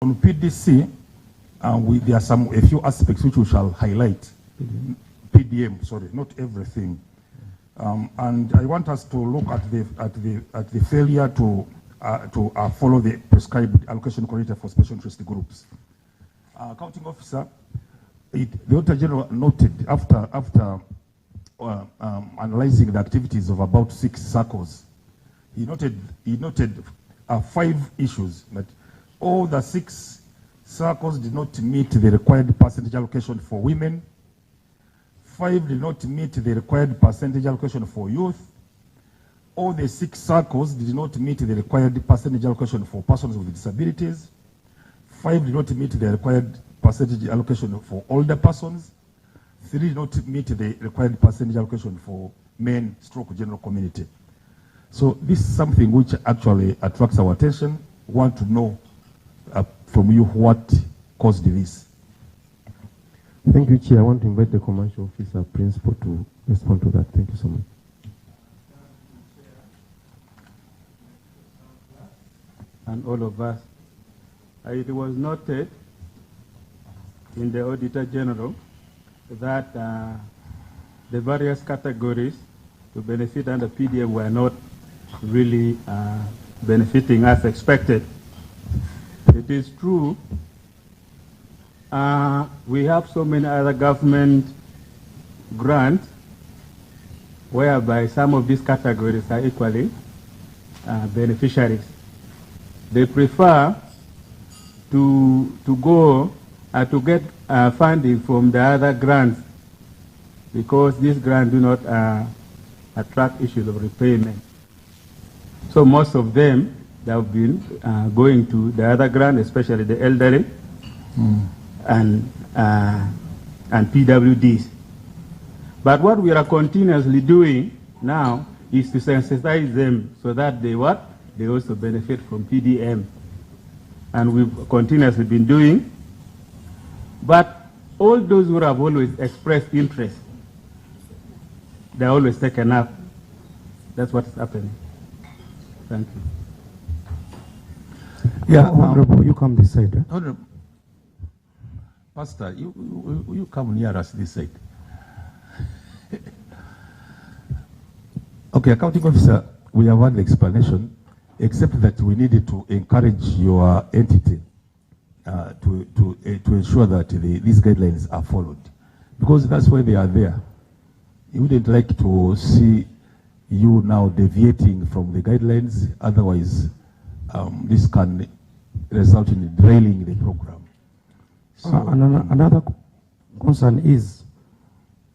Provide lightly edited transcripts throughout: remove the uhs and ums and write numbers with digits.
On PDC, there are a few aspects which we shall highlight. PDM, sorry, not everything. And I want us to look at the failure to follow the prescribed allocation criteria for special interest groups. Accounting officer, the Auditor General noted after analyzing the activities of about 6 SACCOs, he noted 5 issues that all the 6 SACCOs did not meet the required percentage allocation for women. 5 did not meet the required percentage allocation for youth. All the 6 SACCOs did not meet the required percentage allocation for persons with disabilities. 5 did not meet the required percentage allocation for older persons. 3 did not meet the required percentage allocation for men / general community. So this is something which actually attracts our attention. We want to know from you what caused this. Thank you, Chair. I want to invite the commercial officer principal to respond to that. Thank you so much. And all of us. It was noted in the Auditor General that the various categories to benefit under PDM were not really benefiting as expected. It is true, we have so many other government grants whereby some of these categories are equally beneficiaries. They prefer to go to get funding from the other grants because these grants do not attract issues of repayment. So most of them, they have been going to the other grant, especially the elderly and PWDs. But what we are continuously doing now is to sensitize them so that they also benefit from PDM. And we've continuously been doing. But all those who have always expressed interest, they're always taken up. That's what's happening. Thank you. Yeah, Honorable, you come this side. Honorable Pastor, you come near us this side. Okay, Accounting Officer, we have had the explanation, except that we needed to encourage your entity to ensure that these guidelines are followed, because that's why they are there. You wouldn't like to see you now deviating from the guidelines, otherwise this can result in derailing the program. So, another concern is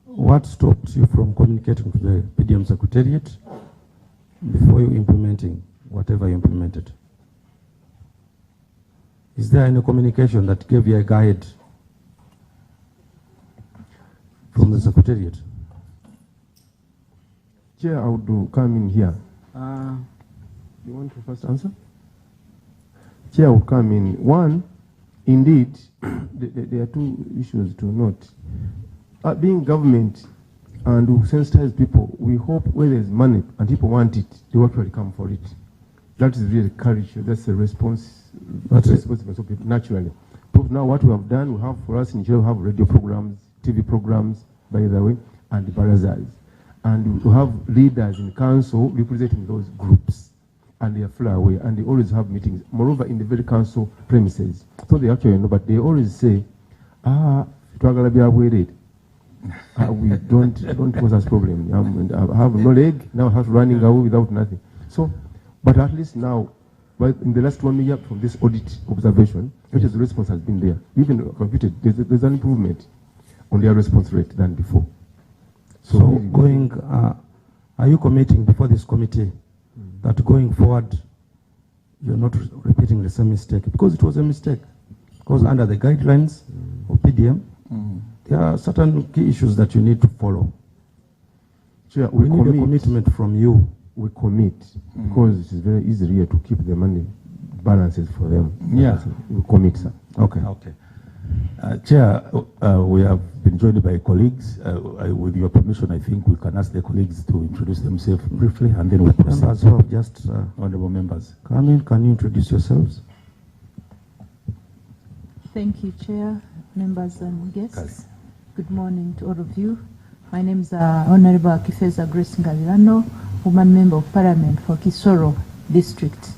what stopped you from communicating to the PDM Secretariat before you implementing whatever you implemented? Is there any communication that gave you a guide from the Secretariat? Chair, I would come in here. You want to first answer? Chair, I would come in. One, indeed, there are 2 issues to note. Being government and we sensitize people, we hope where there's money and people want it, they will actually come for it. That is really courage. That's the response. That's responsible of people naturally. But now what we have done, we have for us in Nigeria, we have radio programs, TV programs, by the way, and barazars. And we have leaders in council representing those groups. And they are fly away, and they always have meetings. Moreover, in the very council premises. So they actually know, but they always say, we don't cause us problem. I have no leg, now I have running away without nothing. So, but at least now, but in the last 1 year from this audit observation, which is the response has been there. Even computed, there's an improvement on their response rate than before. So going, are you committing before this committee that going forward, you're not repeating the same mistake? Because it was a mistake. Because under the guidelines of PDM, there are certain key issues that you need to follow. Sure, we need a commitment from you. We commit, because it is very easy here to keep the money balances for them. Yeah. We commit, sir. Okay. Okay. Chair, we have been joined by colleagues. With your permission, I think we can ask the colleagues to introduce themselves briefly, and then we'll proceed. Members who have just honorable members, come in, can you introduce yourselves? Thank you, Chair, members and guests. Good morning to all of you. My name is Honorable Kifeza Grace Ngalirano, Woman Member of Parliament for Kisoro District.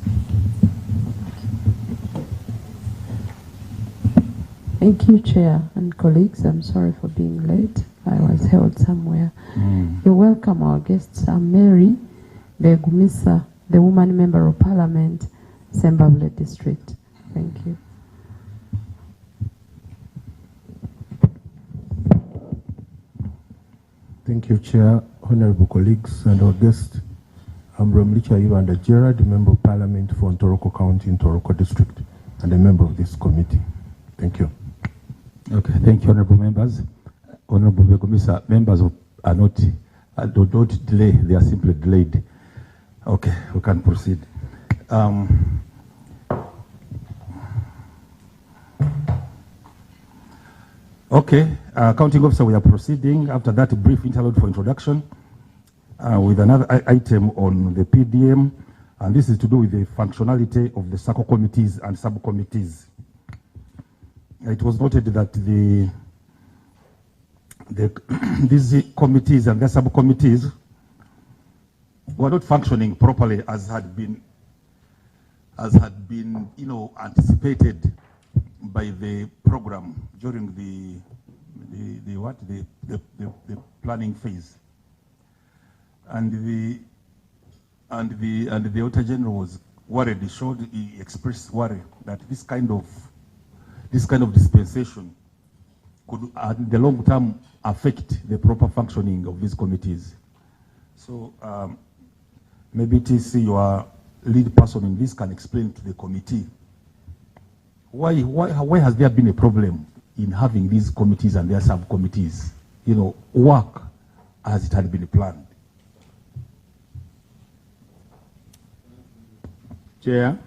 Thank you, Chair and colleagues. I'm sorry for being late. I was held somewhere. You're welcome, our guests. I'm Mary Begumisa, the Woman Member of Parliament, Sembabule District. Thank you. Thank you, Chair, honorable colleagues, and our guests. I'm Romlicha Iwanda Gerard, Member of Parliament for Ntoroko County in Ntoroko District, and a member of this committee. Thank you. Okay, thank you, honorable members. Honorable Begumisa, members are not, don't delay, they are simply delayed. Okay, we can proceed. Okay, Counting Officer, we are proceeding. After that, a brief interlude for introduction with another item on the PDM, and this is to do with the functionality of the SACCO committees and subcommittees. It was noted that these committees and their subcommittees were not functioning properly as had been anticipated by the program during the planning phase, and the Auditor General was worried. He expressed worry that this kind of dispensation could, in the long term, affect the proper functioning of these committees. So maybe TC, your lead person in this, can explain to the committee why has there been a problem in having these committees and their subcommittees, work as it had been planned. Chair,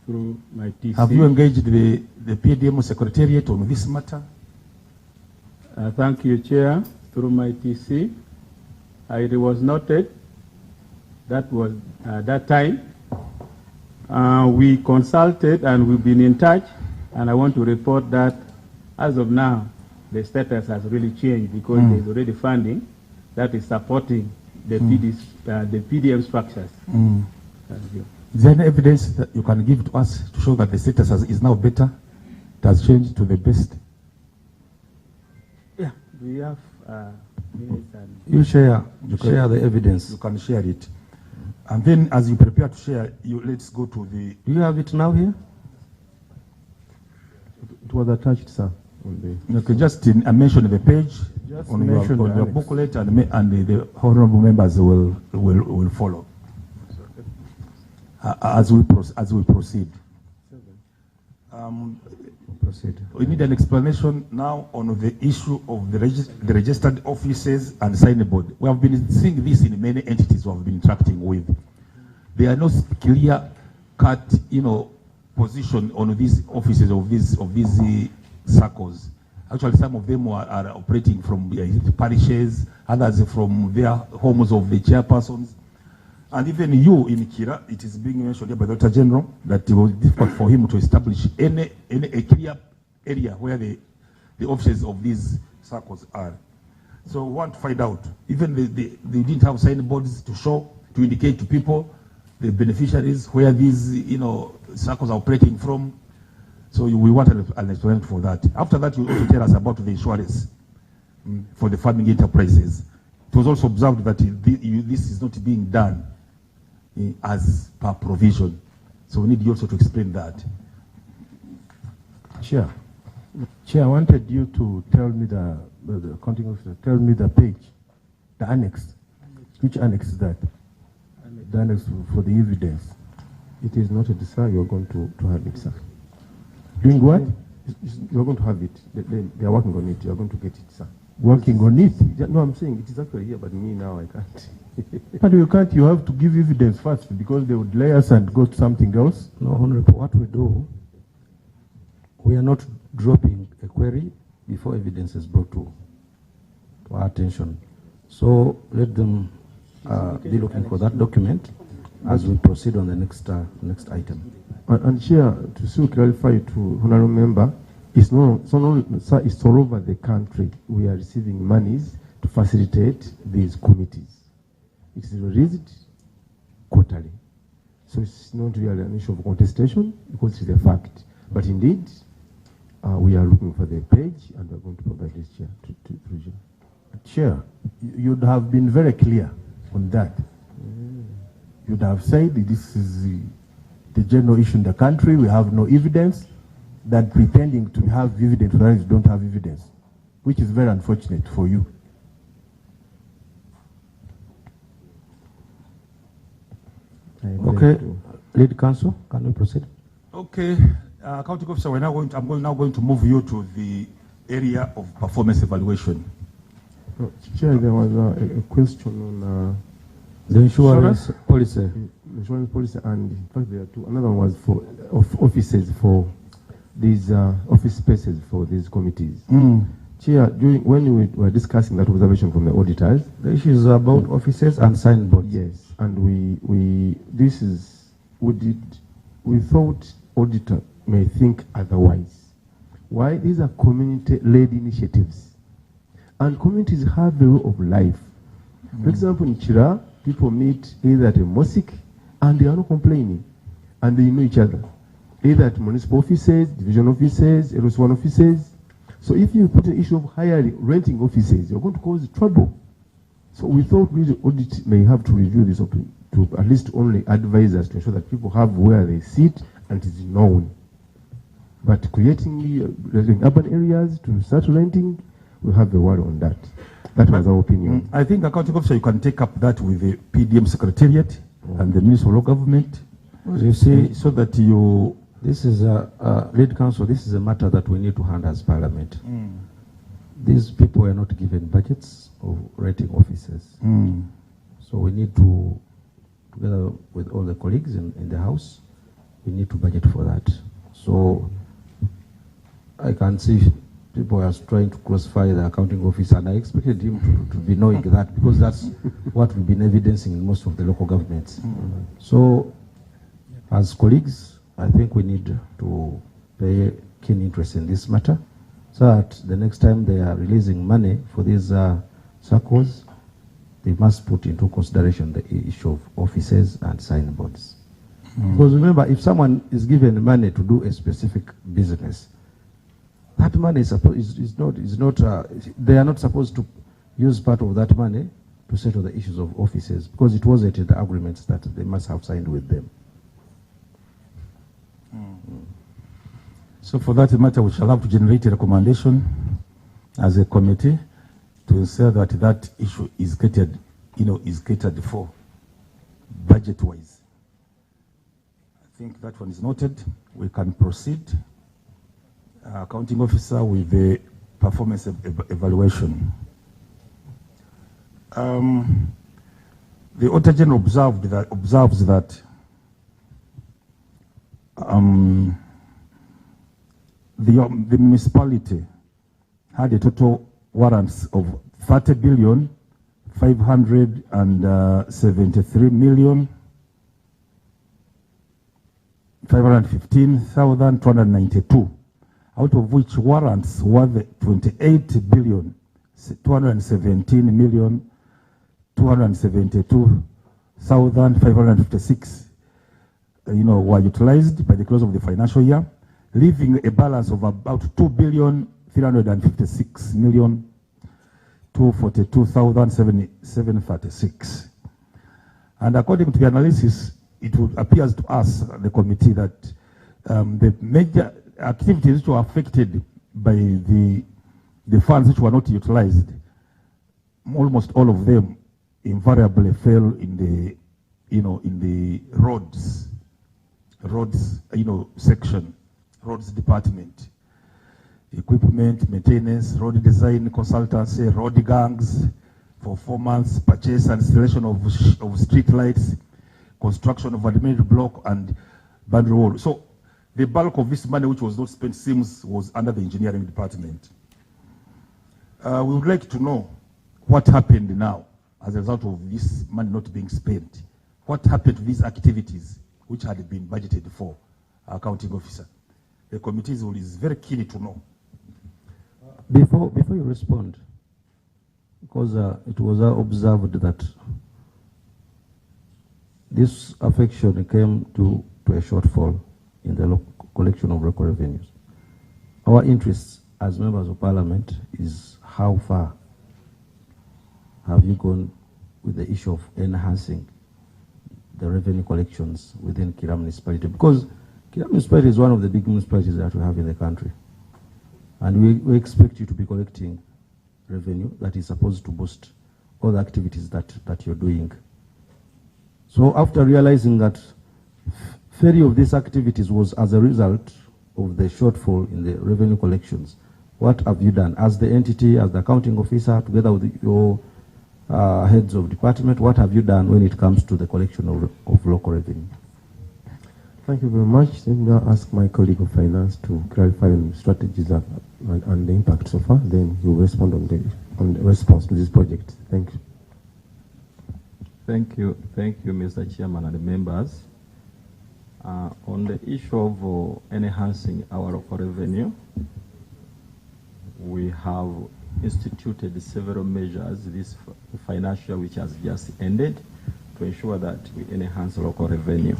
through my TC. Have you engaged the PDM Secretariat on this matter? Thank you, Chair. Through my TC, it was noted that was that time we consulted and we've been in touch, and I want to report that as of now the status has really changed because there's already funding that is supporting the PDM structures. Thank you. Is there any evidence that you can give to us to show that the status is now better? It has changed to the best? Yeah, we have minutes and... You share the evidence. You can share it. And then as you prepare to share, let's go to the... Do you have it now here? It was attached, sir. You can just mention the page on your booklet, and the honorable members will follow as we proceed. Proceed. We need an explanation now on the issue of the registered offices and signboard. We have been seeing this in many entities we have been interacting with. There are no clear cut, position on these offices of these SACCOs. Actually, some of them are operating from parishes, others from their homes of the chairpersons. And even you in Kira, it is being mentioned here by the Auditor General that it was difficult for him to establish a clear area where the offices of these SACCOs are. So we want to find out, even they didn't have signboards to show, to indicate to people, the beneficiaries, where these SACCOs are operating from. So we want an explanation for that. After that, you also tell us about the insurance for the farming enterprises. It was also observed that this is not being done as per provision. So we need you also to explain that. Chair, I wanted you to tell me the accounting officer, tell me the page, the annex. Which annex is that? The annex for the evidence. It is noted, sir. You are going to have it, sir. Doing what? You are going to have it. They are working on it. You are going to get it, sir. Working on it? No, I'm saying it is actually here, but me now I can't. But you can't. You have to give evidence first because they would lay us and go to something else. No, Honorable, what we do, we are not dropping a query before evidence is brought to our attention. So let them be looking for that document as we proceed on the next item. And Chair, to still clarify to Honorable Member, It's it's all over the country. We are receiving monies to facilitate these committees. It is released quarterly. So it's not really an issue of contestation because it's a fact. But indeed, we are looking for the page and we're going to provide this chair to Chair. Chair, you'd have been very clear on that. You'd have said this is the general issue in the country. We have no evidence. That pretending to have evidence whereas you don't have evidence, which is very unfortunate for you. Okay, lead counsel, can we proceed? Okay, accounting officer, I'm now going to move you to the area of performance evaluation. Chair, there was a question on the insurance policy. Insurance policy, and in fact there are two. Another one was for offices for these office spaces for these committees. Chair, when we were discussing that observation from the auditors, the issue is about offices and signboards. Yes, and we thought auditor may think otherwise. Why? These are community-led initiatives, and communities have a way of life. For example, in Chira, people meet either at a mosque and they are not complaining, and they know each other, either at municipal offices, division offices, LS1 offices. So if you put an issue of renting offices, you're going to cause trouble. So we thought really audit may have to review this to at least only advise us to ensure that people have where they sit and it is known. But creating urban areas to start renting, we have a word on that. That was our opinion. I think, accounting officer, you can take up that with the PDM Secretariat and the Ministry of Law Government. You see, so that you... This is lead counsel, this is a matter that we need to handle as Parliament. These people are not given budgets of renting offices. So we need to, together with all the colleagues in the House, we need to budget for that. So I can see people are trying to crucify the accounting officer, and I expected him to be knowing that, because that's what we've been evidencing in most of the local governments. So as colleagues, I think we need to pay keen interest in this matter, so that the next time they are releasing money for these SACCOs, they must put into consideration the issue of offices and signboards. Because remember, if someone is given money to do a specific business, that money they are not supposed to use part of that money to settle the issues of offices, because it wasn't in the agreements that they must have signed with them. So for that matter, we shall have to generate a recommendation as a committee to ensure that that issue is catered, is catered for budget-wise. I think that one is noted. We can proceed. Accounting officer with the performance evaluation. The Auditor General observes that the municipality had a total warrants of 30,573,515,292, out of which warrants were 28,217,272,556 were utilized by the close of the financial year, leaving a balance of about 2,356,242,736. And according to the analysis, it appears to us, the committee, that the major activities which were affected by the funds which were not utilized, almost all of them invariably fell in the, in the roads section. Roads department, equipment, maintenance, road design, consultancy, road gangs for 4 months, purchase and installation of street lights, construction of admitted block and boundary wall. So the bulk of this money which was not spent was under the engineering department. We would like to know what happened now as a result of this money not being spent. What happened to these activities which had been budgeted for, accounting officer? The committee is very keen to know Before you respond, because it was observed that this affection came to a shortfall in the collection of local revenues. Our interest as members of parliament is how far have you gone with the issue of enhancing the revenue collections within Kira municipality? Because Kira municipality is one of the big municipalities that we have in the country. And we expect you to be collecting revenue that is supposed to boost all the activities that you're doing. So after realizing that failure of these activities was as a result of the shortfall in the revenue collections, what have you done as the entity, as the accounting officer, together with your heads of department? What have you done when it comes to the collection of local revenue? Thank you very much. Let me now ask my colleague of finance to clarify on strategies and the impact so far. Then he will respond on the response to this project. Thank you. Thank you, Mr. Chairman and the members. On the issue of enhancing our local revenue, we have instituted several measures this financial which has just ended to ensure that we enhance local revenue.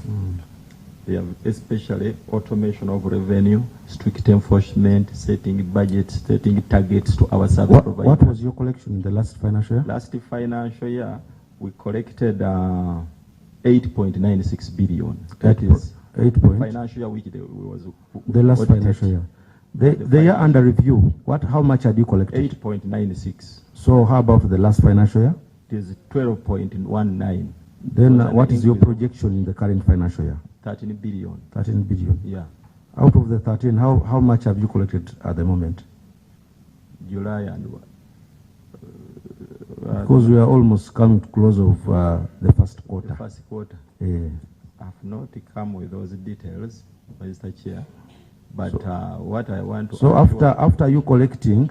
We have especially automation of revenue, strict enforcement, setting budgets, setting targets to our service providers. What was your collection in the last financial year? Last financial year, we collected 8.96 billion. That is 8 financial year which was the last audited. financial year. The year under review, how much had you collected? 8.96. So how about the last financial year? It is 12.19. Then what is your projection in the current financial year? 13 billion. 13 billion. Yeah. Out of the 13, how much have you collected at the moment? July and because we are almost coming close of the first quarter. The first quarter. I have not come with those details, Mr. Chair. But what I want to... So after you collecting,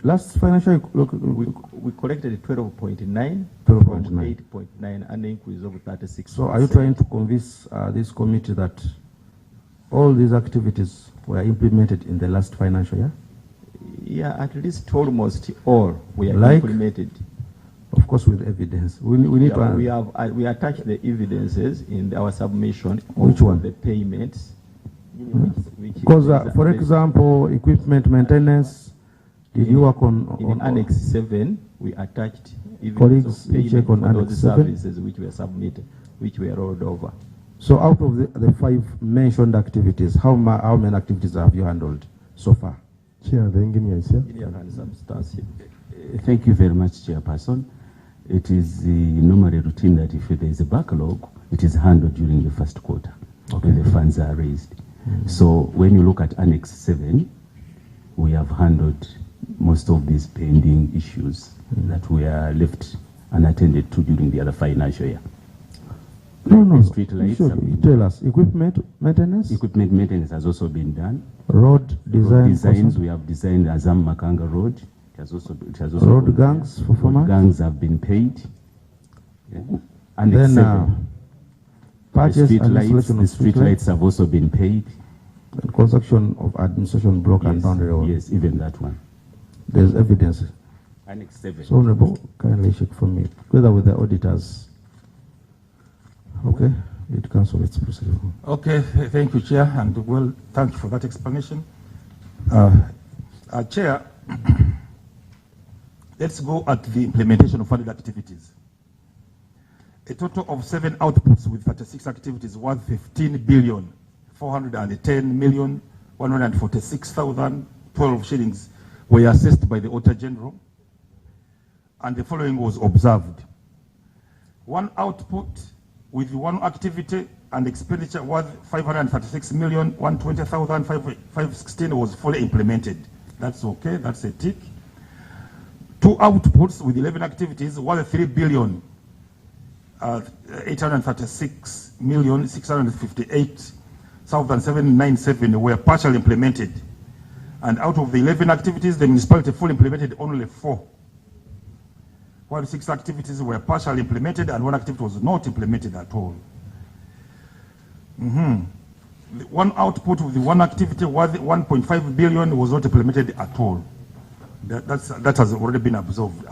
last financial we collected 12.9 from 8.9, an increase of 36%. So are you trying to convince this committee that all these activities were implemented in the last financial year? Yeah, at least almost all were implemented. Of course, with evidence. We need to... We attach the evidences in our submission. Which one? The payments. Because, for example, equipment maintenance, did you work on... In Annex 7, we attached colleagues check on Annex 7? Services which were submitted, which were rolled over. So out of the 5 mentioned activities, how many activities have you handled so far? Chair, the engineer is here. Thank you very much, Chairperson. It is normally routine that if there is a backlog, it is handled during the first quarter when the funds are raised. So when you look at Annex 7, we have handled most of these pending issues that were left unattended to during the other financial year. No. Street lights tell us. Equipment maintenance? Equipment maintenance has also been done. Road designs, we have designed Azam Makanga Road. It has also road gangs for road gangs have been paid. And then the street lights have also been paid. And construction of administration block and boundary road. Yes, even that one. There's evidence. Annex 7. So, Honorable, kindly check for me, together with the auditors. Okay, it cancel its procedure. Okay, thank you, Chair, and well, thank you for that explanation. Chair, let's go at the implementation of funded activities. A total of 7 outputs with 36 activities worth 15,410,146,012 shillings were assessed by the Auditor General, and the following was observed. 1 output with 1 activity and expenditure worth 536,120,516 was fully implemented. That's okay, that's a tick. 2 outputs with 11 activities worth 3,836,658,797 were partially implemented. And out of the 11 activities, the municipality fully implemented only 4. While 6 activities were partially implemented and 1 activity was not implemented at all. The 1 output with the 1 activity worth 1.5 billion was not implemented at all. That has already been observed.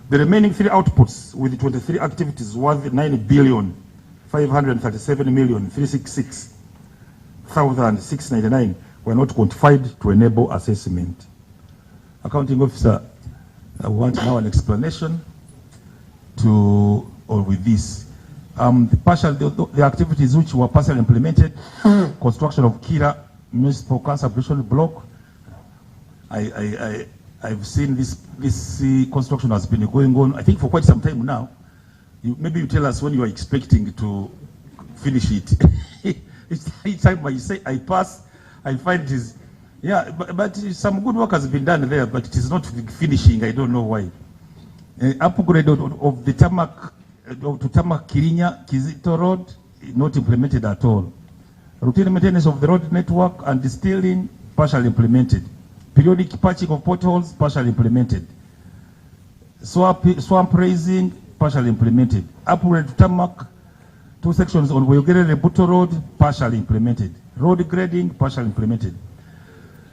The remaining 3 outputs with 23 activities worth 9,537,366,699 were not quantified to enable assessment. Accounting officer, I want now an explanation with this. The activities which were partially implemented, construction of Kira Municipal Council Operation Block. I've seen this construction has been going on, I think, for quite some time now. Maybe you tell us when you are expecting to finish it. Each time I say I pass, I find it is, yeah, but some good work has been done there, but it is not finishing. I don't know why. Upgrade of the tarmac to tarmac Kirinya Kizito Road, not implemented at all. Routine maintenance of the road network and distilling, partially implemented. Periodic patching of potholes, partially implemented. Swamp raising, partially implemented. Upgrade to tarmac, 2 sections on Weyogere Rebuto Road, partially implemented. Road grading, partially implemented.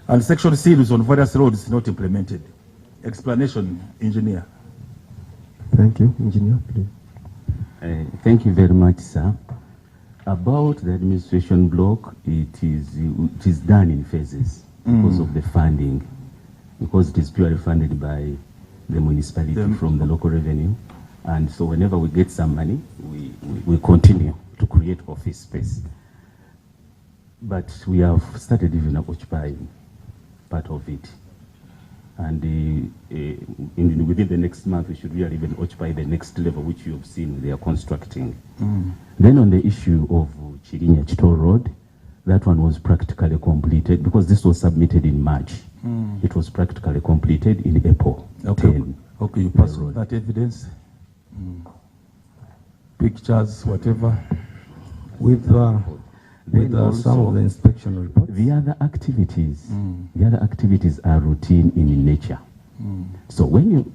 And section seals on various roads, not implemented. Explanation, engineer. Thank you, engineer, please. Thank you very much, sir. About the administration block, it is done in phases because of the funding, because it is purely funded by the municipality from the local revenue. And so whenever we get some money, we continue to create office space. But we have started even occupying part of it. And within the next month, we should really even occupy the next level, which you have seen they are constructing. Then on the issue of Chirinya Chito Road, that one was practically completed because this was submitted in March. It was practically completed in April. Okay, okay, you pass on that evidence. Pictures, whatever. With some of the inspection reports. The other activities, are routine in nature. So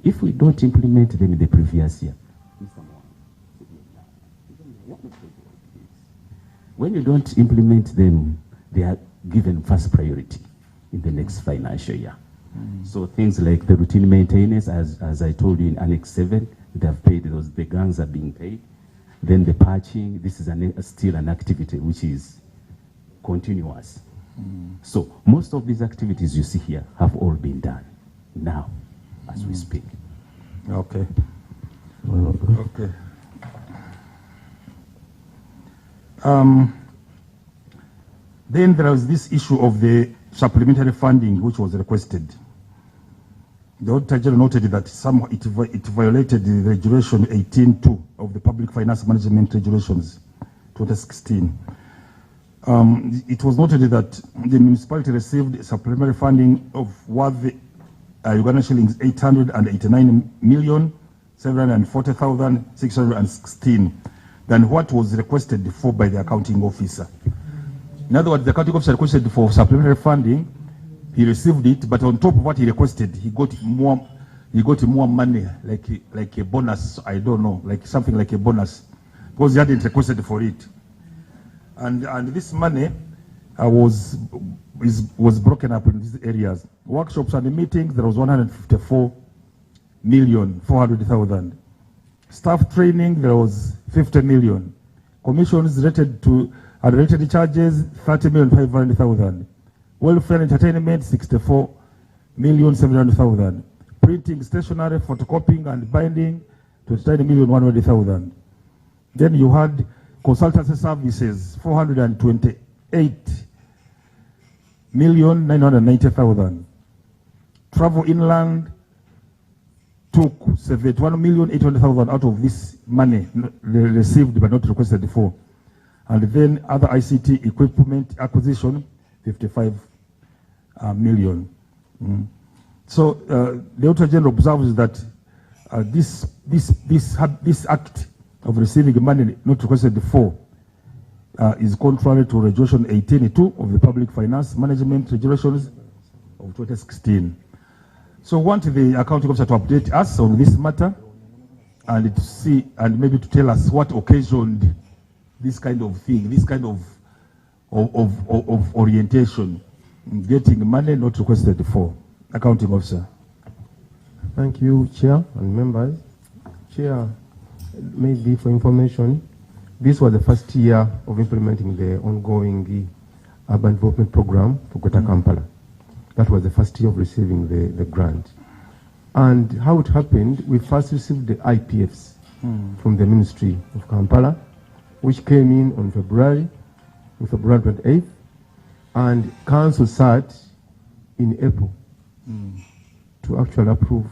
if we don't implement them in the previous year, when you don't implement them, they are given first priority in the next financial year. So things like the routine maintenance, as I told you in Annex 7, they have paid those, the guns are being paid. Then the patching, this is still an activity which is continuous. So most of these activities you see here have all been done now as we speak. Okay. Okay. Then there was this issue of the supplementary funding which was requested. The Auditor General noted that it violated the Regulation 18.2 of the Public Finance Management Regulations 2016. It was noted that the municipality received supplementary funding of worth Uganda shillings 889,740,616 than what was requested for by the accounting officer. In other words, the accounting officer requested for supplementary funding. He received it, but on top of what he requested, he got more money, like a bonus. I don't know, like something like a bonus, because he hadn't requested for it. And this money was broken up in these areas. Workshops and meetings, there was 154,400,000. Staff training, there was 50 million. Commissions related to related charges, 30,500,000. Welfare and entertainment, 64,700,000. Printing, stationery, photocopying and binding, 29,100,000. Then you had consultancy services, 428,990,000. Travel inland took 71,800,000 out of this money received but not requested for. And then other ICT equipment acquisition, 55 million. So the Auditor General observes that this act of receiving money not requested for is contrary to Regulation 18.2 of the Public Finance Management Regulations of 2016. So we want the accounting officer to update us on this matter and to see and maybe to tell us what occasioned this kind of thing, this kind of orientation, getting money not requested for. Accounting Officer. Thank you, Chair and members. Chair, maybe for information, this was the first year of implementing the ongoing urban development program for Greater Kampala. That was the first year of receiving the grant. And how it happened, we first received the IPFs from the Ministry of Kampala, which came in on February 28th, and Council sat in April to actually approve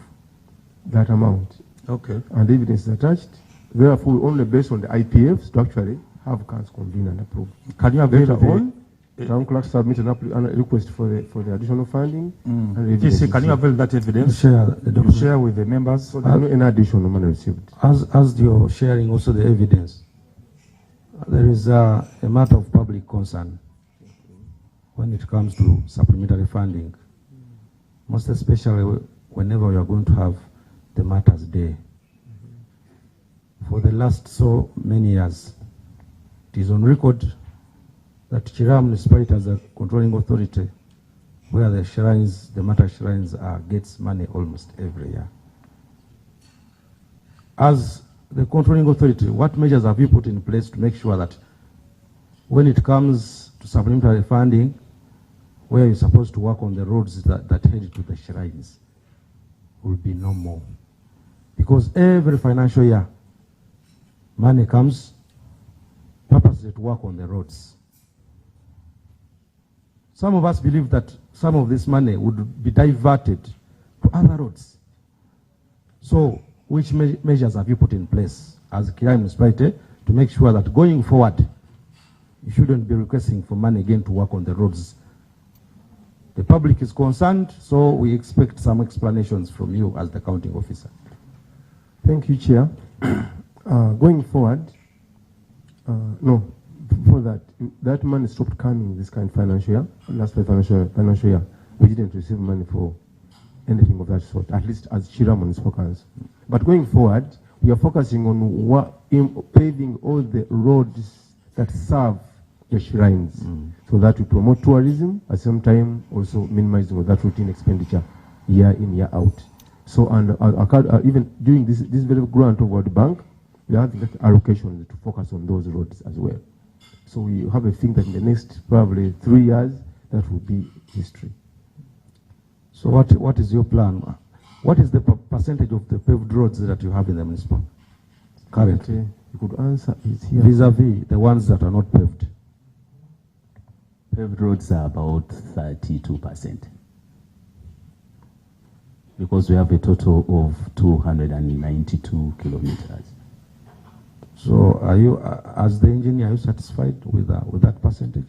that amount. Okay. And evidence is attached. Therefore, we only based on the IPFs to actually have Council convene and approve. Can you avail Later on, the Town Clerk submitted a request for the additional funding. And TC, evidence can you avail that evidence? Share the You document. share with the members. So there are no any additional money received. As you're sharing also the evidence, there is a matter of public concern when it comes to supplementary funding, most especially whenever we are going to have the Matters Day. For the last so many years, it is on record that Chira municipality as a controlling authority, where the shrines, the matter shrines gets money almost every year. As the controlling authority, what measures have you put in place to make sure that when it comes to supplementary funding, where you're supposed to work on the roads that head to the shrines, will be no more? Because every financial year, money comes purposely to work on the roads. Some of us believe that some of this money would be diverted to other roads. So, which measures have you put in place as Kira municipality to make sure that going forward, you shouldn't be requesting for money again to work on the roads? The public is concerned, so we expect some explanations from you as the counting officer. Thank you, Chair. Going forward, no, before that money stopped coming this kind of financial year. Last financial year, we didn't receive money for anything of that sort, at least as Chira Municipal Council. But going forward, we are focusing on paving all the roads that serve the shrines, so that we promote tourism, at the same time also minimizing that routine expenditure year in, year out. So, and even during this very grant of World Bank, we have that allocation to focus on those roads as well. So we have a thing that in the next probably 3 years, that will be history. So what is your plan? What is the percentage of the paved roads that you have in the municipal currently? You could answer is here. Vis-a-vis the ones that are not paved. Paved roads are about 32%. Because we have a total of 292 kilometers. So are you, as the engineer, are you satisfied with that percentage?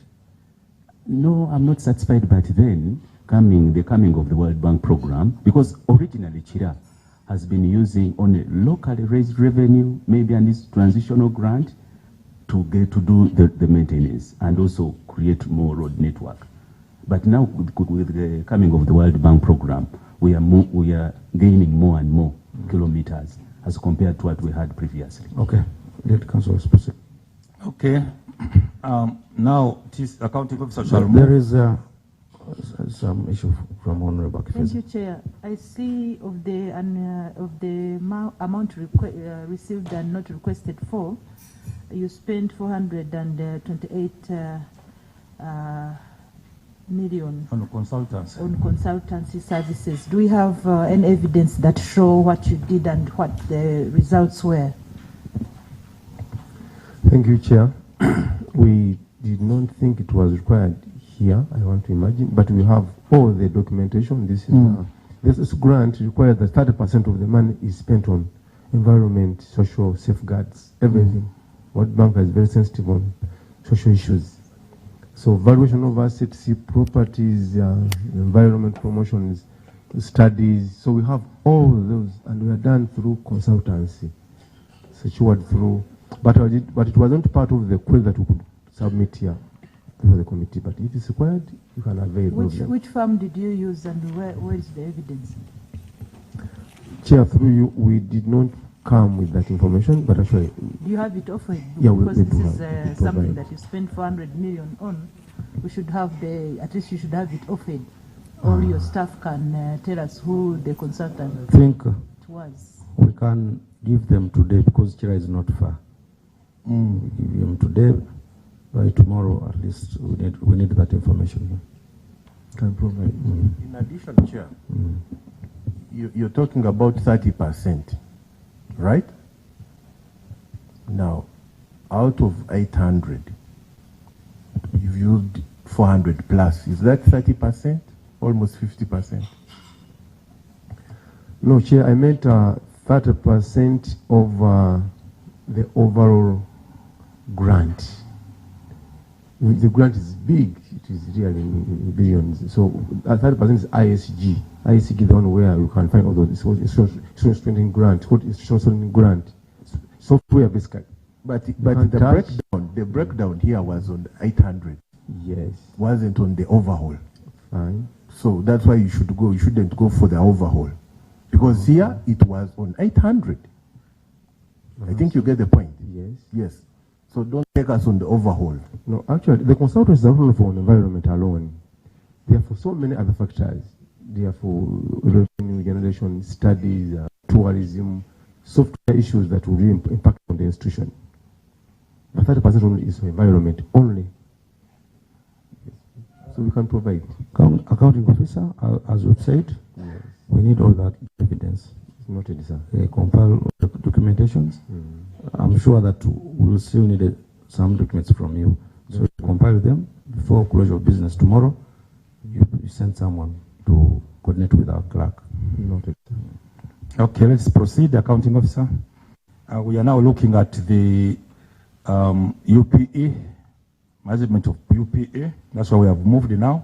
No, I'm not satisfied, but then the coming of the World Bank program, because originally Chira has been using only locally raised revenue, maybe on this transitional grant, to do the maintenance and also create more road network. But now with the coming of the World Bank program, we are gaining more and more kilometers as compared to what we had previously. Okay. Let Council proceed. Okay. Now, accounting officer shall move. There is some issue from Honorable Kifeza. Thank you, Chair. I see of the amount received and not requested for, you spent 428 million on consultancy. On consultancy services. Do we have any evidence that show what you did and what the results were? Thank you, Chair. We did not think it was required here, I want to imagine, but we have all the documentation. This grant requires that 30% of the money is spent on environment, social safeguards, everything. World Bank is very sensitive on social issues. So valuation of assets, properties, environment promotions, studies. So we have all those, and we are done through consultancy, secured through. But it wasn't part of the query that we could submit here before the committee. But if it's required, you can avail of them. Which firm did you use, and where is the evidence? Chair, through you, we did not come with that information, but actually... Do you have it offered? Yeah, because we this do is something that you spent 400 million on. We should have at least you should have it offered. or your staff can tell us who the consultant I think was. we can give them today because Chira is not far. We give them today. By tomorrow, at least, we need that information. Can provide. In addition, Chair, you're talking about 30%, right? Now, out of 800, you've used 400 plus. Is that 30%? Almost 50%? No, Chair, I meant 30% of the overall grant. The grant is big. It is really in billions. So 30% is ISG. ISG is the one where you can find all those. It's spending grant. What is spending grant? Software basically. But the breakdown here was on 800. Yes. Wasn't on the overhaul. Fine. So that's why you shouldn't go for the overhaul. Because here it was on 800. I think you get the point. Yes. Yes. So don't take us on the overhaul. No, actually, the consultants are not for environment alone. They are for so many other factors. They are for revenue generation, studies, tourism, software issues that will really impact on the institution. But 30% only is for environment only. So we can provide. Accounting officer, as we've said, Yes. we need all that evidence. It's noted, sir. Compile documentations. I'm sure that we will still need some documents from you. So compile them before closure of business tomorrow. You send someone to coordinate with our clerk. Noted. Okay, let's proceed, accounting officer. We are now looking at the UPE, management of UPE. That's why we have moved now.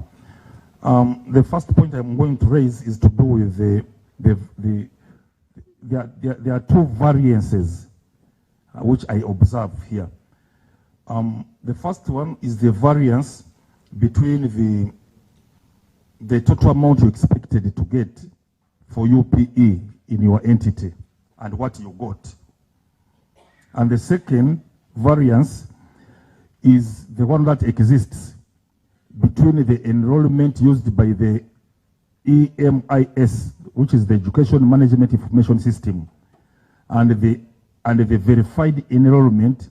The first point I'm going to raise is to do with there are two variances which I observe here. The first one is the variance between the total amount you expected to get for UPE in your entity and what you got. And the second variance is the one that exists between the enrollment used by the EMIS, which is the Education Management Information System, and the verified enrollment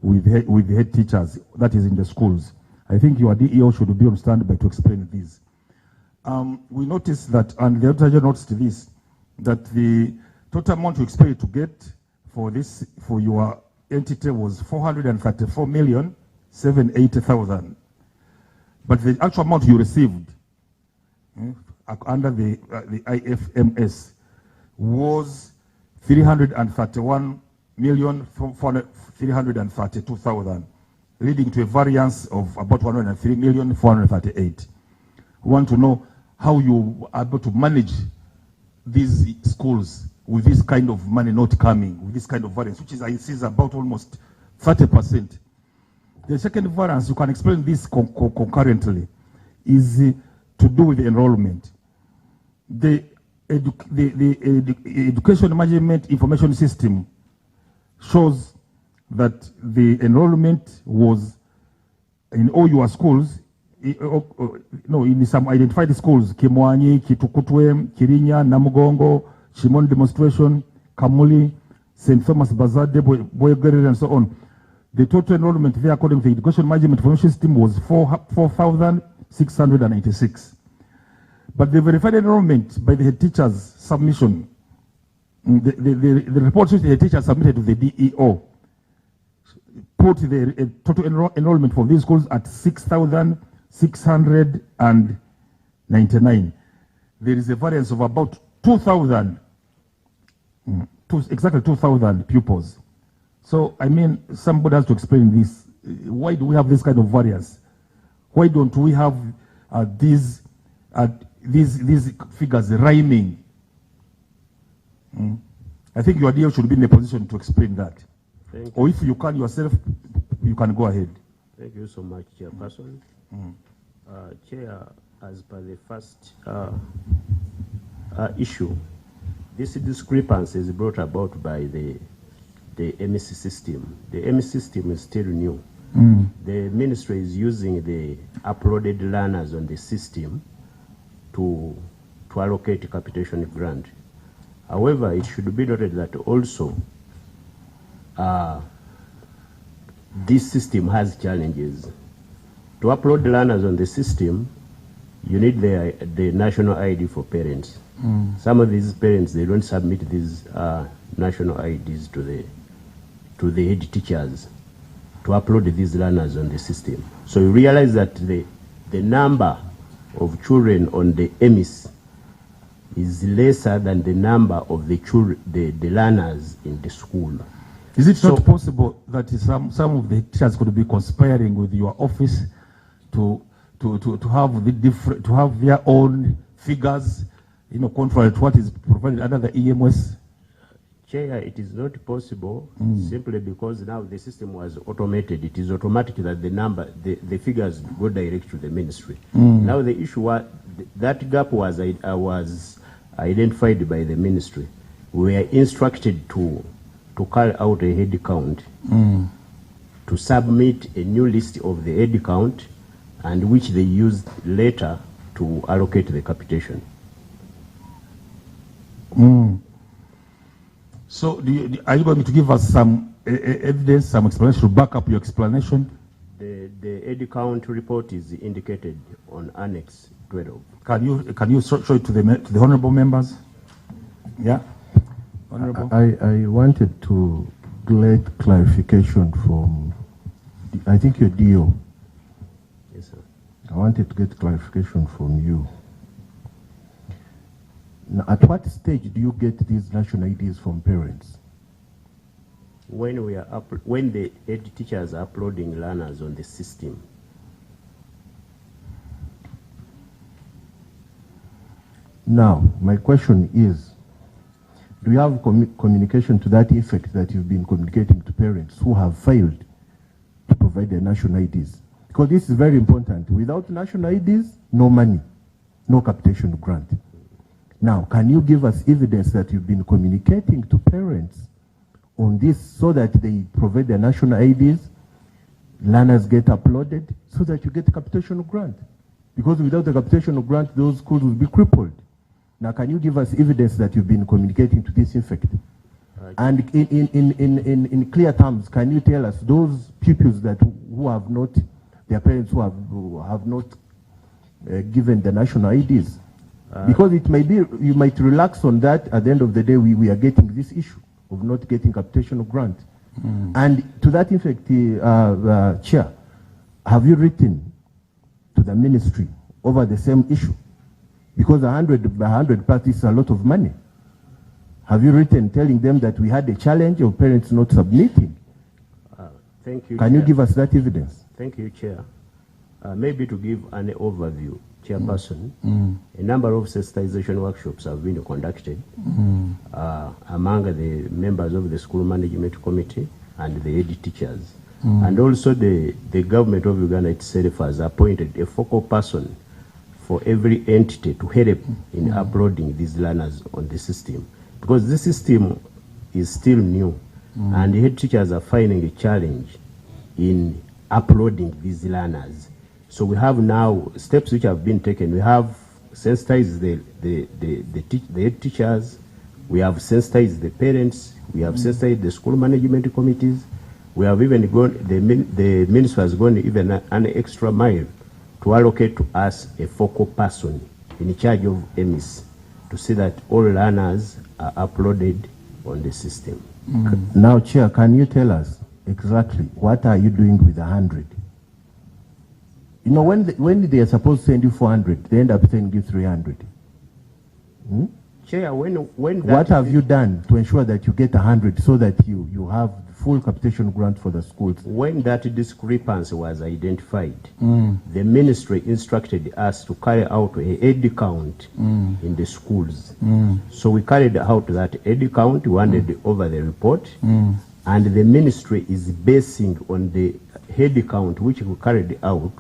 with head teachers, that is in the schools. I think your DEO should be on standby to explain this. We noticed that, and the auditor noticed this, that the total amount you expect to get for your entity was 434,780,000. But the actual amount you received under the IFMS was 331,332,000, leading to a variance of about 103,438,000. We want to know how you are able to manage these schools with this kind of money not coming, with this kind of variance, which is about almost 30%. The second variance, you can explain this concurrently, is to do with the enrollment. The Education Management Information System shows that the enrollment was in all your schools, in some identified schools, Kimwanyi, Kitukutwe, Kirinya, Namugongo, Shimon Demonstration, Kamuli, St. Thomas Bazade, Boyogere, and so on. The total enrollment there, according to the Education Management Information System, was 4,696. But the verified enrollment by the head teachers submission, the report which the head teachers submitted to the DEO, put the total enrollment for these schools at 6,699. There is a variance of about 2,000, exactly 2,000 pupils. So, I mean, somebody has to explain this. Why do we have this kind of variance? Why don't we have these figures rhyming? I think your DO should be in a position to explain that. Or if you can yourself, you can go ahead. Thank you so much, Chairperson. Chair, as per the first issue, this discrepancy is brought about by the MEC system. The MEC system is still new. The ministry is using the uploaded learners on the system to allocate capitation grant. However, it should be noted that also this system has challenges. To upload learners on the system, you need the national ID for parents. Some of these parents, they don't submit these national IDs to the head teachers to upload these learners on the system. So you realize that the number of children on the EMIS is lesser than the number of the learners in the school. Is it not possible that some of the teachers could be conspiring with your office to have their own figures, contrary to what is provided under the EMS? Chair, it is not possible simply because now the system was automated. It is automatic that the figures go direct to the ministry. Now the issue was that gap was identified by the ministry. We are instructed to carry out a head count, to submit a new list of the head count, and which they used later to allocate the capitation. So are you going to give us some evidence, some explanation to back up your explanation? The head count report is indicated on Annex 12. Can you show it to the honorable members? Yeah. Honorable. I wanted to get clarification from, I think your DO. Yes, sir. I wanted to get clarification from you. Now, at what stage do you get these national IDs from parents? When the head teachers are uploading learners on the system. Now, my question is, do you have communication to that effect that you've been communicating to parents who have failed to provide their national IDs? Because this is very important. Without national IDs, no money, no capitation grant. Now, can you give us evidence that you've been communicating to parents on this so that they provide their national IDs, learners get uploaded, so that you get a capitation grant? Because without the capitation grant, those schools will be crippled. Now, can you give us evidence that you've been communicating to this effect? And in clear terms, can you tell us those pupils who have not, their parents who have not given the national IDs? Because it may be, you might relax on that. At the end of the day, we are getting this issue of not getting capitation grant. And to that effect, Chair, have you written to the ministry over the same issue? Because 100 parties is a lot of money. Have you written telling them that we had a challenge of parents not submitting? Thank you, Can Chair. you give us that evidence? Thank you, Chair. Maybe to give an overview, Chairperson, a number of sensitization workshops have been conducted among the members of the School Management Committee and the head teachers. And also the government of Uganda itself has appointed a focal person for every entity to help in uploading these learners on the system. Because this system is still new, and the head teachers are finding a challenge in uploading these learners. So we have now steps which have been taken. We have sensitized the head teachers, we have sensitized the parents, we have sensitized the school management committees, we have even gone, the minister has gone even an extra mile to allocate to us a focal person in charge of EMIS to see that all learners are uploaded on the system. Now, Chair, can you tell us exactly what are you doing with 100? You know, when they are supposed to send you 400, they end up sending you 300. Chair, what have you done to ensure that you get 100 so that you have full capitation grant for the schools? When that discrepancy was identified, the ministry instructed us to carry out a head count in the schools. So we carried out that head count, we handed over the report, and the ministry is basing on the head count which we carried out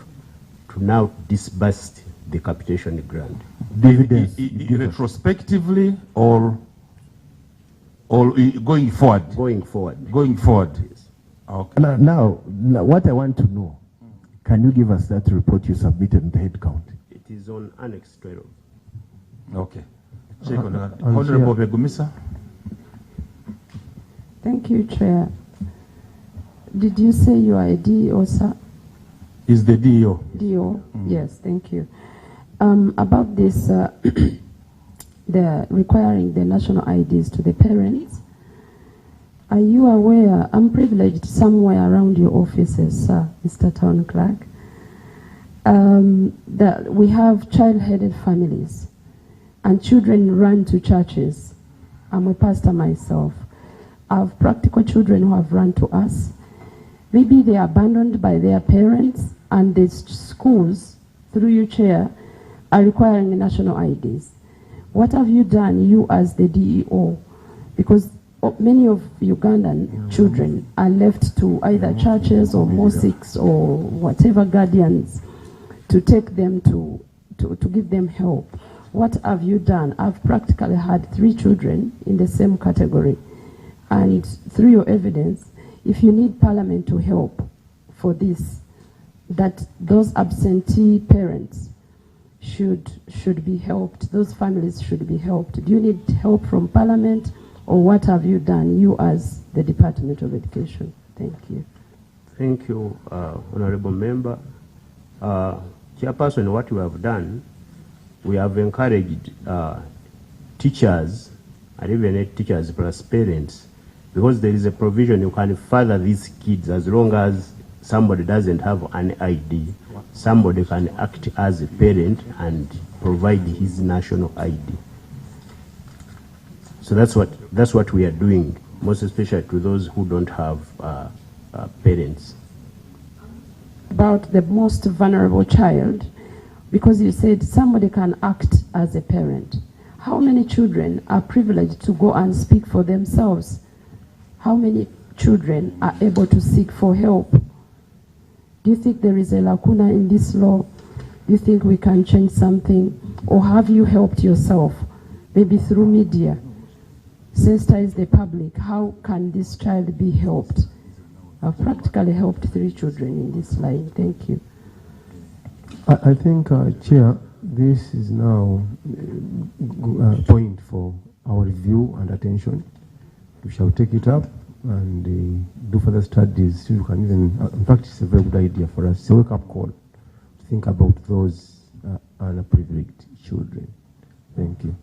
to now disburse the capitation grant. Dividends. Retrospectively or going forward? Going forward. Going forward. Yes. Okay. Now, what I want to know, can you give us that report you submitted on the head count? It is on Annex 12. Okay. Check on that. Honorable Begumisa. Thank you, Chair. Did you say you are a DO, sir? Is the DO. DO, yes, thank you. About this, the requiring the national IDs to the parents, are you aware, I'm privileged somewhere around your offices, Mr. Town Clerk, that we have child-headed families and children run to churches. I'm a pastor myself. I have practical children who have run to us. Maybe they are abandoned by their parents and the schools, through your chair, are requiring national IDs. What have you done, you as the DEO? Because many of Ugandan children are left to either churches or mosques or whatever guardians to take them to give them help. What have you done? I've practically had 3 children in the same category. And through your evidence, if you need Parliament to help for this, that those absentee parents should be helped, those families should be helped. Do you need help from Parliament, or what have you done, you as the Department of Education? Thank you. Thank you, Honorable Member. Chairperson, what we have done, we have encouraged teachers, and even teachers plus parents, because there is a provision you can father these kids as long as somebody doesn't have an ID. Somebody can act as a parent and provide his national ID. So that's what we are doing, most especially to those who don't have parents. About the most vulnerable child, because you said somebody can act as a parent. How many children are privileged to go and speak for themselves? How many children are able to seek for help? Do you think there is a lacuna in this law? Do you think we can change something? Or have you helped yourself, maybe through media? Sensitize the public. How can this child be helped? I've practically helped 3 children in this line. Thank you. I think, Chair, this is now a point for our review and attention. We shall take it up and do further studies. So you can even, in fact, it's a very good idea for us. It's a wake-up call to think about those underprivileged children. Thank you.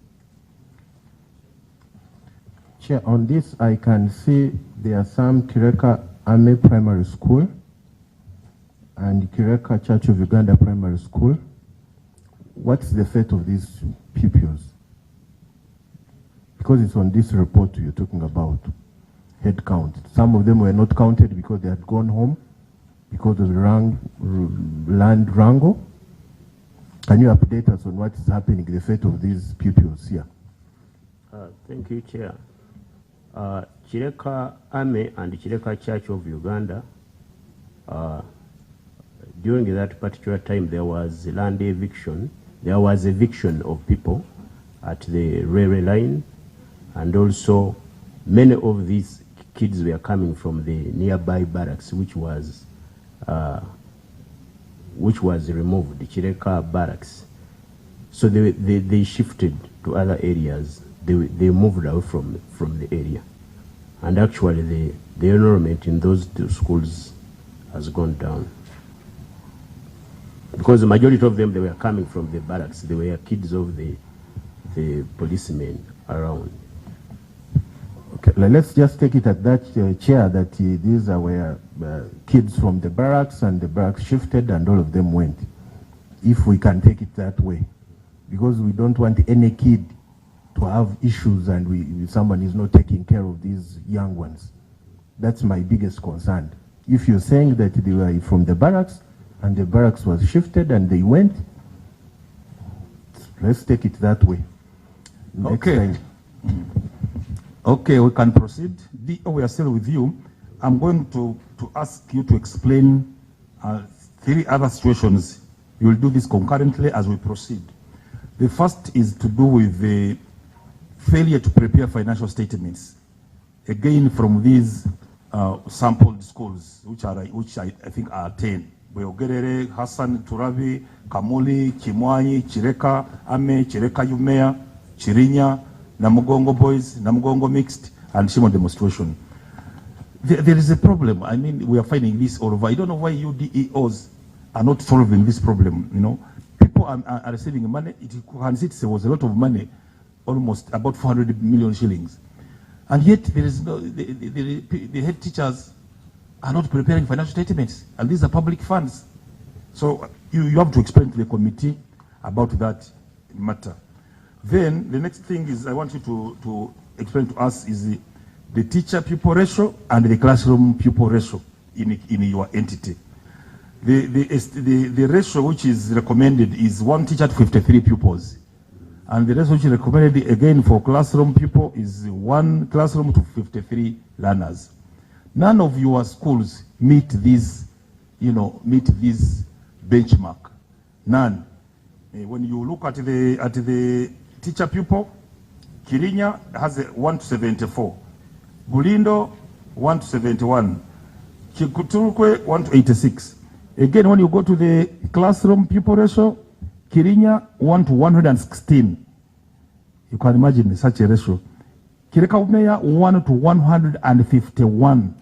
Chair, on this, I can see there are some Kireka Army Primary School and Kireka Church of Uganda Primary School. What's the fate of these pupils? Because it's on this report you're talking about, head count. Some of them were not counted because they had gone home because of the land wrangle. Can you update us on what is happening, the fate of these pupils here? Thank you, Chair. Kireka Army and Kireka Church of Uganda, during that particular time there was land eviction. There was eviction of people at the railway line, and also many of these kids were coming from the nearby barracks, which was removed, the Kireka barracks. So they shifted to other areas. They moved away from the area, and actually the enrollment in those 2 schools has gone down, because the majority of them, they were coming from the barracks. They were kids of the policemen around. Okay, let's just take it at that, Chair, that these were kids from the barracks, and the barracks shifted and all of them went. If we can take it that way, because we don't want any kid to have issues and someone is not taking care of these young ones. That's my biggest concern. If you're saying that they were from the barracks and the barracks was shifted and they went, let's take it that way. Next time. Okay, we can proceed. We are still with you. I'm going to ask you to explain 3 other situations. You will do this concurrently as we proceed. The first is to do with the failure to prepare financial statements, again from these sampled schools, which I think are 10 Bweogerere, Hassan, Turabi, Kamuli, Kimwanyi, Chireka, Ame, Chireka Yumea, Chirinya, Namugongo Boys, Namugongo Mixed, and Shimo Demonstration. There is a problem. I mean, we are finding this all over. I don't know why UDEOs are not solving this problem, you know. People are receiving money. It was a lot of money, almost about 400 million shillings. And yet, there is no, the head teachers are not preparing financial statements, and these are public funds. So you have to explain to the committee about that matter. Then the next thing is I want you to explain to us is the teacher-pupil ratio and the classroom-pupil ratio in your entity. The ratio which is recommended is 1 teacher to 53 pupils. And the ratio which is recommended again for classroom pupil is 1 classroom to 53 learners. None of your schools meet this, meet this benchmark. None. When you look at the teacher pupil, Kirinya has a 1 to 74. Bulindo 1 to 71. Kikuturukwe 1 to 86. Again, when you go to the classroom pupil ratio, Kirinya 1 to 116. You can imagine such a ratio. Kireka Umeya 1 to 151.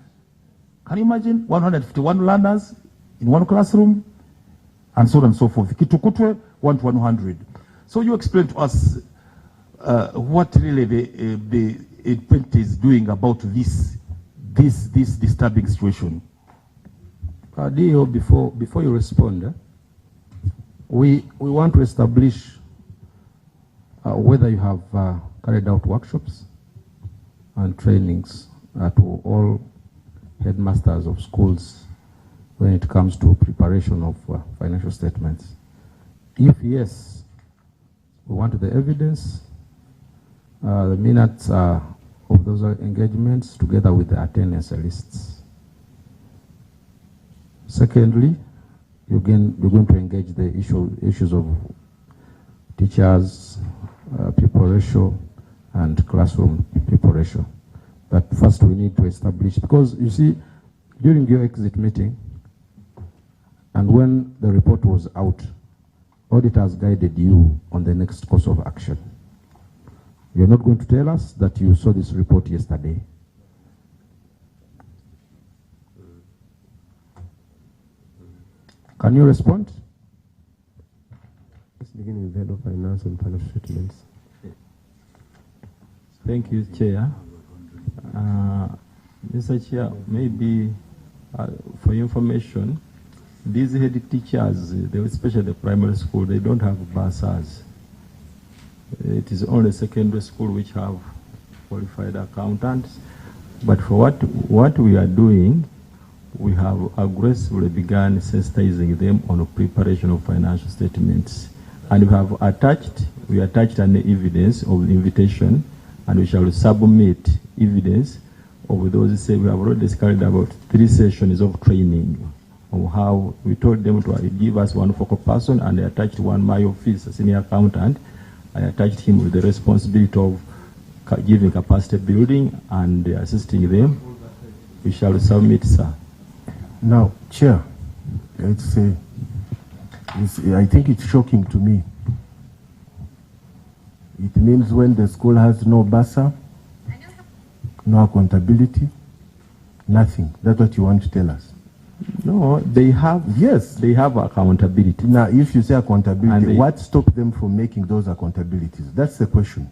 Can you imagine 151 learners in one classroom? And so on and so forth. Kitukutwe 1 to 100. So you explain to us what really the Inquieries is doing about this disturbing situation. Dio, before you respond, we want to establish whether you have carried out workshops and trainings to all headmasters of schools when it comes to preparation of financial statements. If yes, we want the evidence, the minutes of those engagements together with the attendance lists. Secondly, you're going to engage the issues of teachers, pupil ratio, and classroom pupil ratio. But first we need to establish, because you see, during your exit meeting, and when the report was out, auditors guided you on the next course of action. You're not going to tell us that you saw this report yesterday. Can you respond? Let's begin with the head of finance and financial statements. Thank you, Chair. Mr. Chair, maybe for information, these head teachers, especially the primary school, they don't have bursars. It is only secondary school which have qualified accountants. But for what we are doing, we have aggressively begun sensitizing them on the preparation of financial statements. And we attached an evidence of invitation, and we shall submit evidence of those. Say we have already carried about 3 sessions of training of how we told them to give us one focal person, and they attached one my office, a senior accountant. I attached him with the responsibility of giving capacity building and assisting them. We shall submit, sir. Now, Chair, I think it's shocking to me. It means when the school has no bursar, no accountability, nothing. That's what you want to tell us. No, they have. Yes, they have accountability. Now, if you say accountability, what stopped them from making those accountabilities? That's the question.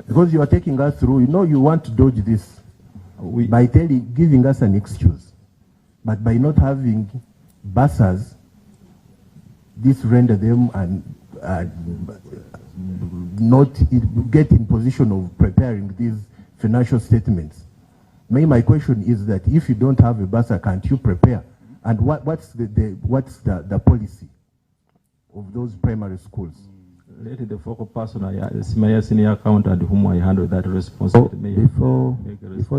Because you are taking us through, you want to dodge this by giving us an excuse. But by not having bursars, this render them not get in position of preparing these financial statements. My question is that if you don't have a bursar, can't you prepare? And what's the policy of those primary schools? Let the focal person, my senior accountant, whom I handle that responsibility. Before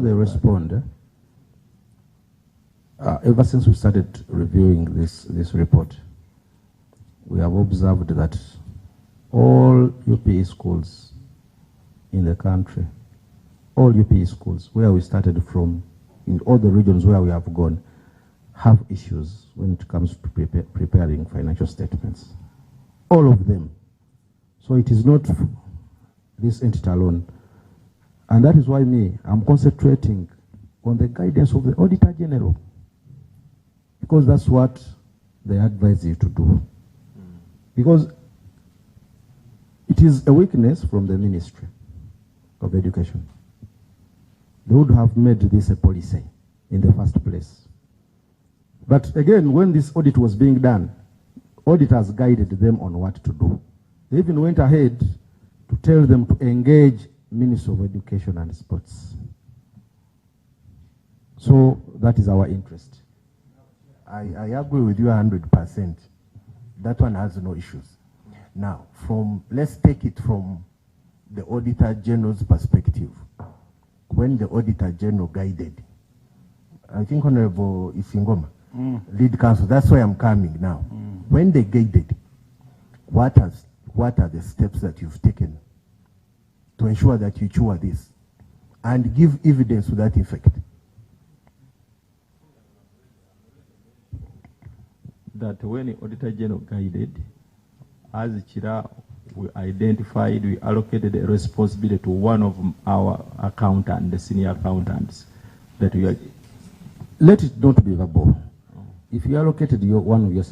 they respond, ever since we started reviewing this report, we have observed that all UPE schools in the country, all UPE schools where we started from, in all the regions where we have gone, have issues when it comes to preparing financial statements. All of them. So it is not this entity alone. And that is why I'm concentrating on the guidance of the Auditor General, because that's what they advise you to do. Because it is a weakness from the Ministry of Education. They would have made this a policy in the first place. But again, when this audit was being done, auditors guided them on what to do. They even went ahead to tell them to engage Ministry of Education and Sports. So that is our interest. I agree with you 100%. That one has no issues. Now, let's take it from the Auditor General's perspective. When the Auditor General guided, I think Honorable Isingoma, lead counsel, that's why I'm coming now. When they guided, what are the steps that you've taken to ensure that you cure this and give evidence to that effect? That when the Auditor General guided, as Chira, we identified, we allocated a responsibility to one of our accountant, the senior accountants, that we are. Let it not be verbal. If you allocated one of your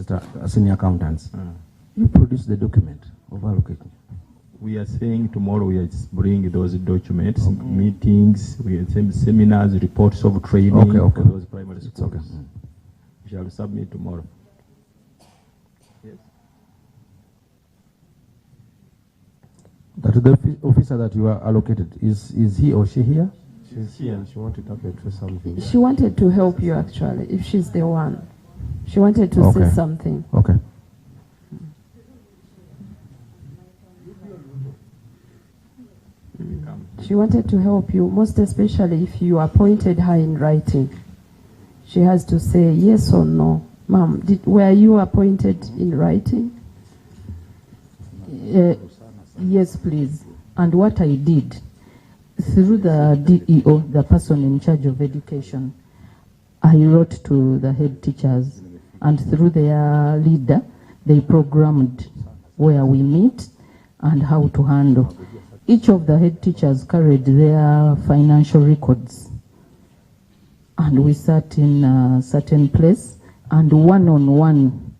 senior accountants, you produce the document of allocating. We are saying tomorrow we are just bringing those documents, meetings, we are saying seminars, reports of training for those primary schools. Okay. We shall submit tomorrow. Yes. That the officer that you are allocated, is he or she here? She's here. She wanted to say something. She wanted to help you actually, if she's the one. She wanted to say something. Okay. She wanted to help you, most especially if you appointed her in writing. She has to say yes or no. Ma'am, were you appointed in writing? Yes, please. And what I did, through the DEO, the person in charge of education, I wrote to the head teachers, and through their leader, they programmed where we meet and how to handle. Each of the head teachers carried their financial records, and we sat in a certain place, and one-on-one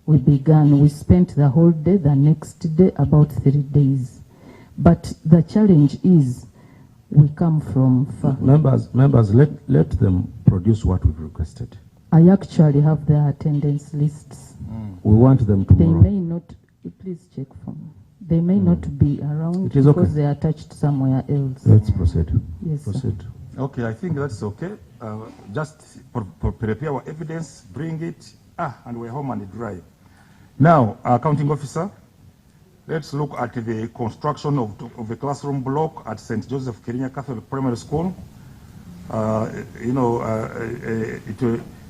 we began. We spent the whole day, the next day, about 3 days. But the challenge is we come from far. Members, let them produce what we've requested. I actually have their attendance lists. We want them tomorrow. They may not, please check for me. They may not be around because they are attached somewhere else. Let's proceed. Yes, proceed. Okay, I think that's okay. Just prepare our evidence, bring it, and we're home and dry. Now, accounting officer, let's look at the construction of the classroom block at St. Joseph Kirinya Catholic Primary School.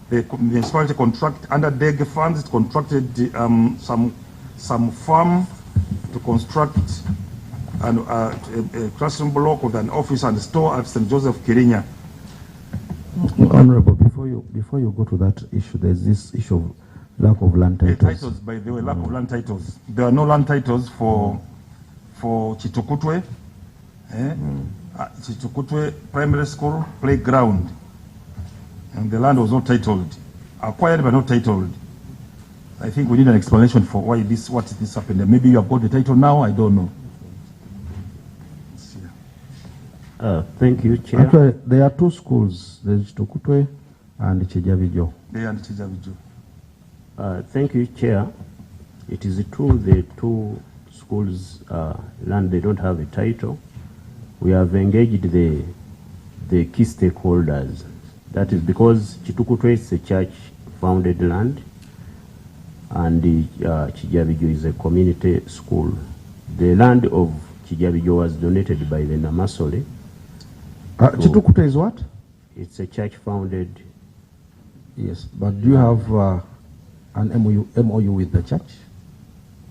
The municipality contract under DEG funds contracted some firm to construct a classroom block with an office and store at St. Joseph Kirinya. Honorable, before you go to that issue, there's this issue of lack of land titles. Titles, by the way, lack of land titles. There are no land titles for Chitukutwe, Chitukutwe Primary School playground, and the land was not titled, acquired but not titled. I think we need an explanation for why what this happened. And maybe you have got the title now. I don't know. Thank you, Chair. Actually, there are two schools. There's Chitukutwe and Chijavijo. Thank you, Chair. It is true the two schools land, they don't have a title. We have engaged the key stakeholders. That is because Chitukutwe is a church-founded land, and Chijavijo is a community school. The land of Chijavijo was donated by the Namasole. Chitukutwe is what? It's a church-founded. Yes, but do you have an MOU with the church?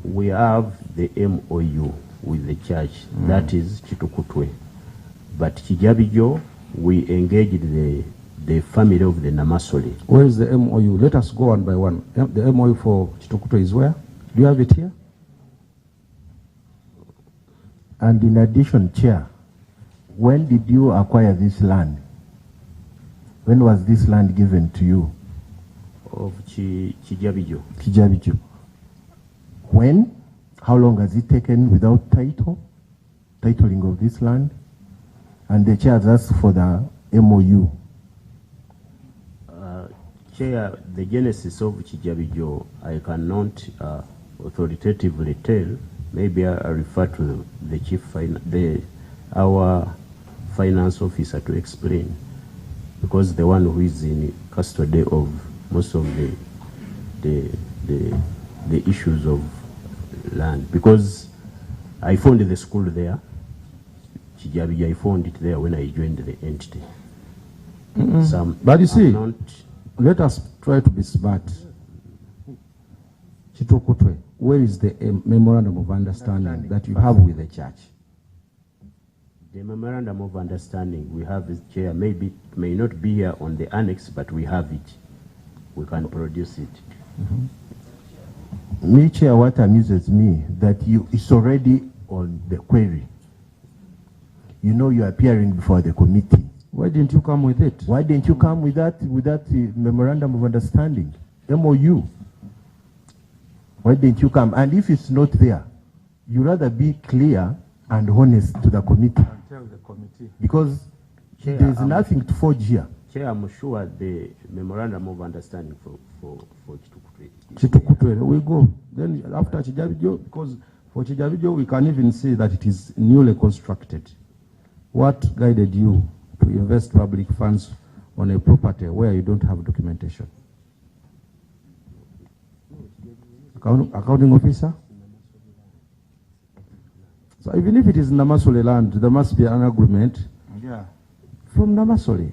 We have the MOU with the church. That is Chitukutwe. But Chijavijo, we engaged the the family of the Namasole. Where is the MOU? Let us go one by one. The MOU for Chitukuto is where? Do you have it here? And in addition, Chair, when did you acquire this land? When was this land given to you? Of Chijabijo. Kijabijo. When? How long has it taken without titling of this land? And the Chair has asked for the MOU. Chair, the genesis of Chijabijo, I cannot authoritatively tell. Maybe I refer to the chief, our finance officer to explain, because the one who is in custody of most of the issues of land. Because I found the school there, Chijabijo, I found it there when I joined the entity. But you see, let us try to be smart. Chitokotwe, where is the memorandum of understanding that you have with the church? The memorandum of understanding we have is, Chair, maybe it may not be here on the annex, but we have it. We can produce it. Me, Chair, what amuses me, that it's already on the query. You know you're appearing before the committee. Why didn't you come with it? Why didn't you come with that memorandum of understanding, MOU? Why didn't you come? And if it's not there, you rather be clear and honest to the committee. And tell the committee. Because Chair, there's nothing to forge here. Chair, I'm sure the memorandum of understanding for Chitukutwe, we go. Then after Chijabijo, because for Chijabijo we can even see that it is newly constructed. What guided you to invest public funds on a property where you don't have documentation? Accounting officer? So even if it is Namasole land, there must be an agreement from Namasole.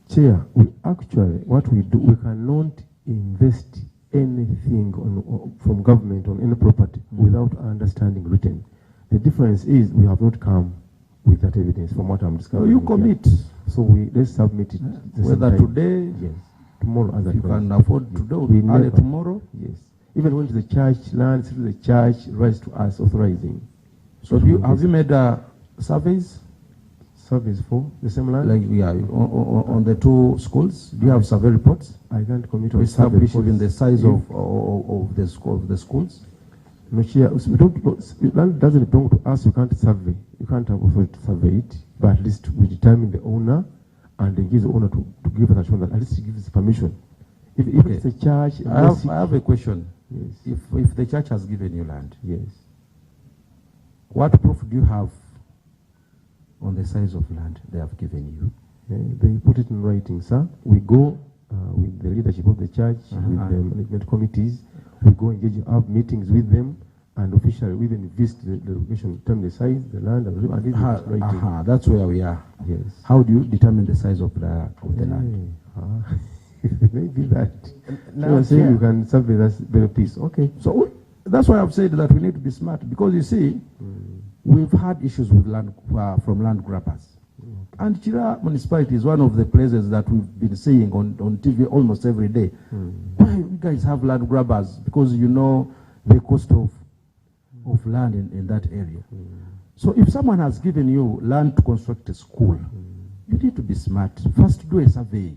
Chair, what we do, we cannot invest anything from government on any property without understanding written. The difference is we have not come with that evidence from what I'm discovering. So you commit. So let's submit it. Whether today, yes, tomorrow, as you can afford to do it tomorrow. Yes, even when the church lands, the church writes to us authorizing. So have you made surveys? Surveys for the same land? Like on the two schools, do you have survey reports? I can't commit to on establish even the size of the schools. No, Chair, land doesn't belong to us. You can't survey. You can't have authority to survey it. But at least we determine the owner and engage the owner to give us assurance that at least he gives permission. If it's a church, I have a question. Yes. If the church has given you land, yes, what proof do you have on the size of land they have given you? They put it in writing, sir. We go with the leadership of the church, with the management committees. We go engage, have meetings with them, and officially we even visit the location, determine the size, the land, and it's writing. That's where we are. Yes. How do you determine the size of the land? Maybe that. Now you saying you can survey that very piece. Okay. So that's why I've said that we need to be smart, because you see, we've had issues with land from land grabbers. And Chira municipality is one of the places that we've been seeing on TV almost every day. Why you guys have land grabbers? Because you know the cost of land in that area. So if someone has given you land to construct a school, you need to be smart. First do a survey.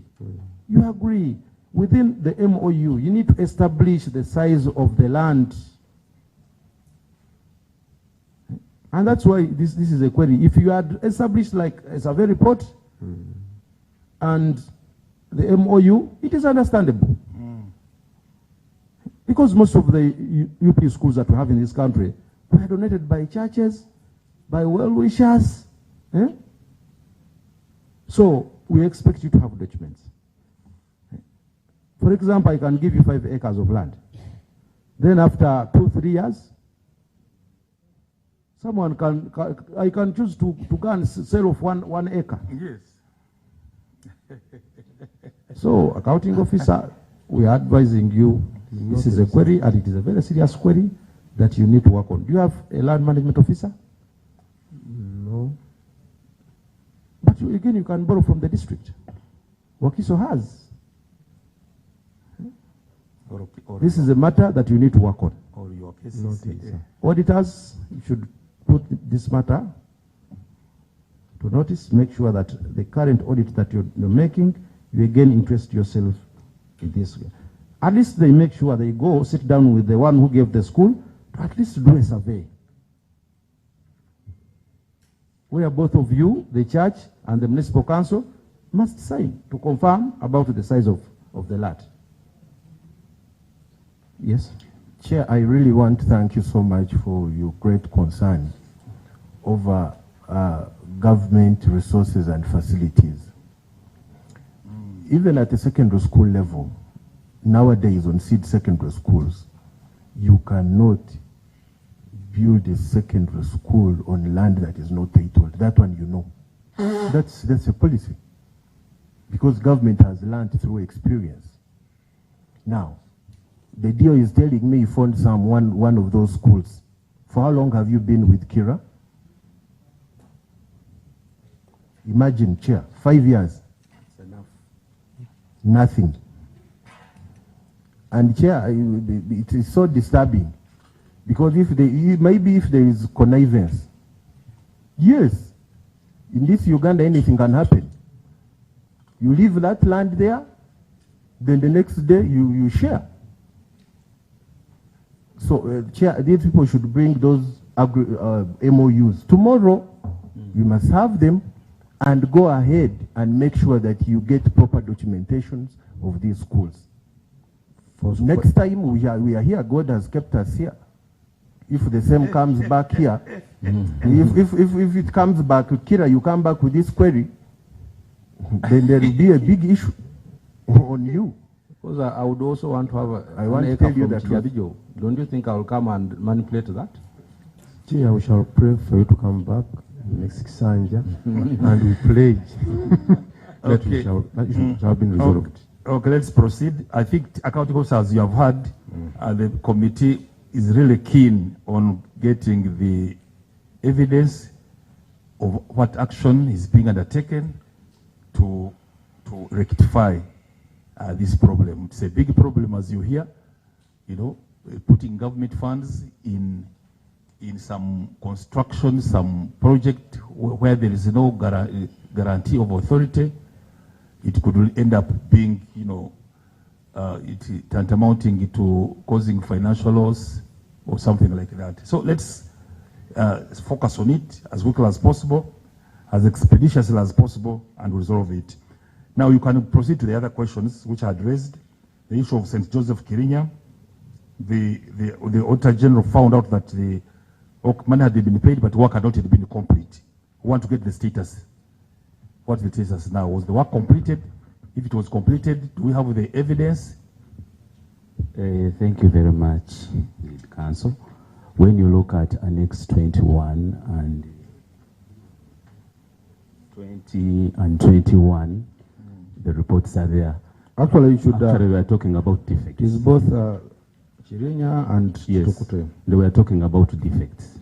You agree. Within the MOU, you need to establish the size of the land. And that's why this is a query. If you had established like a survey report and the MOU, it is understandable. Because most of the UP schools that we have in this country were donated by churches, by well-wishers. So we expect you to have documents. For example, I can give you 5 acres of land. Then after 2-3 years, someone I can choose to go and sell off one acre. Yes. So, accounting officer, we are advising you, this is a query, and it is a very serious query that you need to work on. Do you have a land management officer? No. But again, you can borrow from the district. Wakiso has. This is a matter that you need to work on. Or your case Auditors should put this matter to notice, make sure that the current audit that you're making, you again interest yourself in this. At least they make sure they go sit down with the one who gave the school to at least do a survey, where both of you, the church and the municipal council, must sign to confirm about the size of the lot. Yes? Chair, I really want to thank you so much for your great concern over government resources and facilities. Even at the secondary school level, nowadays on seed secondary schools, you cannot build a secondary school on land that is not titled. That one you know. That's a policy. Because government has learned through experience. Now, the deal is telling me you found one of those schools. For how long have you been with Kira? Imagine, Chair, 5 years. That's enough. Nothing. And Chair, it is so disturbing. Because maybe if there is connivance, yes, in this Uganda anything can happen. You leave that land there, then the next day you share. So, Chair, these people should bring those MOUs. Tomorrow, you must have them and go ahead and make sure that you get proper documentations of these schools. For next time we are here, God has kept us here. If the same comes back here, if it comes back, Kira, you come back with this query, then there will be a big issue on you. Because I would also want to have I want to tell you that. Don't you think I will come and manipulate that? Chair, we shall pray for you to come back next Sanja and we pledge that Okay. that issue shall have been resolved. Okay, let's proceed. I think accounting officers, you have heard, the committee is really keen on getting the evidence of what action is being undertaken to rectify this problem. It's a big problem, as you hear, putting government funds in some construction, some project where there is no guarantee of authority. It could end up being, tantamounting to causing financial loss or something like that. So let's focus on it as quickly as possible, as expeditiously as possible, and resolve it. Now you can proceed to the other questions which I had raised. The issue of St. Joseph Kirinya. The Auditor General found out that the money had been paid, but work had not yet been complete. We want to get the status. What's the status now? Was the work completed? If it was completed, do we have the evidence? Thank you very much, Lead Counsel. When you look at Annex 21 and 20 and 21, the reports are there. Actually, you should. Actually, we are talking about defects. It's both Chirinya and yes, Tukute. they were talking about defects.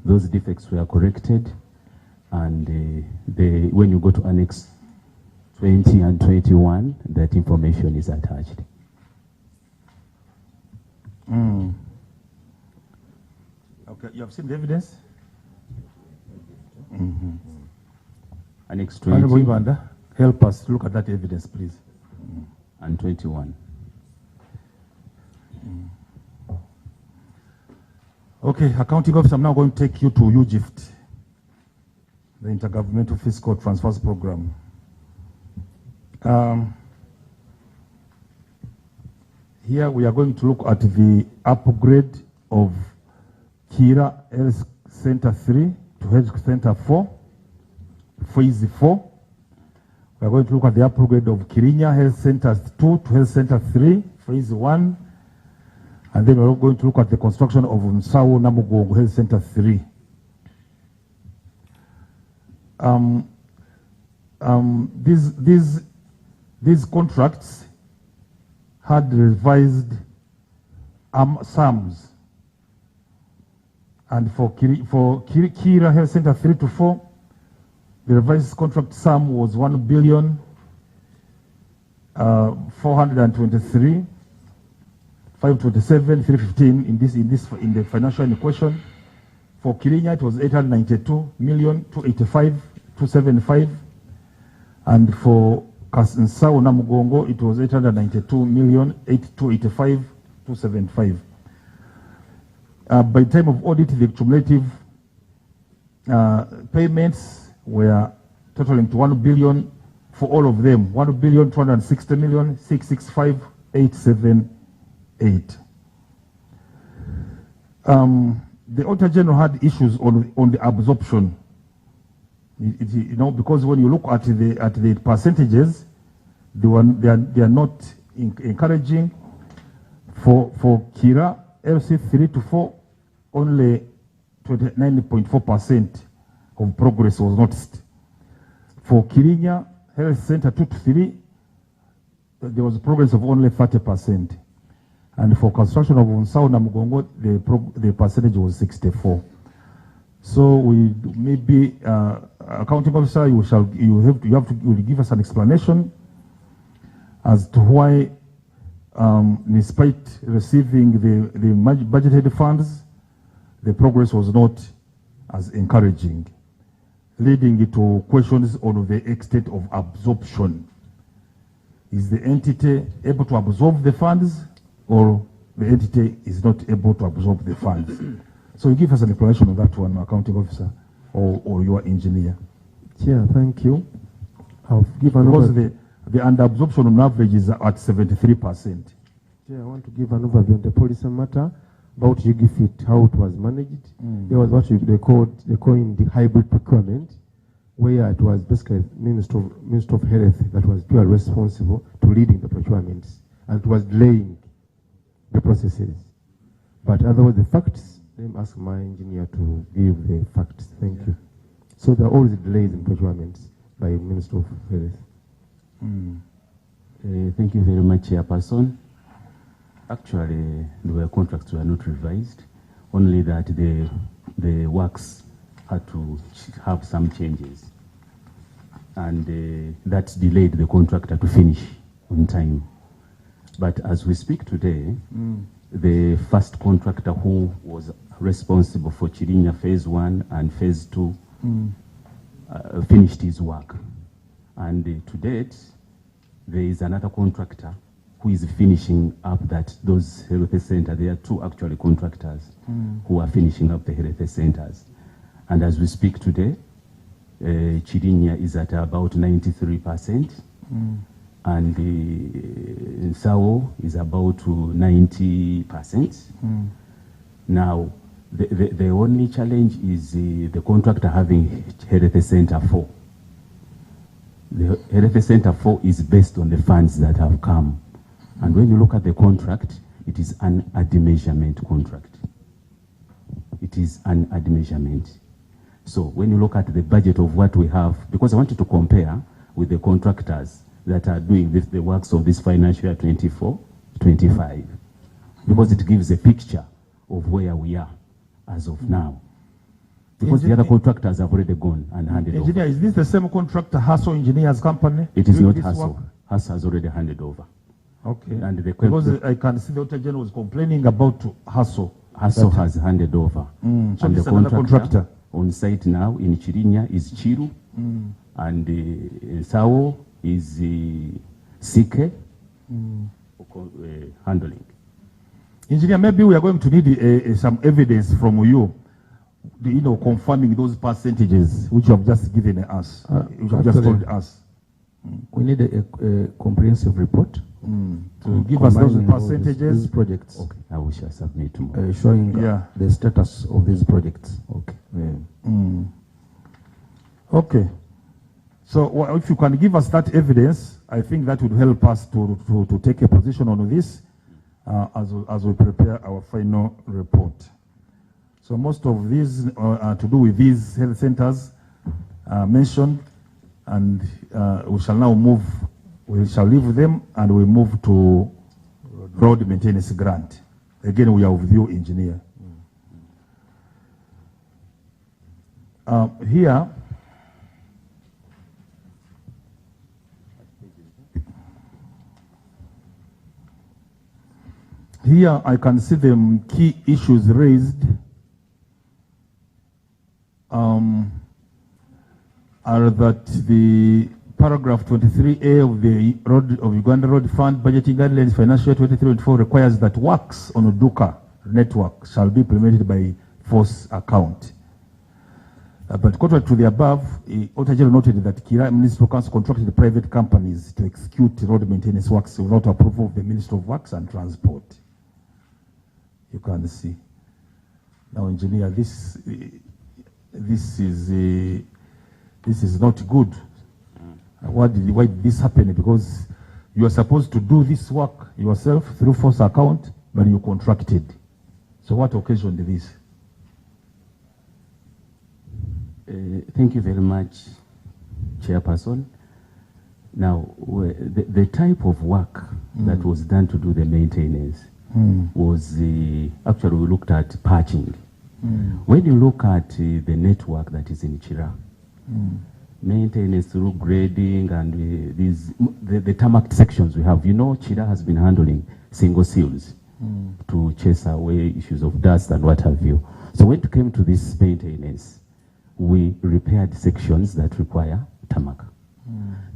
Those defects were corrected, and when you go to Annex 20 and 21, that information is attached. Okay, you have seen the evidence? Annex 20 Honorable Ivanda, help us look at that evidence, please. and 21. Okay, accounting officer, I'm now going to take you to UGIFT, the Intergovernmental Fiscal Transfers Program. Here we are going to look at the upgrade of Kira Health Center 3 to Health Center 4, Phase 4. We are going to look at the upgrade of Kirinya Health Center 2 to Health Center 3, Phase 1. And then we're going to look at the construction of Msawo Namugongo Health Center 3. These contracts had revised sums. And for Kira Health Center 3 to 4, the revised contract sum was 1,000,000,000 423, 527, 315 in the financial equation. For Kirinya, it was 892 million, 285, 275. And for Nsao Namugongo, it was 892 million, 285, 275. By the time of audit, the cumulative payments were totaling to 1 billion for all of them, 1,260 million, 665, 878. The Auditor General had issues on the absorption. You know, because when you look at the percentages, they are not encouraging. For Kira, LC 3 to 4, only 29.4% of progress was noticed. For Kirinya Health Center 2 to 3, there was progress of only 30%. And for construction of Unsao na Mugongo, the percentage was 64. So we maybe accounting officer, you have to give us an explanation as to why, despite receiving the budgeted funds, the progress was not as encouraging, leading to questions on the extent of absorption. Is the entity able to absorb the funds, or the entity is not able to absorb the funds? So you give us an explanation of that one, accounting officer, or your engineer. Chair, thank you. I've given because the under-absorption on average is at 73%. Chair, I want to give an overview on the policy matter about UGIFT, how it was managed. There was what they called the hybrid procurement, where it was basically Minister of Health that was purely responsible to leading the procurements, and it was delaying the processes. But otherwise, the facts, let me ask my engineer to give the facts. Thank you. So there are always delays in procurements by Minister of Health. Thank you very much, Chairperson. Actually, the contracts were not revised, only that the works had to have some changes. And that delayed the contractor to finish on time. But as we speak today, the first contractor who was responsible for Chirinya Phase 1 and Phase 2 finished his work. And to date, there is another contractor who is finishing up those health centers. There are two actually contractors who are finishing up the health centers. And as we speak today, Chirinya is at about 93%. And Nsao is about 90%. Now, the only challenge is the contractor having Health Center 4. The Health Center 4 is based on the funds that have come. And when you look at the contract, it is an ad measurement contract. It is an ad measurement. So when you look at the budget of what we have, because I wanted to compare with the contractors that are doing the works of this financial year 24-25, because it gives a picture of where we are as of now. Because the other contractors have already gone and handed over. Engineer, is this the same contractor, Hasso Engineers Company? It is not Hasso. Hasso has already handed over. Okay. And because I can see the Auditor General was complaining about Hasso. Hasso has handed over. So and this the contractor on site now in Chirinya is Chiru. And Nsao is Sike handling. Engineer, maybe we are going to need some evidence from you, confirming those percentages which you have just given us, which you have just told us. We need a comprehensive report to give us those percentages. These projects. Okay, I will shall submit tomorrow. Showing the status of these projects. Okay. Okay. So if you can give us that evidence, I think that would help us to take a position on this as we prepare our final report. So most of these are to do with these health centers mentioned, and we shall now move, we shall leave them and we move to road maintenance grant. Again, we are with you, engineer. Here, here I can see the key issues raised are that the paragraph 23A of the Uganda Road Fund Budgeting Guidelines Financial Year 23-24 requires that works on Uduka network shall be implemented by force account. But contrary to the above, Auditor General noted that Kira Municipal Council contracted private companies to execute road maintenance works without approval of the Ministry of Works and Transport. You can see. Now, engineer, this is not good. Why did this happen? Because you are supposed to do this work yourself through force account, but you contracted. So what occasioned this? Thank you very much, Chairperson. Now, the type of work that was done to do the maintenance was actually we looked at patching. When you look at the network that is in Chira, maintenance through grading and the tarmac sections we have, you know, Chira has been handling single seals to chase away issues of dust and what have you. So when it came to this maintenance, we repaired sections that require tarmac.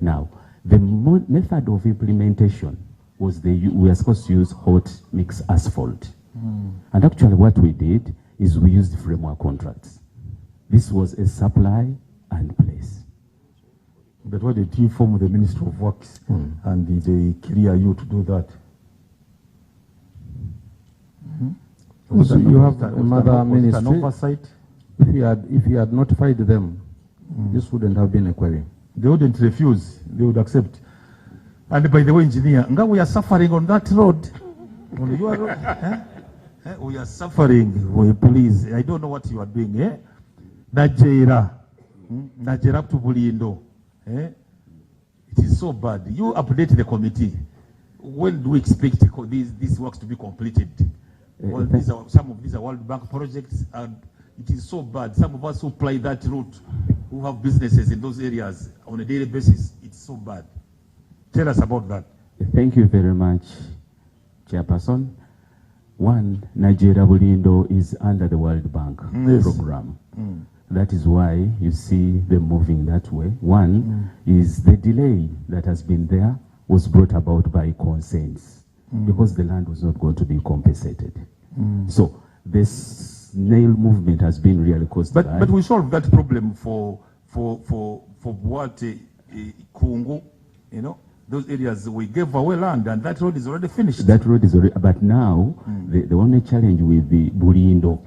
Now, the method of implementation was we are supposed to use hot mix asphalt. And actually what we did is we used framework contracts. This was a supply and place. But why did you inform the Ministry of Works and did they clear you to do that? So you have another ministry. An oversight? If you had notified them, this wouldn't have been a query. They wouldn't refuse, they would accept. And by the way, engineer, we are suffering on that road. On your road. We are suffering, please. I don't know what you are doing. Najera up to Bulindo. It is so bad. You update the committee. When do we expect these works to be completed? Well, some of these are World Bank projects, and it is so bad. Some of us who apply that route, who have businesses in those areas on a daily basis, it's so bad. Tell us about that. Thank you very much, Chairperson. One, Nigeria Bulindo is under the World Bank program. That is why you see them moving that way. One is the delay that has been there was brought about by consents because the land was not going to be compensated. So this snail movement has been really caused by... But we solved that problem for what Kungu, you know, those areas we gave away land and that road is already finished. That road is already... But now, the only challenge with the Bulindo,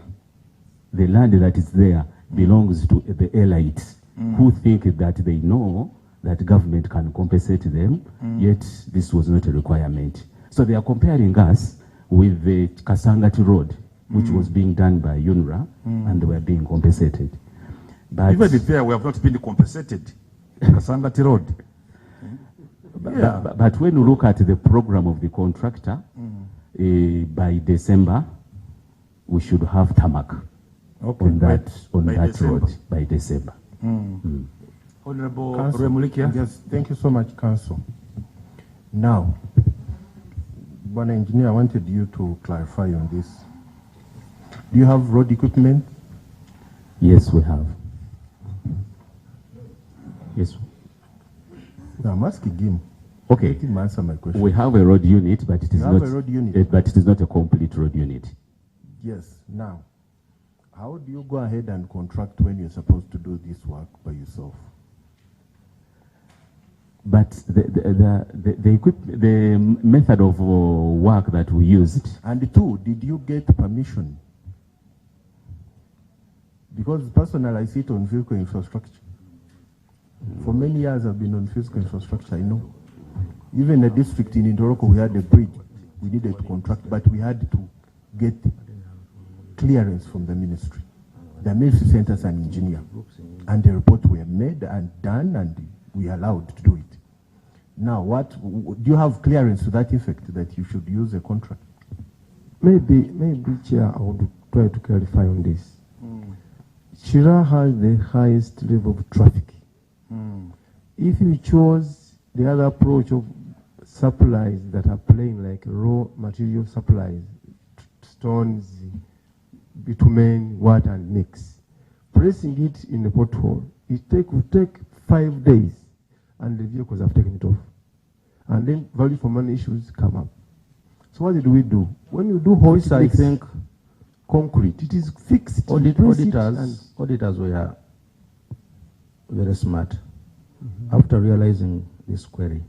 the land that is there belongs to the elites who think that they know that government can compensate them, yet this was not a requirement. So they are comparing us with the Kasangati Road, which was being done by UNRA, and they were being compensated. But even if there, we have not been compensated. Kasangati Road. But when you look at the program of the contractor, by December, we should have tarmac on that road by December. Honorable Remulikia. Yes, thank you so much, Council. Now, Bwana Engineer, I wanted you to clarify on this. Do you have road equipment? Yes, we have. Yes. No, I'm asking him. Okay. Let him answer my question. We have a road unit, but it is not a road unit. But it is not a complete road unit. Yes. Now, how do you go ahead and contract when you're supposed to do this work by yourself? But the method of work that we used. And two, did you get permission? Because personally, I sit on vehicle infrastructure. For many years, I've been on physical infrastructure, I know. Even a district in Indoroko, we had a bridge. We needed to contract, but we had to get clearance from the ministry. The ministry sent us an engineer, and the reports were made and done, and we are allowed to do it. Now, do you have clearance to that effect that you should use a contract? Maybe, Chair, I would try to clarify on this. Chira has the highest level of traffic. If you chose the other approach of supplies that are plain like raw material supplies, stones, bitumen, water, and mix. Placing it in a pothole, would take 5 days, and the vehicles have taken it off. And then value for money issues come up. So what did we do? When you do hoist, I think concrete, it is fixed. Auditors were very smart. After realizing this query,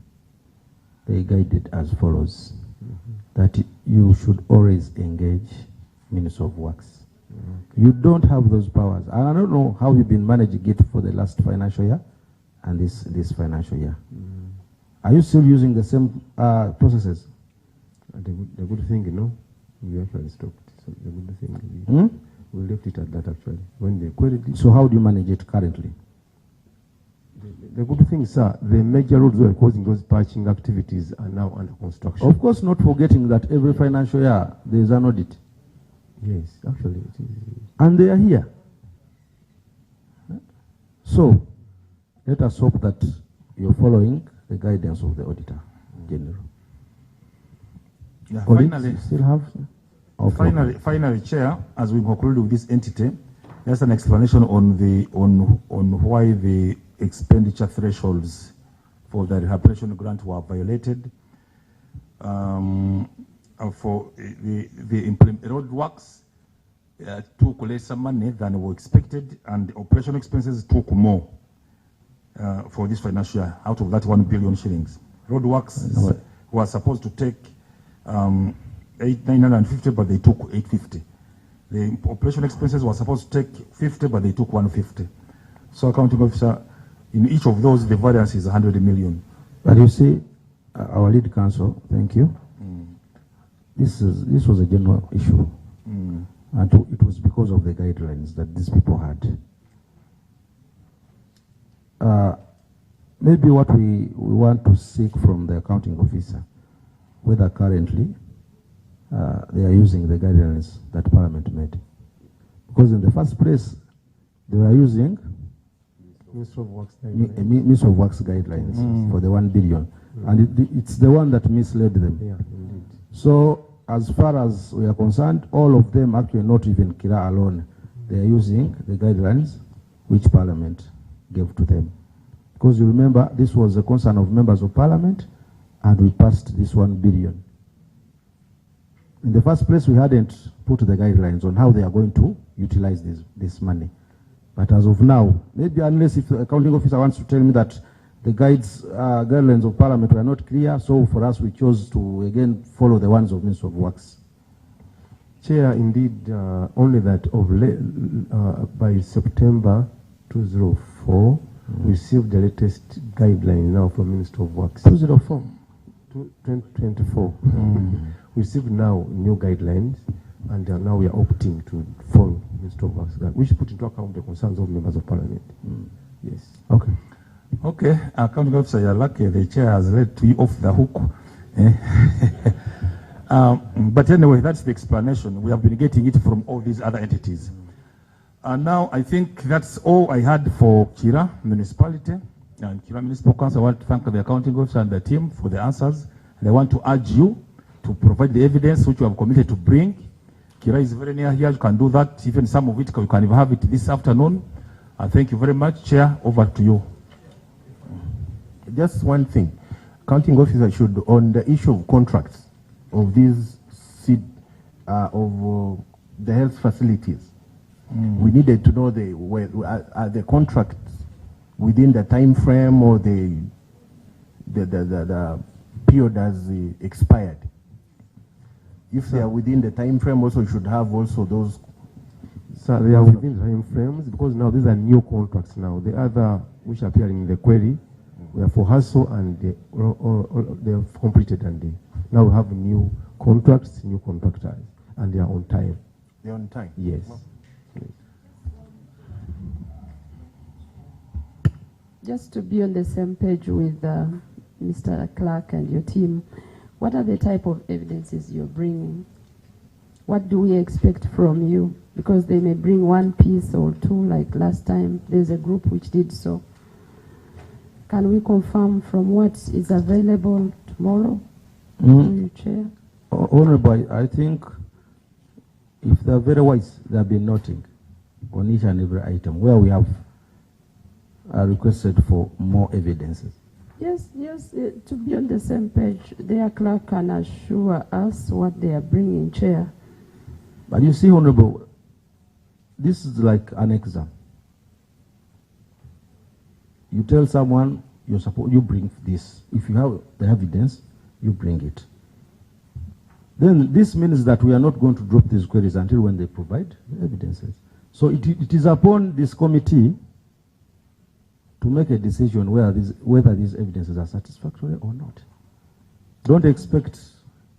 they guided as follows: that you should always engage Minister of Works. You don't have those powers. I don't know how you've been managing it for the last financial year and this financial year. Are you still using the same processes? The good thing, we actually stopped. So the good thing, we left it at that actually. When they queried. So how do you manage it currently? The good thing, sir, the major roads were causing those patching activities are now under construction. Of course, not forgetting that every financial year there is an audit. Yes, actually it is. And they are here. So, let us hope that you're following the guidance of the Auditor General. Yeah, finally, Chair, as we conclude with this entity, there's an explanation on why the expenditure thresholds for the rehabilitation grant were violated. For the road works took lesser money than were expected, and operation expenses took more for this financial year, out of that 1 billion shillings. Road works were supposed to take 950, but they took 850. The operation expenses were supposed to take 50, but they took 150. So, accounting officer, in each of those, the variance is 100 million. But you see, our lead counsel, thank you. This was a general issue, and it was because of the guidelines that these people had. Maybe what we want to seek from the accounting officer, whether currently they are using the guidelines that Parliament made. Because in the first place, they were using Minister of Works guidelines for the 1 billion. And it's the one that misled them. Yeah, indeed. So, as far as we are concerned, all of them, actually not even Kira alone, they are using the guidelines which Parliament gave to them. Because you remember, this was a concern of members of Parliament, and we passed this 1 billion. In the first place, we hadn't put the guidelines on how they are going to utilize this money. But as of now, maybe unless if the accounting officer wants to tell me that the guidelines of Parliament were not clear, so for us we chose to again follow the ones of Minister of Works. Chair, indeed, only that by September 2004, we received the latest guideline now from Minister of Works. 2004? 2024. We received now new guidelines, and now we are opting to follow Minister of Works, which put into account the concerns of members of Parliament. Yes. Okay. Okay, accounting officer, you're lucky the chair has let you off the hook. But anyway, that's the explanation. We have been getting it from all these other entities. And now I think that's all I had for Kira Municipality and Kira Municipal Council. I want to thank the accounting officer and the team for the answers. And I want to urge you to provide the evidence which you have committed to bring. Kira is very near here. You can do that. Even some of it, you can have it this afternoon. And thank you very much. Chair, over to you. Just one thing. Accounting officer should, on the issue of contracts of these of the health facilities, we needed to know are the contracts within the time frame or the period has expired. If they are within the time frame, also you should have also those. So they are within time frames because now these are new contracts now. The other which appear in the query were for HASO and they have completed, and now we have new contracts, new contractors, and they are on time. They are on time? Yes. Well, just to be on the same page with Mr. Clark and your team, what are the type of evidences you're bringing? What do we expect from you? Because they may bring one piece or two, like last time there's a group which did so. Can we confirm from what is available tomorrow? You, Chair? Honorable, I think if they are very wise, they have been noting on each and every item where we have requested for more evidences. Yes, to be on the same page, their clerk can assure us what they are bringing, Chair. But you see, Honorable, this is like an exam. You tell someone you bring this. If you have the evidence, you bring it. Then this means that we are not going to drop these queries until when they provide the evidences. So it is upon this committee to make a decision whether these evidences are satisfactory or not. Don't expect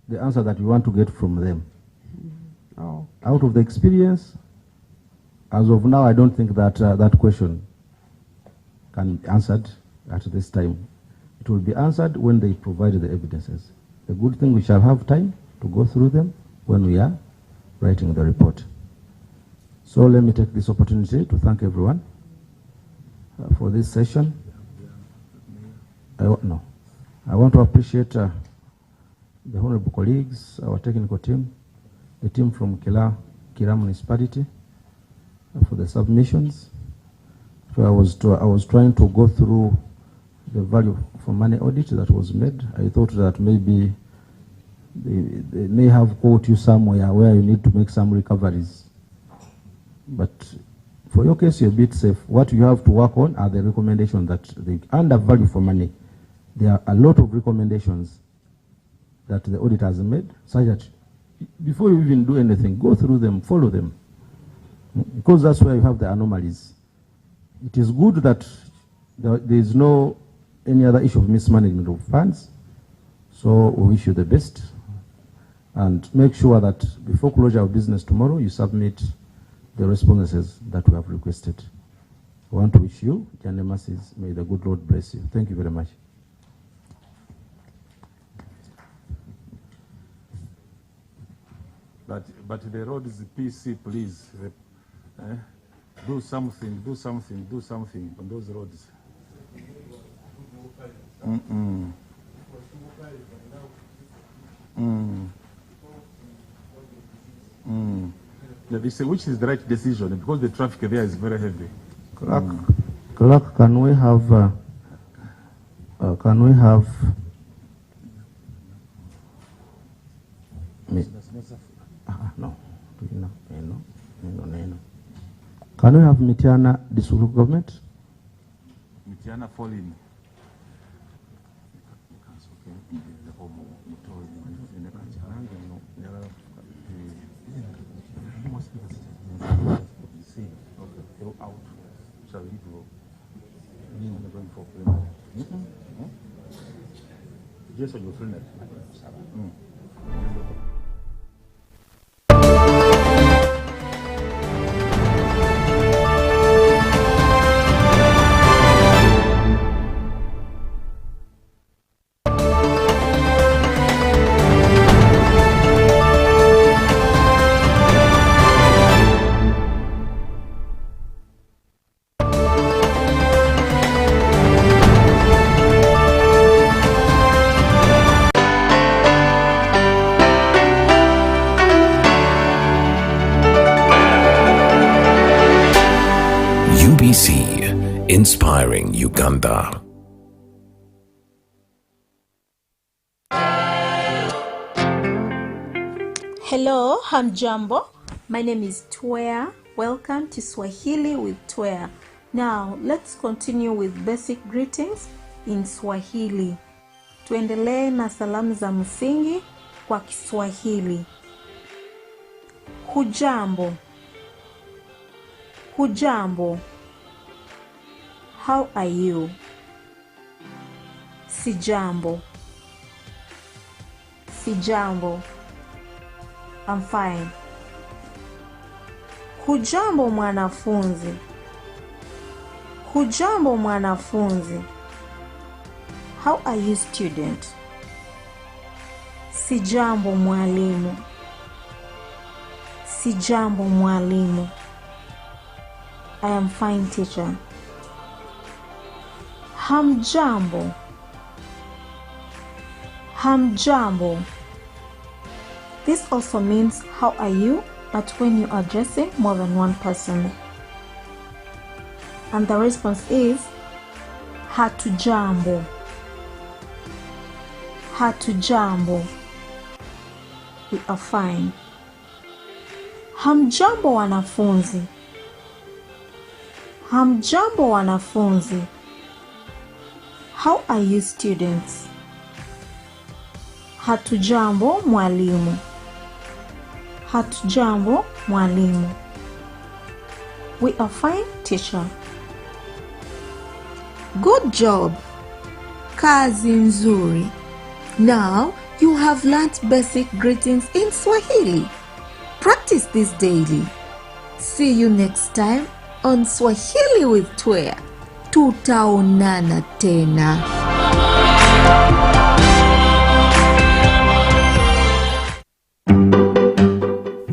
the answer that you want to get from them. Oh. Out of the experience, as of now, I don't think that that question can be answered at this time. It will be answered when they provide the evidences. The good thing, we shall have time to go through them when we are writing the report. So let me take this opportunity to thank everyone for this session. I want to appreciate the honorable colleagues, our technical team, the team from Kira Municipality for the submissions. So I was trying to go through the value for money audit that was made. I thought that maybe they may have caught you somewhere where you need to make some recoveries. But for your case, you're a bit safe. What you have to work on are the recommendations that under value for money. There are a lot of recommendations that the audit has made, such that before you even do anything, go through them, follow them. Because that's where you have the anomalies. It is good that there is no any other issue of mismanagement of funds. So we wish you the best. And make sure that before closure of business tomorrow, you submit the responses that we have requested. I want to wish you journey mercies. May the good Lord bless you. Thank you very much. But the road is PC, please. Do something on those roads. Which is the right decision, because the traffic there is very heavy. Clerk, can we have Can we have Mitiana District Government? Mitiana fall in. Inspiring Uganda. Hello, hamjambo. My name is Twea. Welcome to Swahili with Twea. Now, let's continue with basic greetings in Swahili. Tuendelee na salamu za msingi kwa Kiswahili. Hujambo. Hujambo. How are you? Sijambo. Sijambo. I'm fine. Hujambo mwanafunzi. Hujambo mwanafunzi. How are you, student? Sijambo mwalimu. Sijambo mwalimu. I am fine, teacher. Hamjambo. Hamjambo. This also means how are you but when you are addressing more than one person. And the response is hatujambo. Hatujambo. We are fine. Hamjambo wanafunzi. Hamjambo wanafunzi. How are you students? Hatujambo mwalimu. Hatujambo mwalimu. We are fine, teacher. Good job. Kazi nzuri. Now you have learnt basic greetings in Swahili. Practice this daily. See you next time on Swahili with Twea. Tutaonana tena.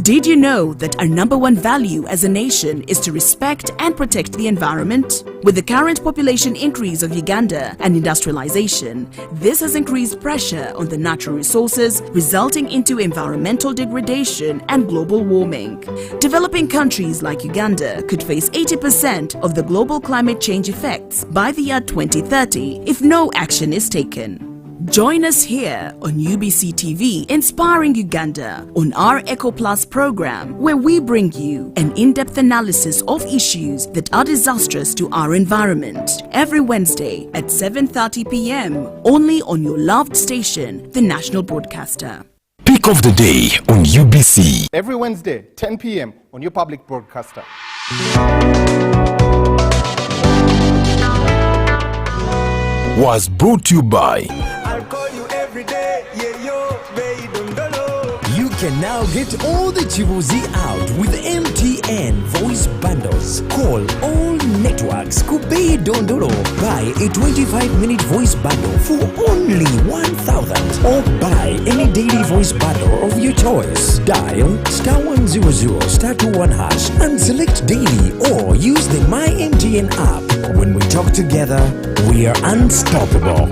Did you know that our number one value as a nation is to respect and protect the environment? With the current population increase of Uganda and industrialization, this has increased pressure on the natural resources, resulting into environmental degradation and global warming. Developing countries like Uganda could face 80% of the global climate change effects by the year 2030 if no action is taken. Join us here on UBC TV Inspiring Uganda on our Eco Plus program, where we bring you an in-depth analysis of issues that are disastrous to our environment. Every Wednesday at 7:30 p.m. only on your loved station, the National Broadcaster. Pick of the day on UBC. Every Wednesday, 10 p.m. on your public broadcaster. Was brought to you by You can now get all the Chibuzi out with MTN voice bundles. Call all networks Kubei Dondoro. Buy a 25-minute voice bundle for only 1,000 or buy any daily voice bundle of your choice. Dial *100*21# and select daily or use the My MTN app. When we talk together, we are unstoppable.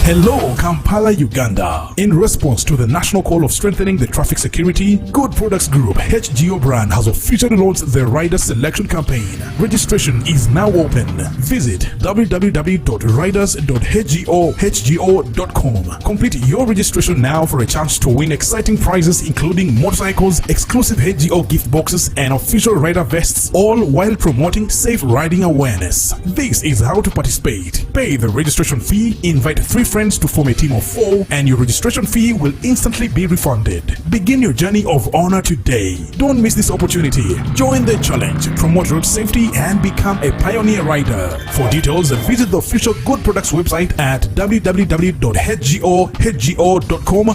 Hello, Kampala, Uganda. In response to the national call of strengthening the traffic security, Good Products Group HGO brand has officially launched the Rider Selection Campaign. Registration is now open. Visit www.riders.hgo.com. Complete your registration now for a chance to win exciting prizes including motorcycles, exclusive HGO gift boxes, and official rider vests, all while promoting safe riding awareness. This is how to participate. Pay the registration fee, invite 3 friends to form a team of 4, and your registration fee will instantly be refunded. Begin your journey of honor today. Don't miss this opportunity. Join the challenge, promote road safety, and become a pioneer rider. For details, visit the official Good Products website at www.hgo.com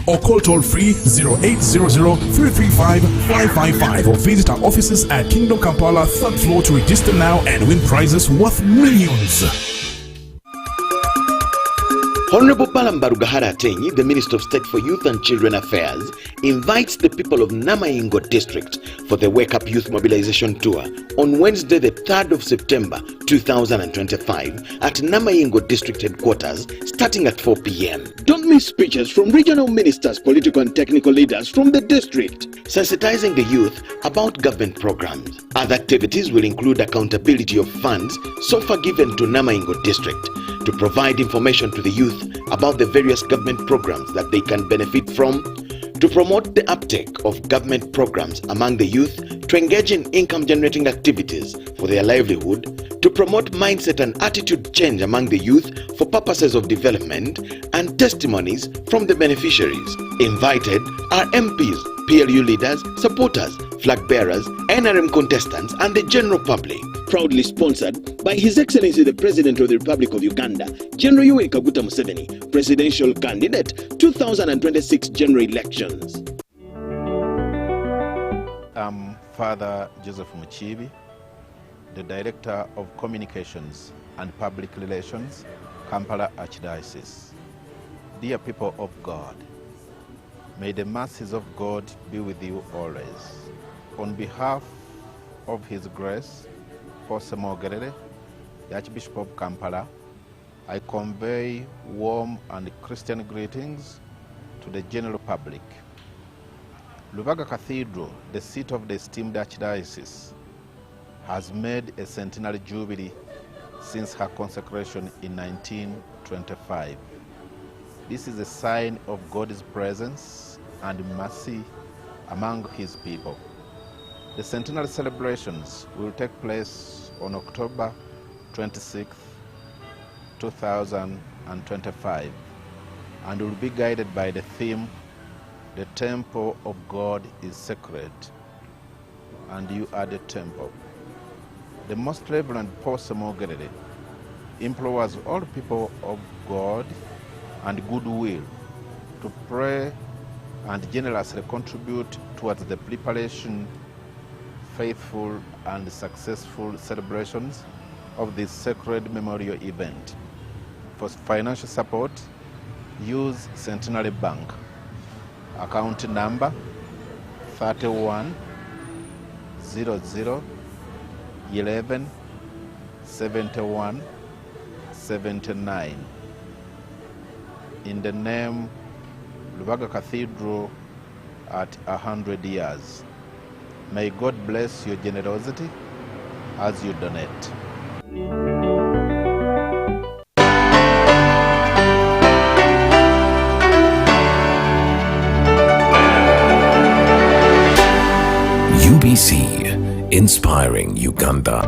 or call toll free 0800-335-555 or visit our offices at Kingdom Kampala 3rd floor to register now and win prizes worth millions. Honorable Balambaruga Haratenyi, the Minister of State for Youth and Children Affairs, invites the people of Namaingo District for the Wake Up Youth Mobilization Tour on Wednesday, the 3rd of September 2025 at Namaingo District Headquarters starting at 4 p.m. Don't miss speeches from regional ministers, political and technical leaders from the district, sensitizing the youth about government programs. Other activities will include accountability of funds so far given to Namaingo District to provide information to the youth about the various government programs that they can benefit from, to promote the uptake of government programs among the youth, to engage in income-generating activities for their livelihood, to promote mindset and attitude change among the youth for purposes of development, and testimonies from the beneficiaries. Invited are MPs, PLU leaders, supporters, flag bearers, NRM contestants, and the general public. Proudly sponsored by His Excellency the President of the Republic of Uganda, General Yoweri Kaguta Museveni, Presidential Candidate, 2026 General Elections. I'm Father Joseph Muchibi, the Director of Communications and Public Relations, Kampala Archdiocese. Dear people of God, may the mercies of God be with you always. On behalf of His Grace, Mogerere, the Archbishop of Kampala, I convey warm and Christian greetings to the general public. Lubaga Cathedral, the seat of the esteemed Archdiocese, has made a centenary jubilee since her consecration in 1925. This is a sign of God's presence and mercy among his people. The centenary celebrations will take place on October 26, 2025, and will be guided by the theme, "The temple of God is sacred, and you are the temple." The Most Reverend Paul Semogerere implores all people of God and goodwill to pray and generously contribute towards the preparation, faithful and successful celebrations of this sacred memorial event. For financial support, use Centenary Bank, account number 31 00 11 71 79. In the name Lubaga Cathedral at 100 years. May God bless your generosity as you donate. UBC, inspiring Uganda.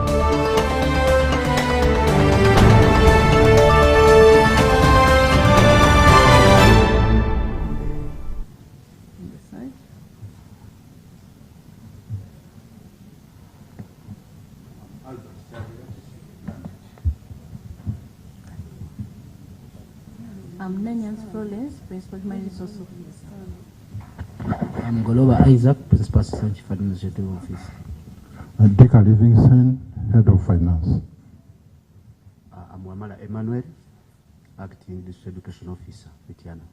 I'm Nanyans Florence, Principal Human Resource Officer. I'm Goloba Isaac, Principal Assistant Chief Administrative Officer. Deka Livingston, Head of Finance. I'm Wamala Emmanuel, Acting District Education Officer, Mitiana.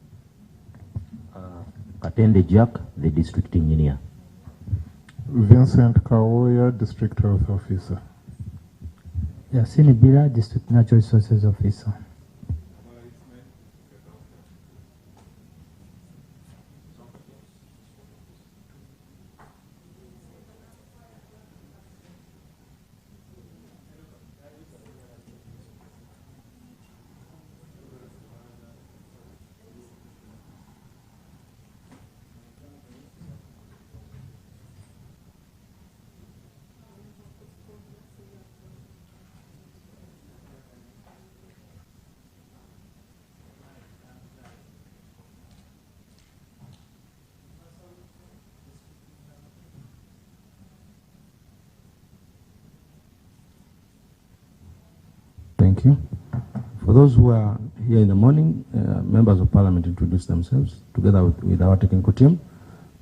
Katende Jack, the District Engineer. Vincent Kawoya, District Health Officer. Yasini Bila, District Natural Resources Officer. Thank you. For those who are here in the morning, members of Parliament introduce themselves together with our technical team.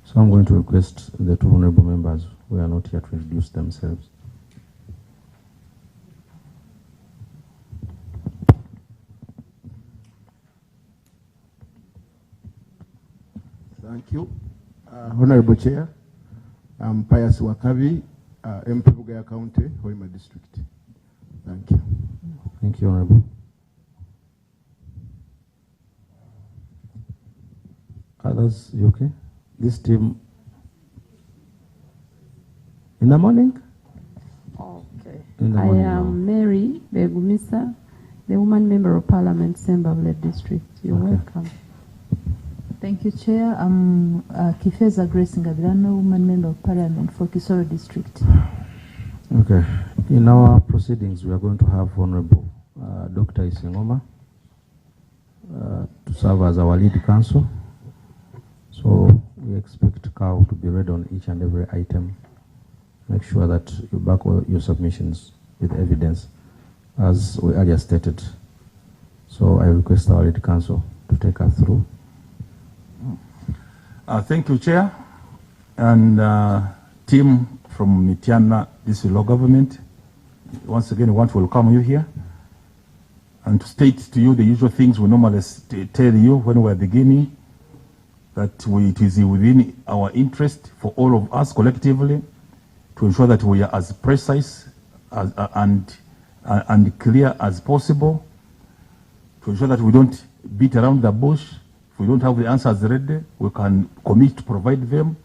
So I'm going to request the two honorable members who are not here to introduce themselves. Thank you. Honorable Chair, I'm Pius Wakabi, MP Bugaya County, Hoima District. Thank you. Thank you, Honorable. Others, you okay? This team in the morning? Okay. In the I morning am Mary Begumisa, the woman member of Parliament, Sembabule District. You're welcome. Thank you, Chair. I'm Kifeza Grace Ngabirano, woman member of Parliament for Kisoro District. Okay. In our proceedings, we are going to have Honorable Dr. Isengoma to serve as our lead counsel. So we expect Cow to be read on each and every item. Make sure that you back all your submissions with evidence, as we earlier stated. So I request our lead counsel to take us through. Thank you, Chair, and team from Mitiana District Law Government. Once again, I want to welcome you here and to state to you the usual things we normally tell you when we're beginning, that it is within our interest for all of us collectively to ensure that we are as precise and clear as possible, to ensure that we don't beat around the bush. If we don't have the answers ready, we can commit to provide them.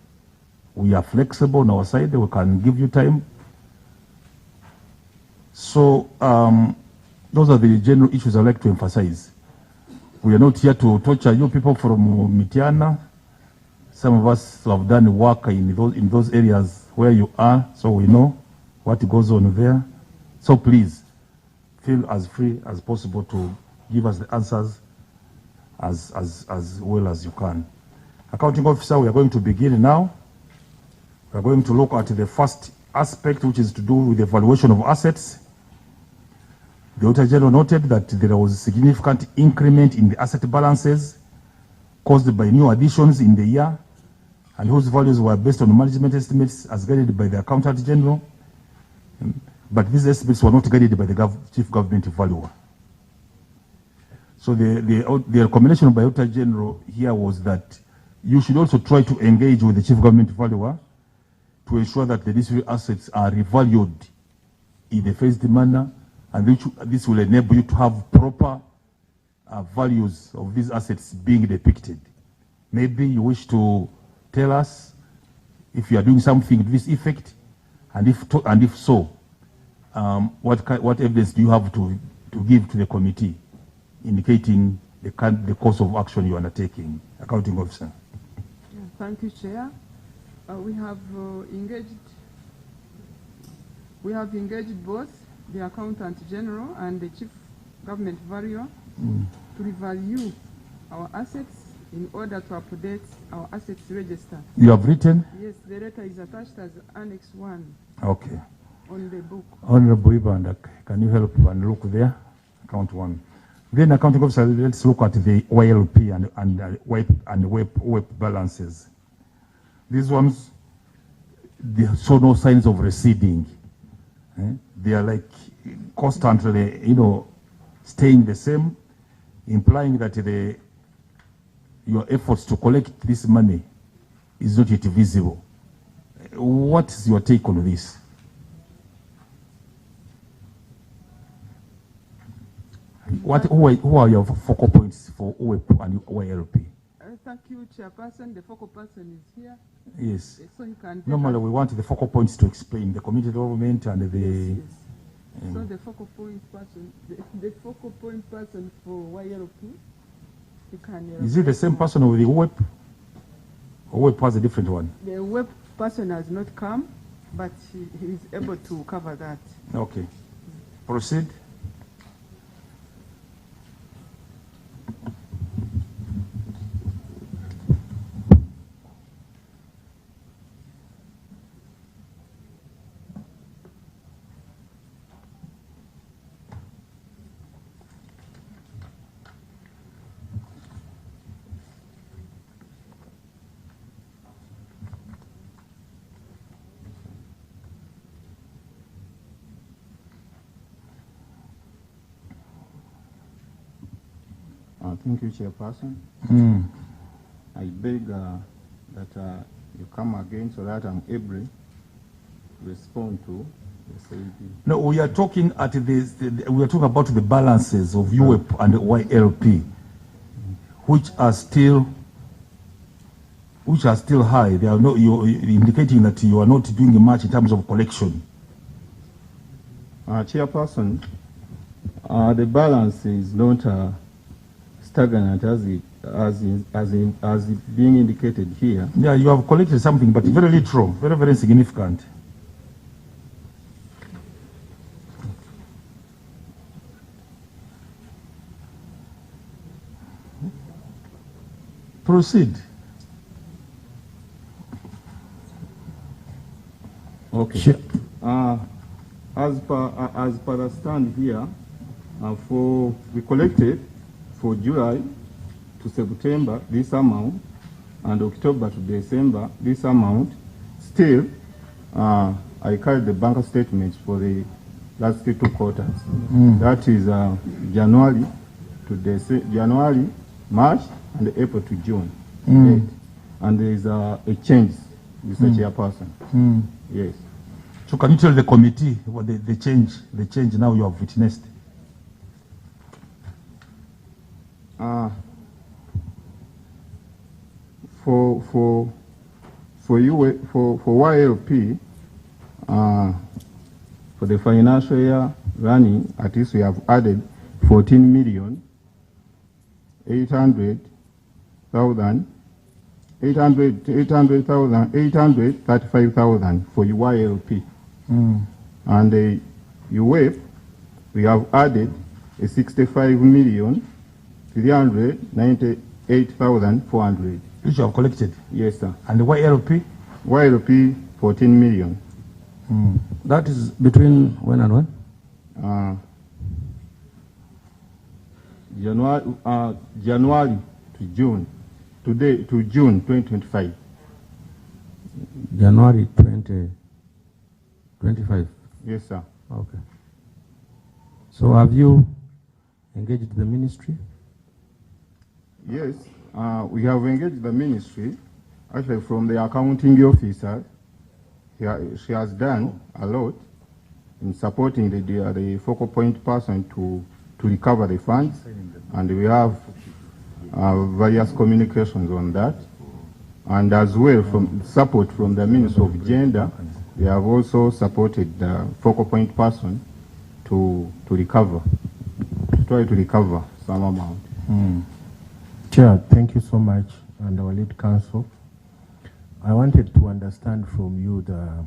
We are flexible on our side. We can give you time. So those are the general issues I'd like to emphasize. We are not here to torture you people from Mitiana. Some of us have done work in those areas where you are, so we know what goes on there. So please, feel as free as possible to give us the answers as well as you can. Accounting officer, we are going to begin now. We are going to look at the first aspect, which is to do with the valuation of assets. The Auditor General noted that there was a significant increment in the asset balances caused by new additions in the year, and whose values were based on management estimates as guided by the Accountant General, but these estimates were not guided by the Chief Government Valuer. So the recommendation by Auditor General here was that you should also try to engage with the Chief Government Valuer to ensure that the district assets are revalued in a phased manner, and this will enable you to have proper values of these assets being depicted. Maybe you wish to tell us if you are doing something to this effect, and if so, what evidence do you have to give to the committee indicating the course of action you are undertaking? Accounting officer. Thank you, Chair. We have engaged both the Accountant General and the Chief Government Valuer to review our assets in order to update our assets register. You have written? Yes, the letter is attached as Annex 1. Okay. On the book. Honorable Ibandak, can you help and look there? Count 1. Then accounting officer, let's look at the YLP and WEP balances. These ones, they show no signs of receding. They are like constantly, staying the same, implying that your efforts to collect this money is not yet visible. What is your take on this? Who are your focal points for OEP and YLP? Thank you, Chairperson. The focal person is here. Yes. So he can normally we want the focal points to explain the community development and the... Yes, yes. So the focal point person, the focal point person for YLP, he can... Is it the same person with the OEP? Or OEP has a different one? The OEP person has not come, but he is able to cover that. Okay. Proceed. Thank you, Chairperson. I beg that you come again so that I'm able to respond to the SAD. No, we are talking about the balances of UEP and YLP, which are still high. They are not. You're indicating that you are not doing much in terms of collection. Chairperson, the balance is not stagnant as being indicated here. Yeah, you have collected something, but very little, very, very significant. Proceed. Okay. Sure. As per the stand here, we collected for July to September this amount, and October to December this amount. Still, I carried the bank statements for the last 2 quarters. That is January to January, March, and April to June. And there is a change, Mr. Chairperson. Yes. So can you tell the committee what the change now you have witnessed? For YLP, for the financial year running, at least we have added 835,000 for YLP. And the UGIFT, we have added a 65,398,400. Which you have collected? Yes, sir. And the YLP? YLP, 14 million. That is between when and when? January to June. Today to June 2025. January 2025. Yes, sir. Okay. So have you engaged the ministry? Yes, we have engaged the ministry. Actually, from the accounting officer, she has done a lot in supporting the focal point person to recover the funds, and we have various communications on that. And as well, from support from the Ministry of Gender, they have also supported the focal point person to recover, to try to recover some amount. Chair, thank you so much, and our lead counsel. I wanted to understand from you the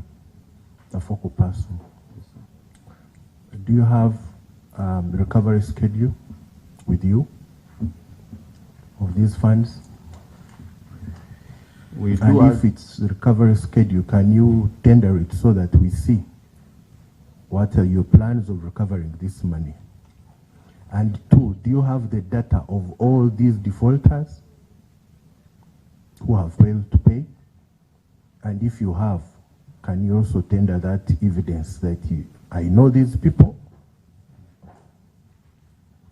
focal person. Do you have the recovery schedule with you of these funds? We do. And if it's the recovery schedule, can you tender it so that we see what are your plans of recovering this money? And two, do you have the data of all these defaulters who have failed to pay? And if you have, can you also tender that evidence that I know these people?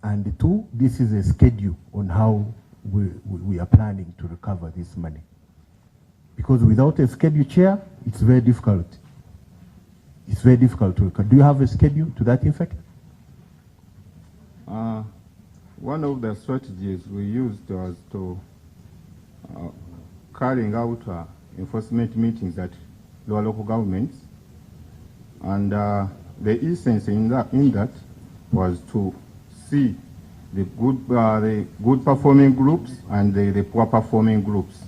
And two, this is a schedule on how we are planning to recover this money. Because without a schedule, Chair, it's very difficult. It's very difficult to recover. Do you have a schedule to that effect? One of the strategies we used was to carrying out enforcement meetings at lower local governments, and the essence in that was to see the good performing groups and the poor performing groups.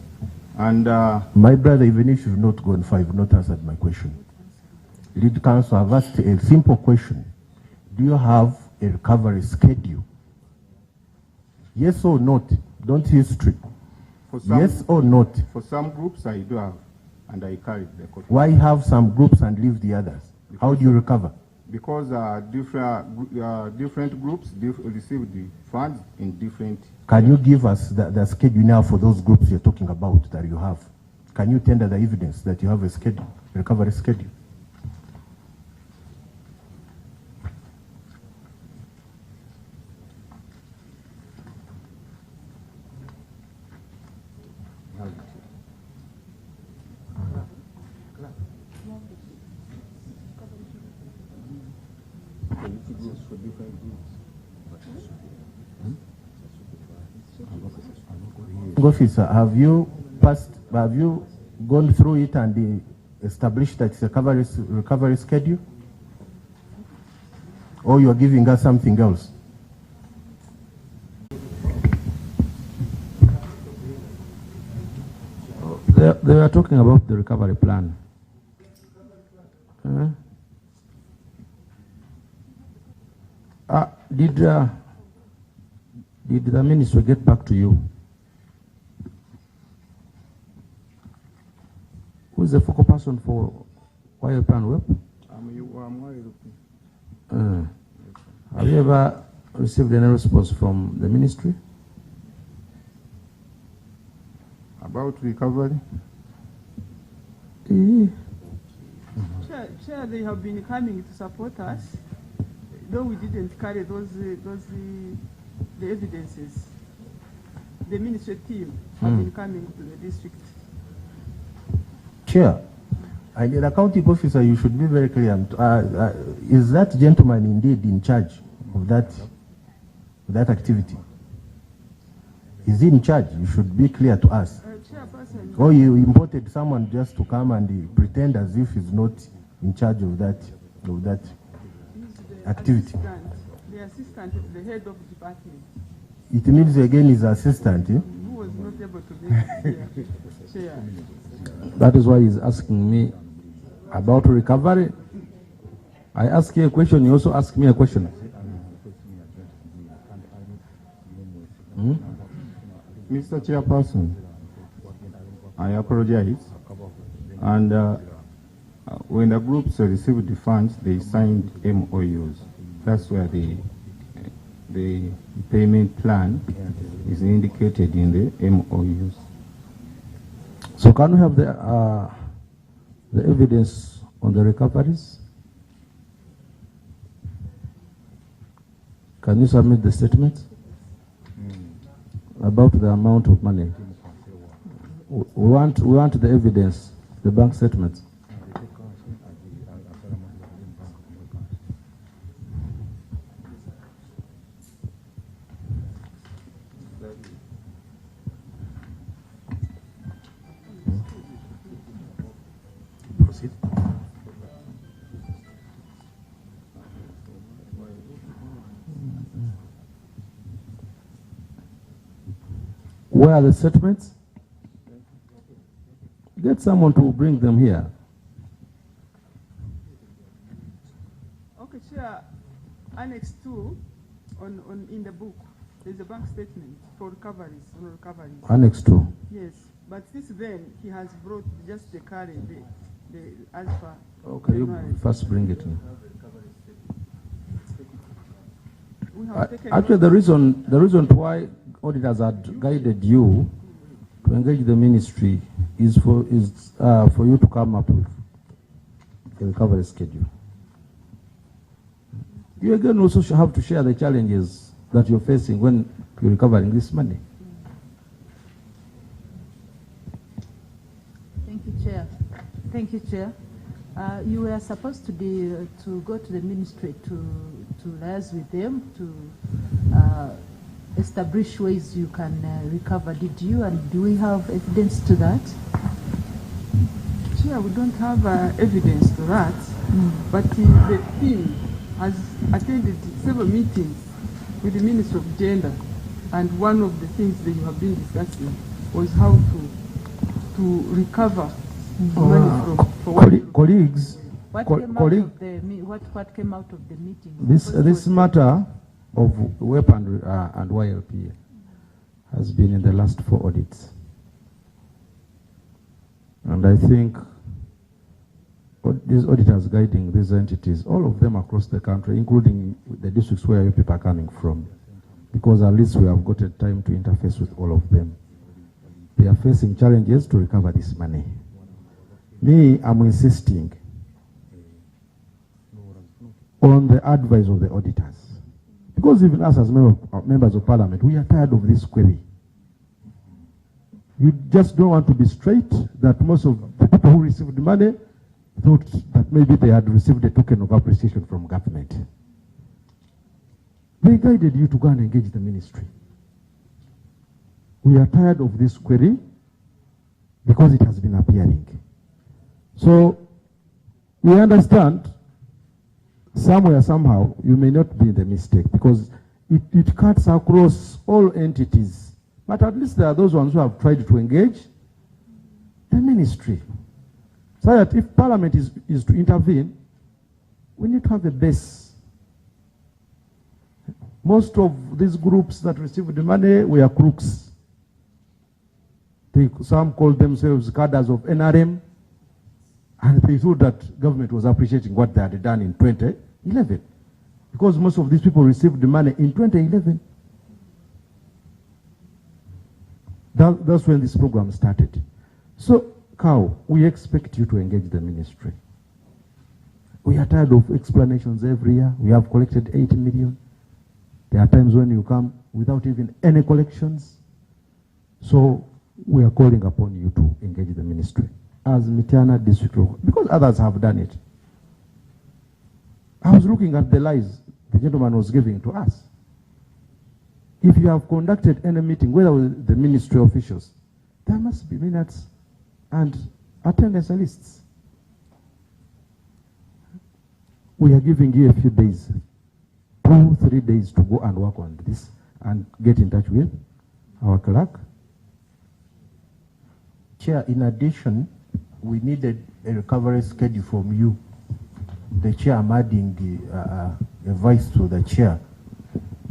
And my brother, even if you've not gone far, you've not answered my question. Lead counsel, I've asked a simple question. Do you have a recovery schedule? Yes or not? Don't history. Yes or not? For some groups I do have, and I carry the code. Why have some groups and leave the others? How do you recover? Because different groups receive the funds in different. Can you give us the schedule now for those groups you're talking about that you have? Can you tender the evidence that you have a schedule, a recovery schedule? Officer, have you gone through it and established that it's a recovery schedule? Or you are giving us something else? They were talking about the recovery plan. Did the ministry get back to you? Who is the focal person for YLP and WEP? Have you ever received any response from the ministry? About recovery? Chair, they have been coming to support us, though we didn't carry the evidences. The ministry team have been coming to the district. Chair, and the accounting officer, you should be very clear. Is that gentleman indeed in charge of that activity? Is he in charge? You should be clear to us. Chairperson. Or you imported someone just to come and pretend as if he's not in charge of that activity. The assistant of the head of department. It means again his assistant. Who was not able to be chair. That is why he's asking me about recovery. I ask you a question, you also ask me a question. Mr. Chairperson, I apologize. And when the groups received the funds, they signed MOUs. That's where the payment plan is indicated in the MOUs. So can we have the evidence on the recoveries? Can you submit the statement about the amount of money? We want the evidence, the bank statements. Proceed. Where are the statements? Get someone to bring them here. Okay, Chair. Annex 2 in the book, there's a bank statement for recoveries, on recoveries. Annex 2. Yes, but since then he has brought just the current, the as per. Okay, you first bring it in. Actually, the reason why auditors had guided you to engage the ministry is for you to come up with the recovery schedule. You again also have to share the challenges that you're facing when you're recovering this money. Thank you, Chair. Thank you, Chair. You were supposed to go to the ministry to liaise with them to establish ways you can recover. Did you, and do we have evidence to that? Chair, we don't have evidence to that, but the team has attended several meetings with the Minister of Gender, and one of the things that you have been discussing was how to recover money from colleagues. What came out of the meeting? This matter of WEP and YLP has been in the last 4 audits. And I think these auditors guiding these entities, all of them across the country, including the districts where your people are coming from, because at least we have got a time to interface with all of them. They are facing challenges to recover this money. Me, I'm insisting on the advice of the auditors. Because even us as members of parliament, we are tired of this query. You just don't want to be straight that most of the people who received money thought that maybe they had received a token of appreciation from government. They guided you to go and engage the ministry. We are tired of this query because it has been appearing. So we understand somewhere, somehow, you may not be the mistake because it cuts across all entities. But at least there are those ones who have tried to engage the ministry. So that if Parliament is to intervene, we need to have a base. Most of these groups that received the money were crooks. Some called themselves cadres of NRM, and they thought that government was appreciating what they had done in 2011. Because most of these people received the money in 2011. That's when this program started. So, Cow, we expect you to engage the ministry. We are tired of explanations every year. We have collected 80 million. There are times when you come without even any collections. So, we are calling upon you to engage the ministry as Mitiana District, because others have done it. I was looking at the lies the gentleman was giving to us. if you have conducted any meeting, whether with the ministry officials, there must be minutes and attendance lists. We are giving you a few days, 2-3 days to go and work on this and get in touch with our clerk. Chair, in addition, we needed a recovery schedule from you. The chair, I'm adding a voice to the chair.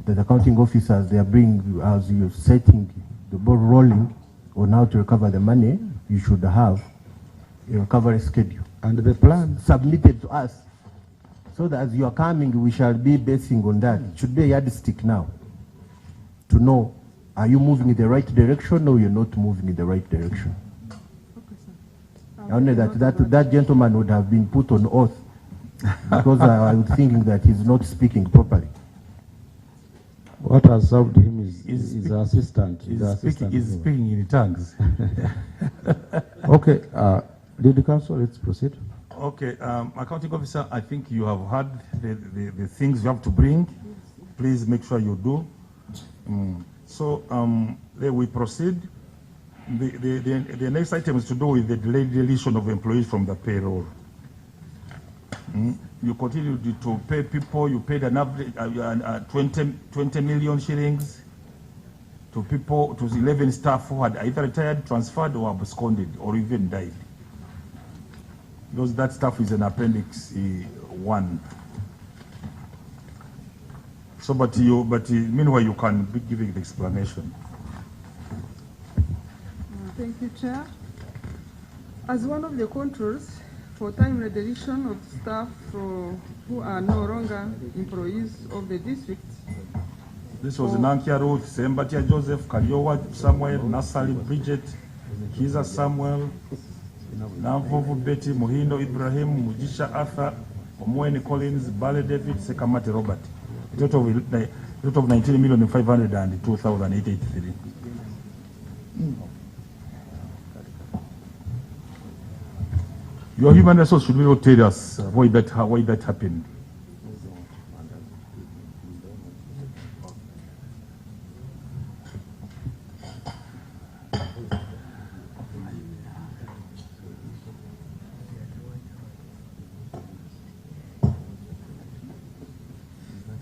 The accounting officers, they are bringing, as you're setting the ball rolling on how to recover the money, you should have a recovery schedule. And the plan submitted to us, so that as you are coming, we shall be basing on that. It should be a yardstick now to know, are you moving in the right direction or you're not moving in the right direction? Only that gentleman would have been put on oath because I was thinking that he's not speaking properly. What has served him is the assistant. He's speaking in tongues. Okay, Lead Council, let's proceed. Okay, accounting officer, I think you have heard the things you have to bring. Please make sure you do. So then we proceed. The next item is to do with the delayed deletion of employees from the payroll. You continue to pay people. You paid an average 20 million shillings to people, to 11 staff who had either retired, transferred, or absconded, or even died. Because that stuff is in Appendix 1. So, but meanwhile, you can be giving the explanation. Thank you, Chair. As one of the controls for timely deletion of staff who are no longer employees of the district. This was Nankia Ruth, Sembatia Joseph, Kariowa Samuel, Nasali Bridget, Kiza Samuel, Namvovu Betty, Muhindo Ibrahim, Mujisha Arthur, Omweni Collins, Bale David, Sekamate Robert. A total of 19,502,883. Your human resource should be able to tell us why that happened.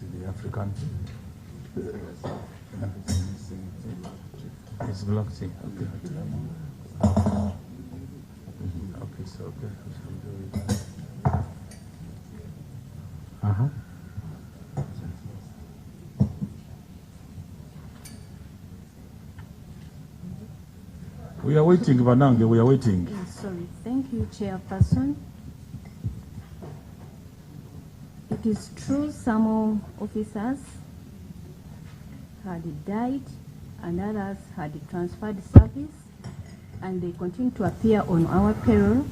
The African. It's blocked. Okay, so okay. We are waiting, Vanange, we are waiting. Yes, sorry. Thank you, Chairperson. It is true some officers had died and others had transferred service, and they continue to appear on our payroll.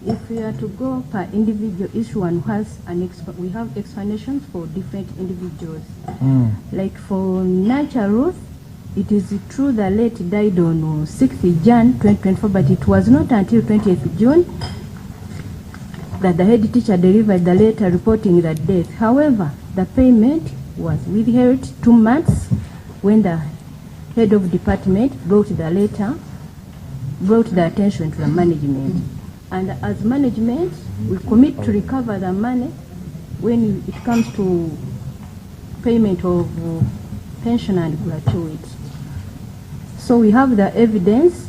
If we are to go per individual, each one has we have explanations for different individuals. Like for Nature Ruth, it is true the late died on 6th Jan 2024, but it was not until 20th June that the head teacher delivered the letter reporting the death. However, the payment was withheld 2 months when the head of department brought the letter, brought the attention to the management. And as management, we commit to recover the money when it comes to payment of pension and gratuity. So we have the evidence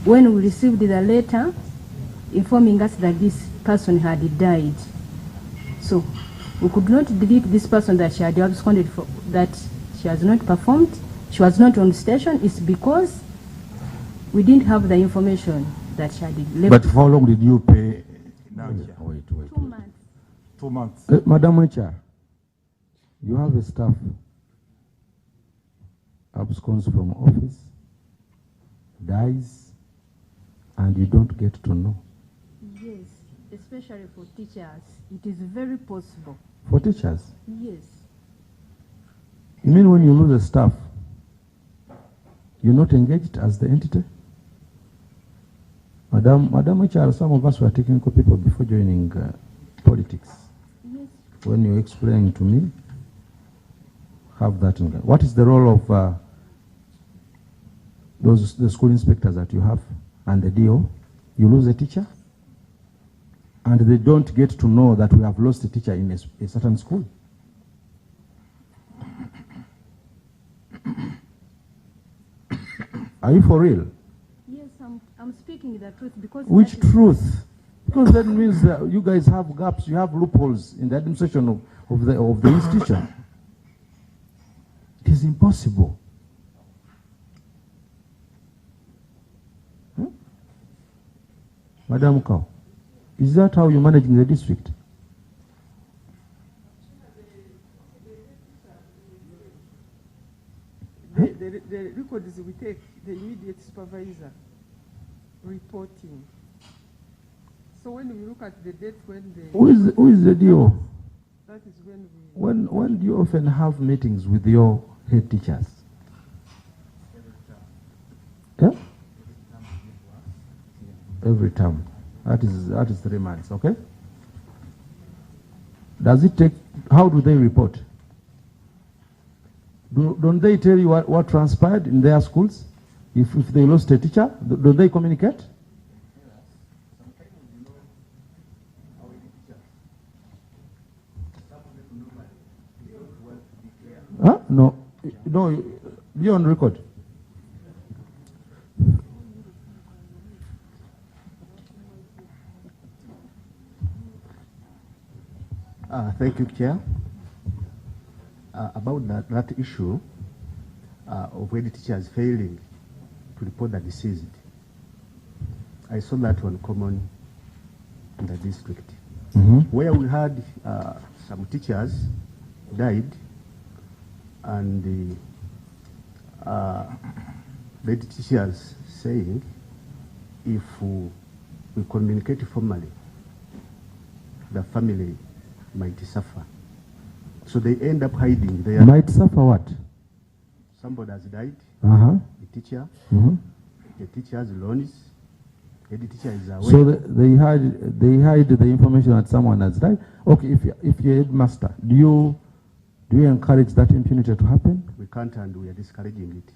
when we received the letter informing us that this person had died. So we could not delete this person that she had absconded for, that she has not performed, she was not on station. It's because we didn't have the information that she had left. But how long did you pay? Wait. 2 months. 2 months. Madam Chair, you have a staff absconds from office, dies, and you don't get to know. Yes, especially for teachers. It is very possible. For teachers? Yes. You mean when you lose a staff, you're not engaged as the entity? Madam HR, some of us were technical people before joining politics. Yes. When you explained to me have that in. What is the role of the school inspectors that you have and the DO? You lose a teacher, and they don't get to know that we have lost a teacher in a certain school. Are you for real? Yes, I'm speaking the truth because... Which truth? Because that means that you guys have gaps, you have loopholes in the administration of the institution. It is impossible. Madam Cow, is that how you manage in the district? The records we take, the immediate supervisor reporting. So when we look at the date when the... Who is the DO? That is when we... When do you often have meetings with your head teachers? Yeah? Every term. That is 3 months, okay? Does it take, how do they report? Don't they tell you what transpired in their schools? If they lost a teacher, do they communicate? Huh? No, you're on record. Thank you, Chair. About that issue of head teachers failing to report the deceased, I saw that one common in the district, where we had some teachers died, and the head teachers saying if we communicate formally, the family might suffer. So they end up hiding. They might suffer what? Somebody has died. The teacher. The teacher's loans. The teacher is away. So they hide the information that someone has died. Okay, if you're headmaster, do you encourage that impunity to happen? We can't, and we are discouraging it.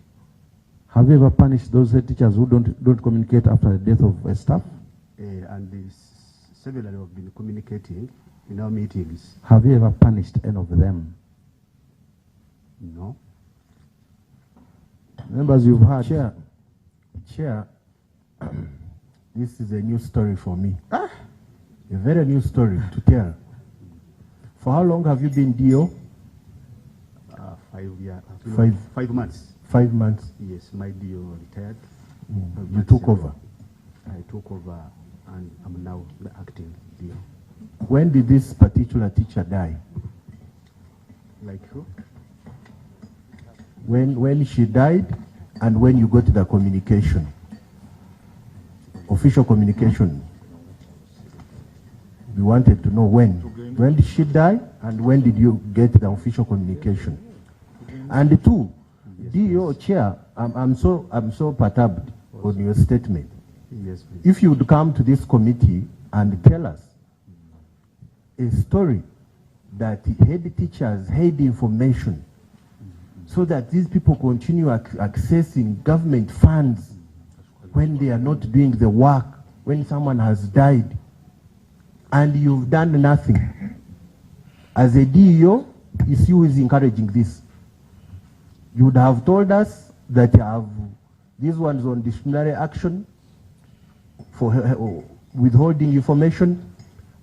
Have you ever punished those head teachers who don't communicate after the death of a staff? And several have been communicating in our meetings. Have you ever punished any of them? No. Members, you've heard. Chair, this is a new story for me. A very new story to tell. For how long have you been DO? 5 years. 5 months. 5 months? Yes, my DO retired. You took over? I took over, and I'm now the acting DO. When did this particular teacher die? Like who? When she died, and when you got the communication, official communication. We wanted to know when. When did she die, and when did you get the official communication? And two, DO Chair, I'm so perturbed on your statement. Yes, please. If you would come to this committee and tell us a story that head teachers hide information so that these people continue accessing government funds when they are not doing the work, when someone has died, and you've done nothing. As a DEO, it's you who is encouraging this. You would have told us that you have these ones on disciplinary action for withholding information.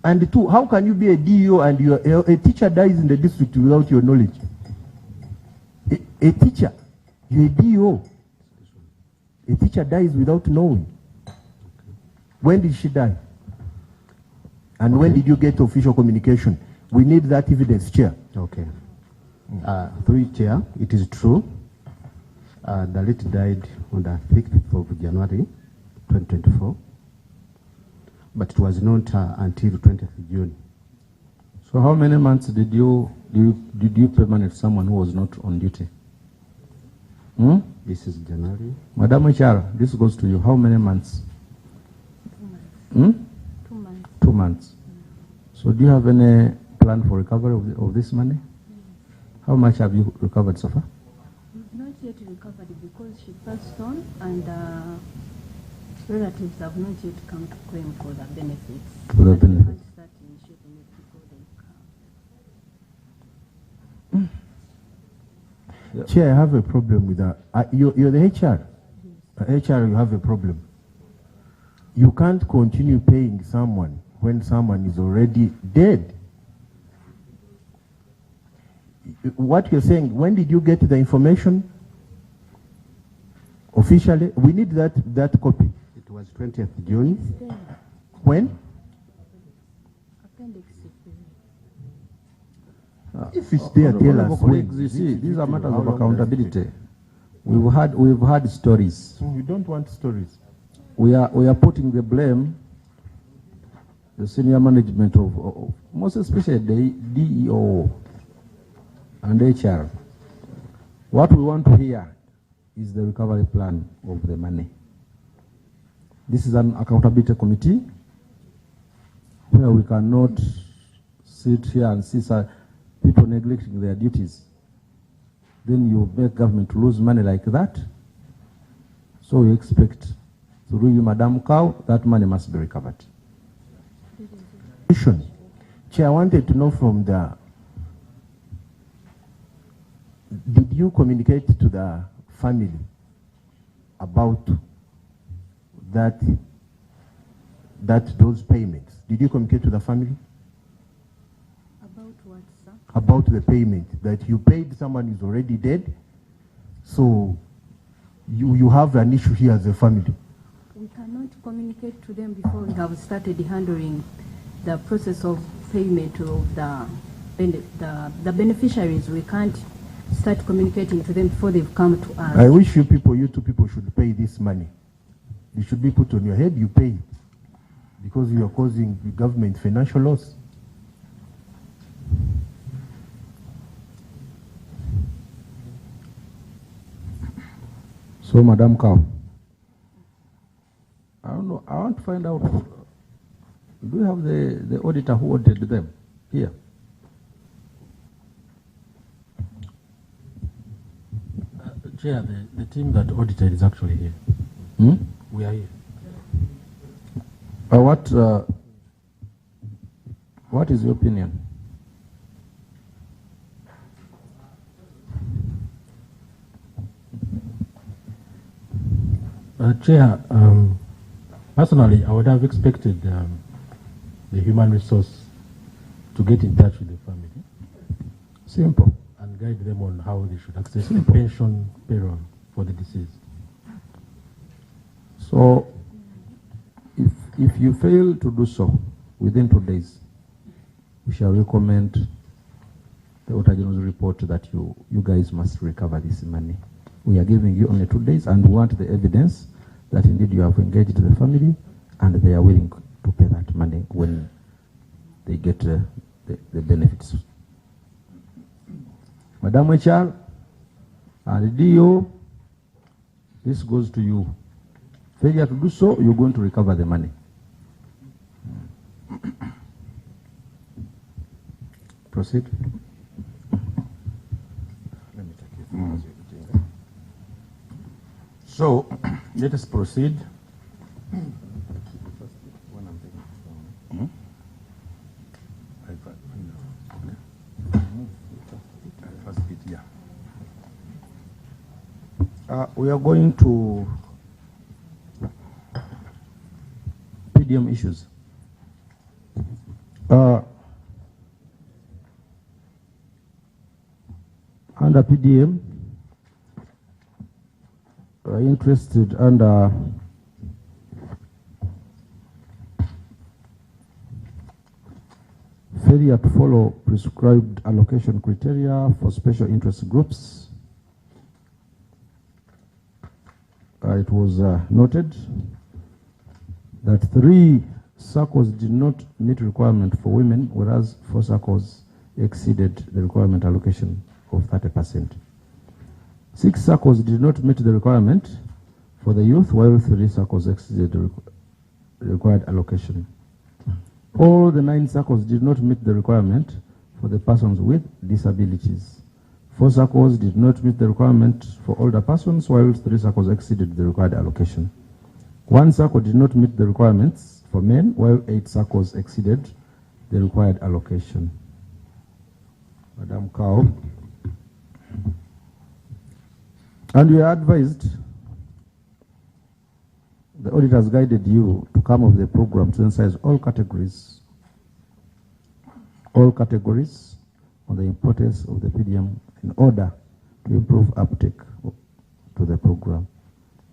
And two, how can you be a DEO and a teacher dies in the district without your knowledge? A teacher, you're a DEO. A teacher dies without knowing. When did she die? And when did you get official communication? We need that evidence, Chair. Okay. Through you, Chair, it is true. The late died on the 5th of January 2024. But it was not until 20th June. So how many months did you permanent someone who was not on duty? This is January. Madam Chara, this goes to you. How many months? 2 months. 2 months. So do you have any plan for recovery of this money? How much have you recovered so far? We've not yet recovered because she passed on and relatives have not yet come to claim for the benefits. For the benefits. Start initiating it before they come. Chair, I have a problem with that. You're the HR. HR, you have a problem. You can't continue paying someone when someone is already dead. What you're saying, when did you get the information? Officially? We need that copy. It was 20th June. When? Appendix. If it's there, tell us when. You see, these are matters of accountability. We've had stories. We don't want stories. We are putting the blame, the senior management of most especially the DEO and HR. What we want to hear is the recovery plan of the money. This is an accountability committee where we cannot sit here and see people neglecting their duties. Then you make government to lose money like that. So we expect through you, Madam Cow, that money must be recovered. Chair, I wanted to know from did you communicate to the family about those payments? Did you communicate to the family? About what, sir? About the payment, that you paid someone who's already dead, so you have an issue here as a family. We cannot communicate to them before we have started handling the process of payment of the beneficiaries. We can't start communicating to them before they've come to us. I wish you two people should pay this money. It should be put on your head, you pay it. Because you are causing the government financial loss. So, Madam Cow, I don't know, I want to find out, do you have the auditor who audited them here? Chair, the team that audited is actually here. We are here. What is your opinion? Chair, personally, I would have expected the human resource to get in touch with the family. Simple. And guide them on how they should access the pension payroll for the deceased. So, if you fail to do so within 2 days, we shall recommend the Auditor General's report that you guys must recover this money. We are giving you only 2 days and we want the evidence that indeed you have engaged the family and they are willing to pay that money when they get the benefits. Madam HR and DO, this goes to you. Failure to do so, you're going to recover the money. Proceed. Let me take it. So, let us proceed. We are going to PDM issues. Under PDM, interested under failure to follow prescribed allocation criteria for special interest groups. It was noted that 3 SACCOs did not meet requirement for women, whereas 4 SACCOs exceeded the requirement allocation of 30%. 6 SACCOs did not meet the requirement for the youth, while 3 SACCOs exceeded the required allocation. All the 9 SACCOs did not meet the requirement for the persons with disabilities. 4 SACCOs did not meet the requirement for older persons, while 3 SACCOs exceeded the required allocation. 1 SACCO did not meet the requirements for men, while 8 SACCOs exceeded the required allocation. Madam Cow. And we are advised, the audit has guided you to come up with a program to emphasize all categories on the importance of the PDM in order to improve uptake to the program.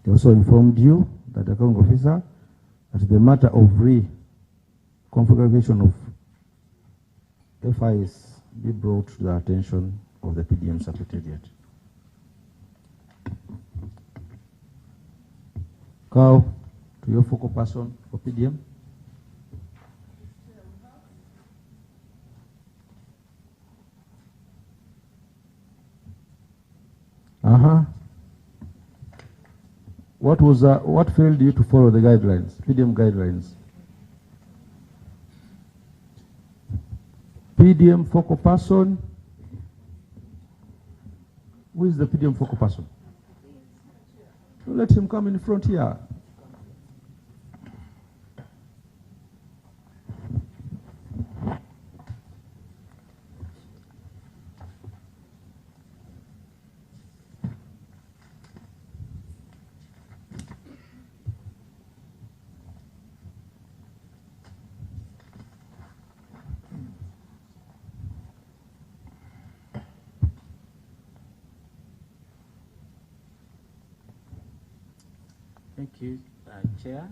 They also informed you that the accounting officer, that the matter of reconfiguration of FIS be brought to the attention of the PDM Secretariat. Cow, to your focal person for PDM. What failed you to follow the guidelines, PDM guidelines? PDM focal person. Who is the PDM focal person? Let him come in front here. Thank you, Chair.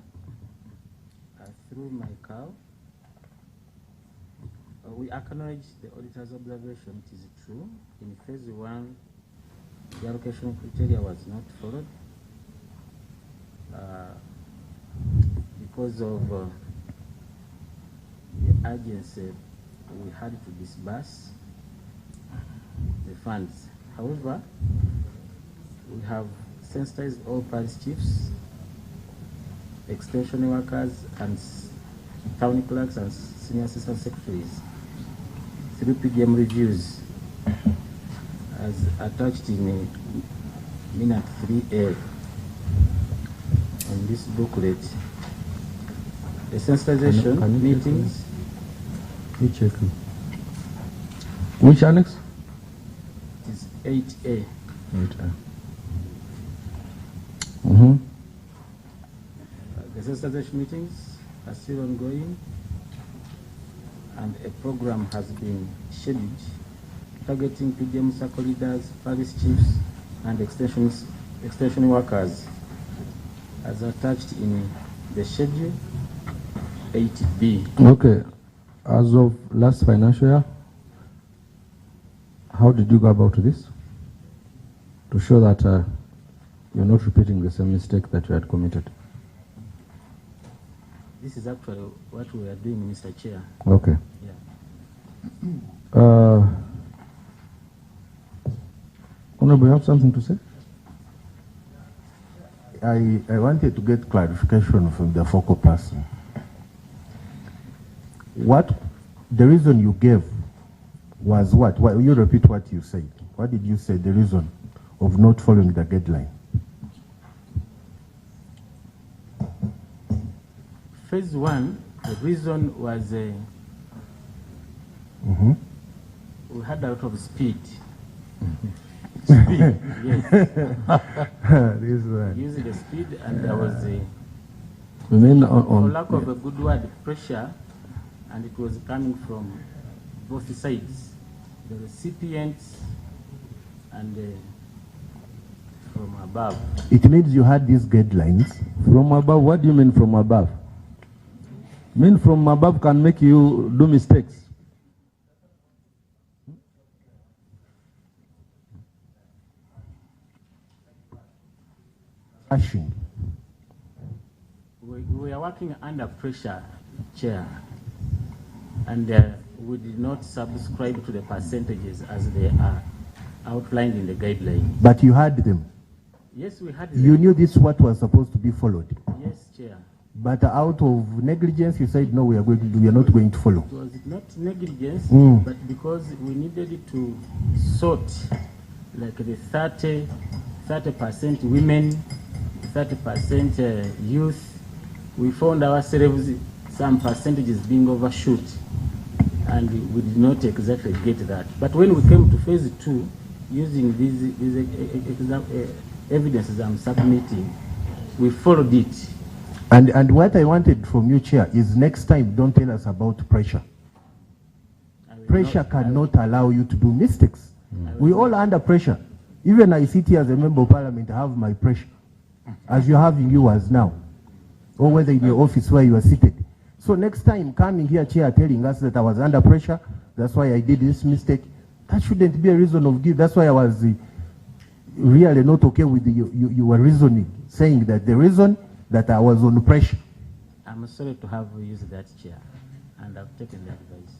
Through my cow, we acknowledge the auditor's observation. It is true. In phase 1, the allocation criteria was not followed because of the urgency. We had to disburse the funds. However, we have sensitized all parish chiefs, extension workers, and town clerks and senior assistant secretaries through PDM reviews as attached in minute 3A on this booklet. The sensitization meetings. Which annex? It is 8A. 8A. The sensitization meetings are still ongoing, and a program has been scheduled targeting PDM SACCO leaders, parish chiefs, and extension workers as attached in the schedule 8B. Okay. As of last financial year, how did you go about this to show that you're not repeating the same mistake that you had committed? This is actually what we are doing, Mr. Chair. Okay. Yeah. Honorable, you have something to say? I wanted to get clarification from the focal person. The reason you gave was what? Why, you repeat what you said. What did you say, the reason of not following the guideline? Phase 1, the reason was we had a lot of speed. Speed, yes. Using the speed, and there was for lack of a good word, pressure, and it was coming from both sides, the recipients and from above. It means you had these guidelines. From above? What do you mean from above? Mean from above can make you do mistakes. We are working under pressure, Chair, and we did not subscribe to the percentages as they are outlined in the guidelines. But you had them. Yes, we had them. You knew this is what was supposed to be followed. Yes, Chair. But out of negligence, you said no, we are not going to follow. It was not negligence, but because we needed to sort like the 30% women, 30% youth. We found ourselves some percentages being overshoot, and we did not exactly get that. But when we came to phase 2, using these evidences I'm submitting, we followed it. And what I wanted from you, Chair, is next time don't tell us about pressure. Pressure cannot allow you to do mistakes. We all are under pressure. Even I sit here as a member of parliament, I have my pressure, as you're having yours now, or whether in your office where you are seated. So next time coming here, Chair, telling us that I was under pressure, that's why I did this mistake, that shouldn't be a reason of guilt. That's why I was really not okay with you were reasoning, saying that the reason that I was on pressure. I'm sorry to have used that, Chair, and I've taken the advice.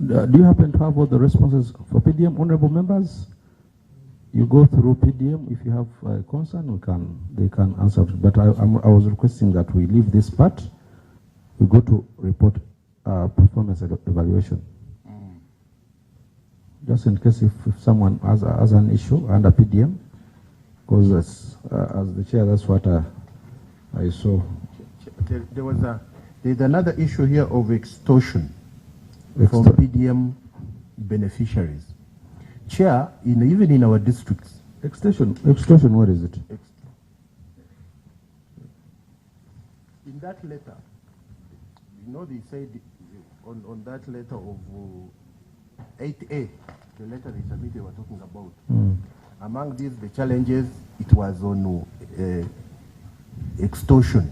Do you happen to have all the responses for PDM, honorable members? You go through PDM. If you have a concern, they can answer. But I was requesting that we leave this part. We go to report performance evaluation. Just in case if someone has an issue under PDM, because as the chair, that's what I saw. There's another issue here of extortion from PDM beneficiaries. Chair, even in our districts. Extortion, what is it? In that letter, they said on that letter of 8A, the letter they submitted were talking about. Among these, the challenges, it was on extortion.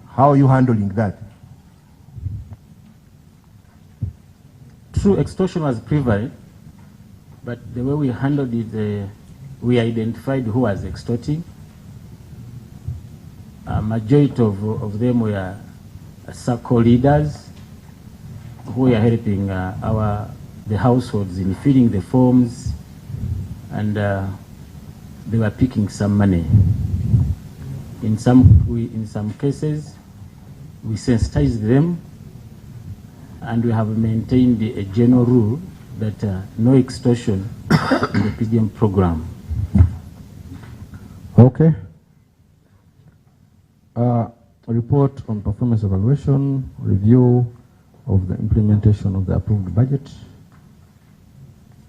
How are you handling that? True, extortion was prevalent, but the way we handled it, we identified who was extorting. A majority of them were SACCO leaders who were helping the households in filling the forms, and they were picking some money. In some cases, we sensitized them, and we have maintained a general rule that no extortion in the PDM program. Okay. Report on performance evaluation, review of the implementation of the approved budget.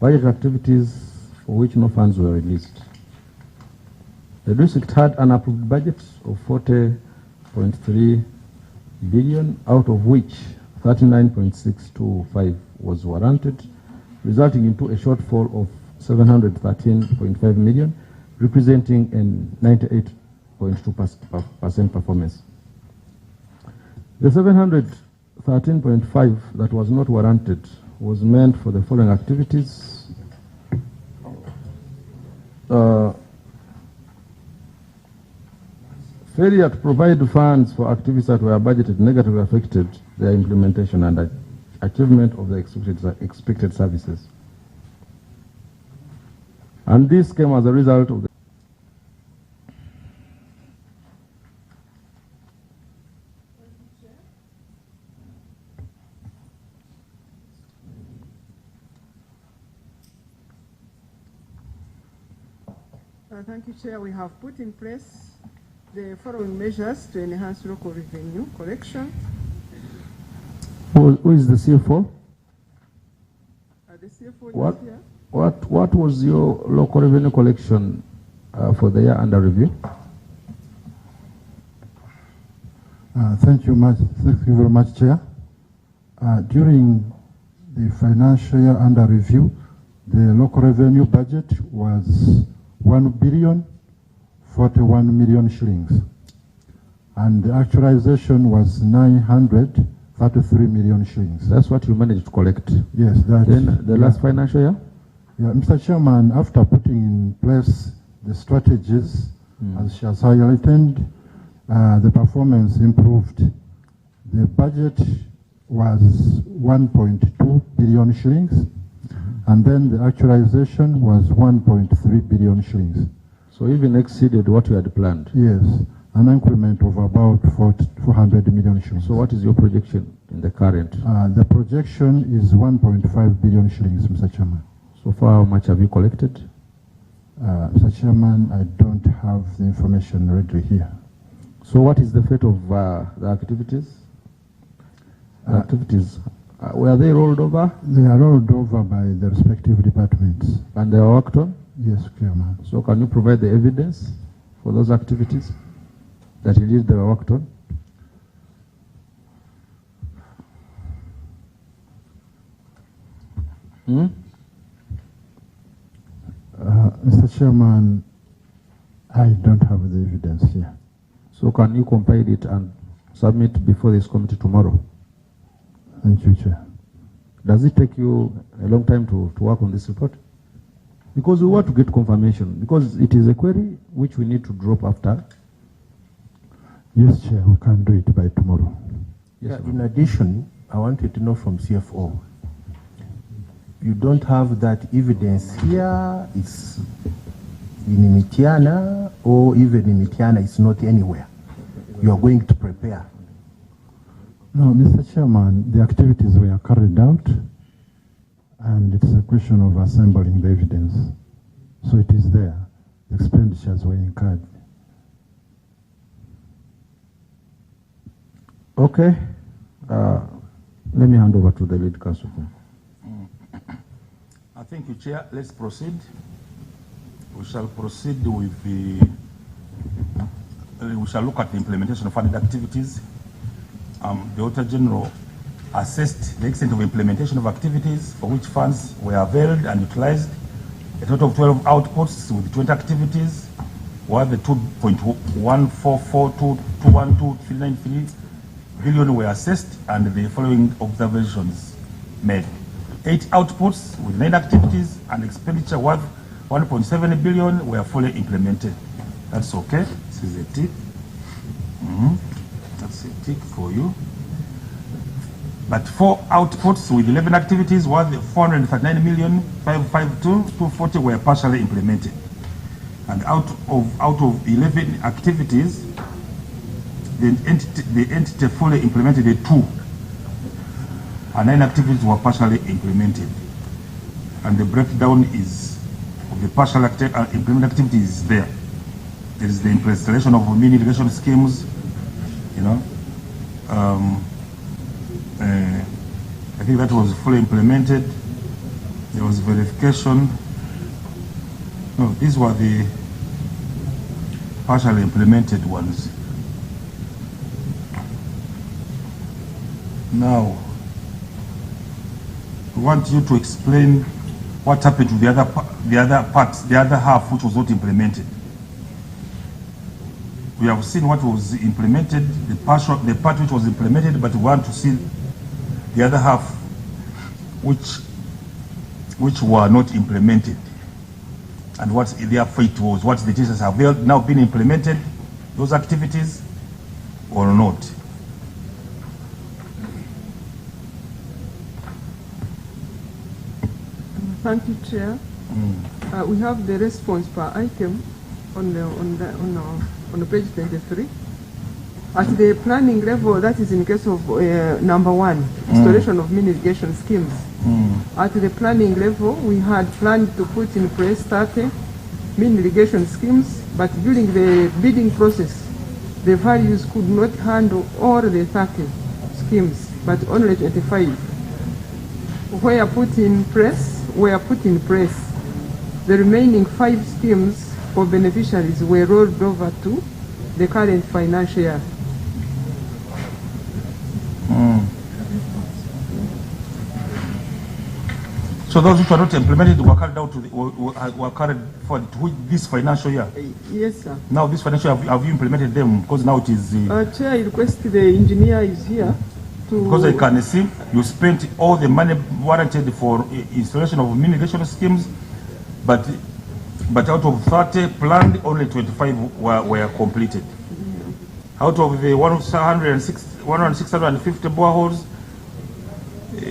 Budget activities for which no funds were released. The district had an approved budget of 40.3 billion, out of which 39.625 was warranted, resulting into a shortfall of 713.5 million, representing a 98.2% performance. The 713.5 that was not warranted was meant for the following activities. Failure to provide funds for activities that were budgeted negatively affected their implementation and achievement of the expected services. And this came as a result of the Thank you, Chair. We have put in place the following measures to enhance local revenue collection. Who is the CFO? The CFO What? is here. What was your local revenue collection for the year under review? Thank you very much, Chair. During the financial year under review, the local revenue budget was 1,041,000,000 shillings, and the actualization was 933 million shillings. That's what you managed to collect. Yes, that. Then the last financial year? Yeah, Mr. Chairman, after putting in place the strategies, as she has highlighted, the performance improved. The budget was 1.2 billion shillings, and then the actualization was 1.3 billion shillings. So even exceeded what you had planned? Yes, an increment of about 400 million shillings. So what is your projection in the current? The projection is 1.5 billion shillings, Mr. Chairman. So far, how much have you collected? Mr. Chairman, I don't have the information readily here. So what is the fate of the activities? Were they rolled over? They are rolled over by the respective departments. And they are worked on? Yes, Chairman. So can you provide the evidence for those activities that indeed they were worked on? Mr. Chairman, I don't have the evidence here. So can you compile it and submit before this committee tomorrow? Thank you, Chair. Does it take you a long time to work on this report? Because we want to get confirmation, because it is a query which we need to drop after. Yes, Chair, we can do it by tomorrow. Yes, in addition, I wanted to know from CFO, you don't have that evidence here, it's in Mitiana, or even in Mitiana, it's not anywhere. You are going to prepare. No, Mr. Chairman, the activities were carried out, and it's a question of assembling the evidence. So it is there. The expenditures were incurred. Okay. Let me hand over to the lead counsel. Thank you, Chair. Let's proceed. We shall proceed with the, we shall look at the implementation of funded activities. The Auditor General assessed the extent of implementation of activities for which funds were availed and utilized. A total of 12 outputs with 20 activities, while the 2.14422129393 billion were assessed, and the following observations made. 8 outputs with 9 activities and expenditure worth 1.7 billion were fully implemented. That's okay. This is a tick. That's a tick for you. But 4 outputs with 11 activities worth 439,552,240 were partially implemented. And out of 11 activities, the entity fully implemented 2. And 9 activities were partially implemented. And the breakdown is of the partial implemented activities is there. There is the installation of mini irrigation schemes, you know. I think that was fully implemented. There was verification. No, these were the partially implemented ones. Now, we want you to explain what happened to the other half which was not implemented. We have seen what was implemented, the part which was implemented, but we want to see the other half which were not implemented, and what their fate was. What the teachers have now been implemented, those activities, or not. Thank you, Chair. We have the response per item on page 23. At the planning level, that is in case of number 1, installation of mini irrigation schemes. At the planning level, we had planned to put in place 30 mini irrigation schemes, but during the bidding process, the values could not handle all the 30 schemes, but only 25. Were put in place. The remaining 5 schemes for beneficiaries were rolled over to the current financial year. So those which were not implemented were carried out to were carried forward to this financial year. Yes, sir. Now this financial year, have you implemented them? Because now it is. Chair, I request the engineer is here to. Because I can see you spent all the money warranted for installation of mini irrigation schemes, but out of 30 planned, only 25 were completed. Out of the 1,650 boreholes,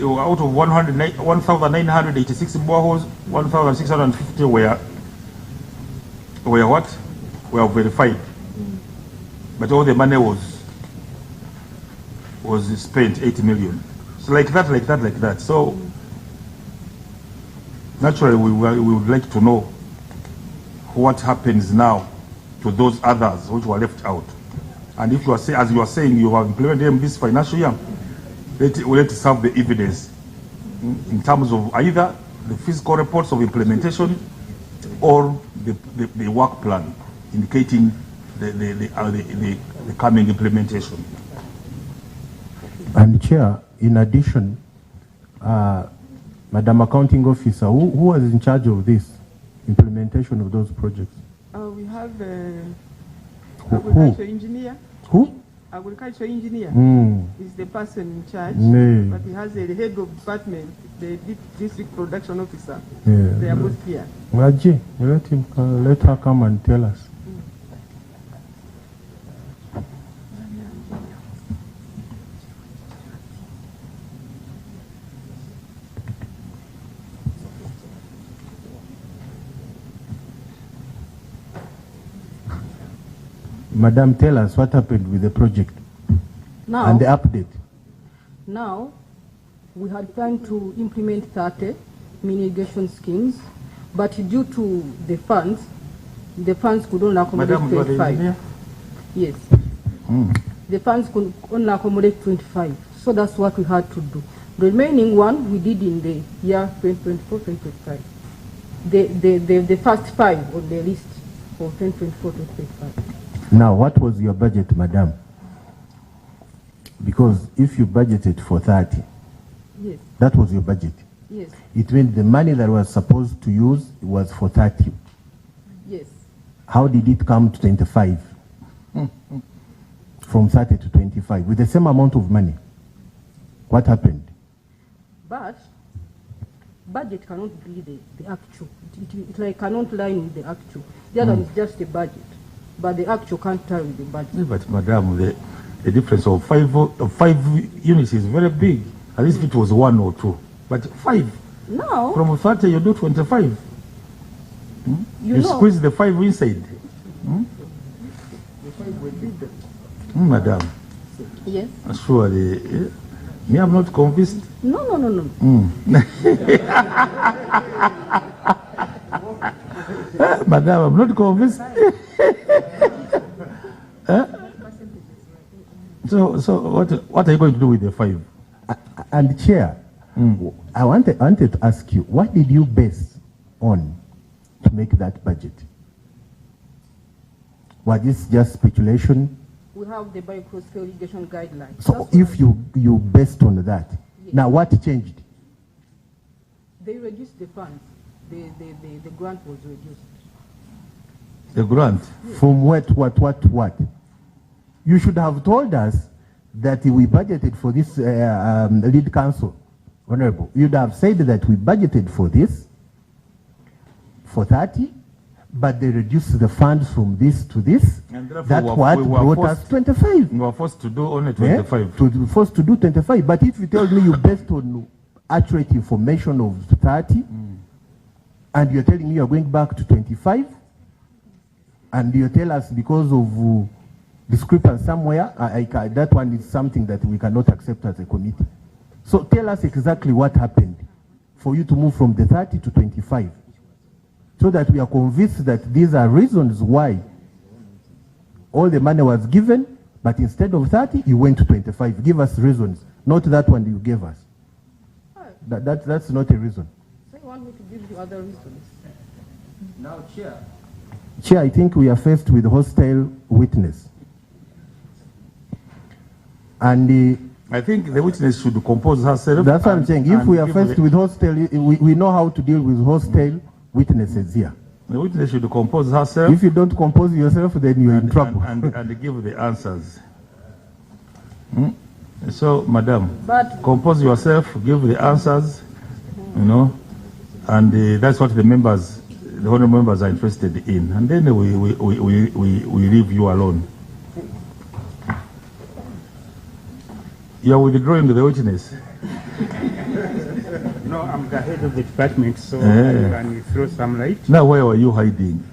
out of 1,986 boreholes, 1,650 were what? Were verified. But all the money was spent, 80 million. So like that. So Naturally, we would like to know what happens now to those others which were left out. And if you are as you are saying, you have implemented them this financial year, let's have the evidence in terms of either the physical reports of implementation or the work plan indicating the coming implementation. And Chair, in addition, Madam Accounting Officer, who was in charge of this implementation of those projects? We have Who? engineer. Who? Agricultural engineer is the person in charge, but he has a head of department, the district production officer. Yeah. They are both here. Raji, let her come and tell us. Madam, tell us what happened with the project now, and the update. Now, we had planned to implement 30 mini irrigation schemes, but due to the funds could only accommodate 25. Yes. The funds could only accommodate 25, so that's what we had to do. The remaining one we did in the year 2024-2025. The first 5 on the list for 2024-2025. Now, what was your budget, Madam? Because if you budgeted for 30, yes, that was your budget. Yes. It means the money that was supposed to use was for 30. Yes. How did it come to 25? From 30 to 25 with the same amount of money. What happened? But budget cannot be the actual. It cannot line with the actual. The other is just a budget. But the actual can't tell with the budget. But Madam, the difference of 5 units is very big. At least it was 1 or 2. But 5. No. From 30 you do 25. You squeeze the 5 inside. Madam. Yes. Surely. Me, I'm not convinced. No. Madam, I'm not convinced. So what are you going to do with the 5? And Chair, I wanted to ask you, what did you base on to make that budget? Was this just speculation? We have the biocross-scale irrigation guidelines. So if you based on that, yes. Now what changed? They reduced the funds. The grant was reduced. The grant? Yes. From what? You should have told us that we budgeted for this lead council, Honorable. You'd have said that we budgeted for this, for 30, but they reduced the funds from this to this. That's what brought us 25. We were forced to do only 25. Yeah? Forced to do 25. But if you tell me you based on accurate information of 30, and you're telling me you're going back to 25, and you tell us because of discrepancy somewhere, that one is something that we cannot accept as a committee. So tell us exactly what happened for you to move from the 30 to 25, so that we are convinced that these are reasons why all the money was given, but instead of 30, you went to 25. Give us reasons, not that one you gave us. That's not a reason. So you want me to give you other reasons? Now, Chair, I think we are faced with hostile witness. And I think the witness should compose herself. That's what I'm saying. If we are faced with hostile, we know how to deal with hostile witnesses here. The witness should compose herself. If you don't compose yourself, then you're in trouble. And give the answers. So, Madam, compose yourself, give the answers, and that's what the honorable members are interested in. And then we leave you alone. You are withdrawing the witness. No, I'm the head of the department, so I can throw some light. Now, where were you hiding?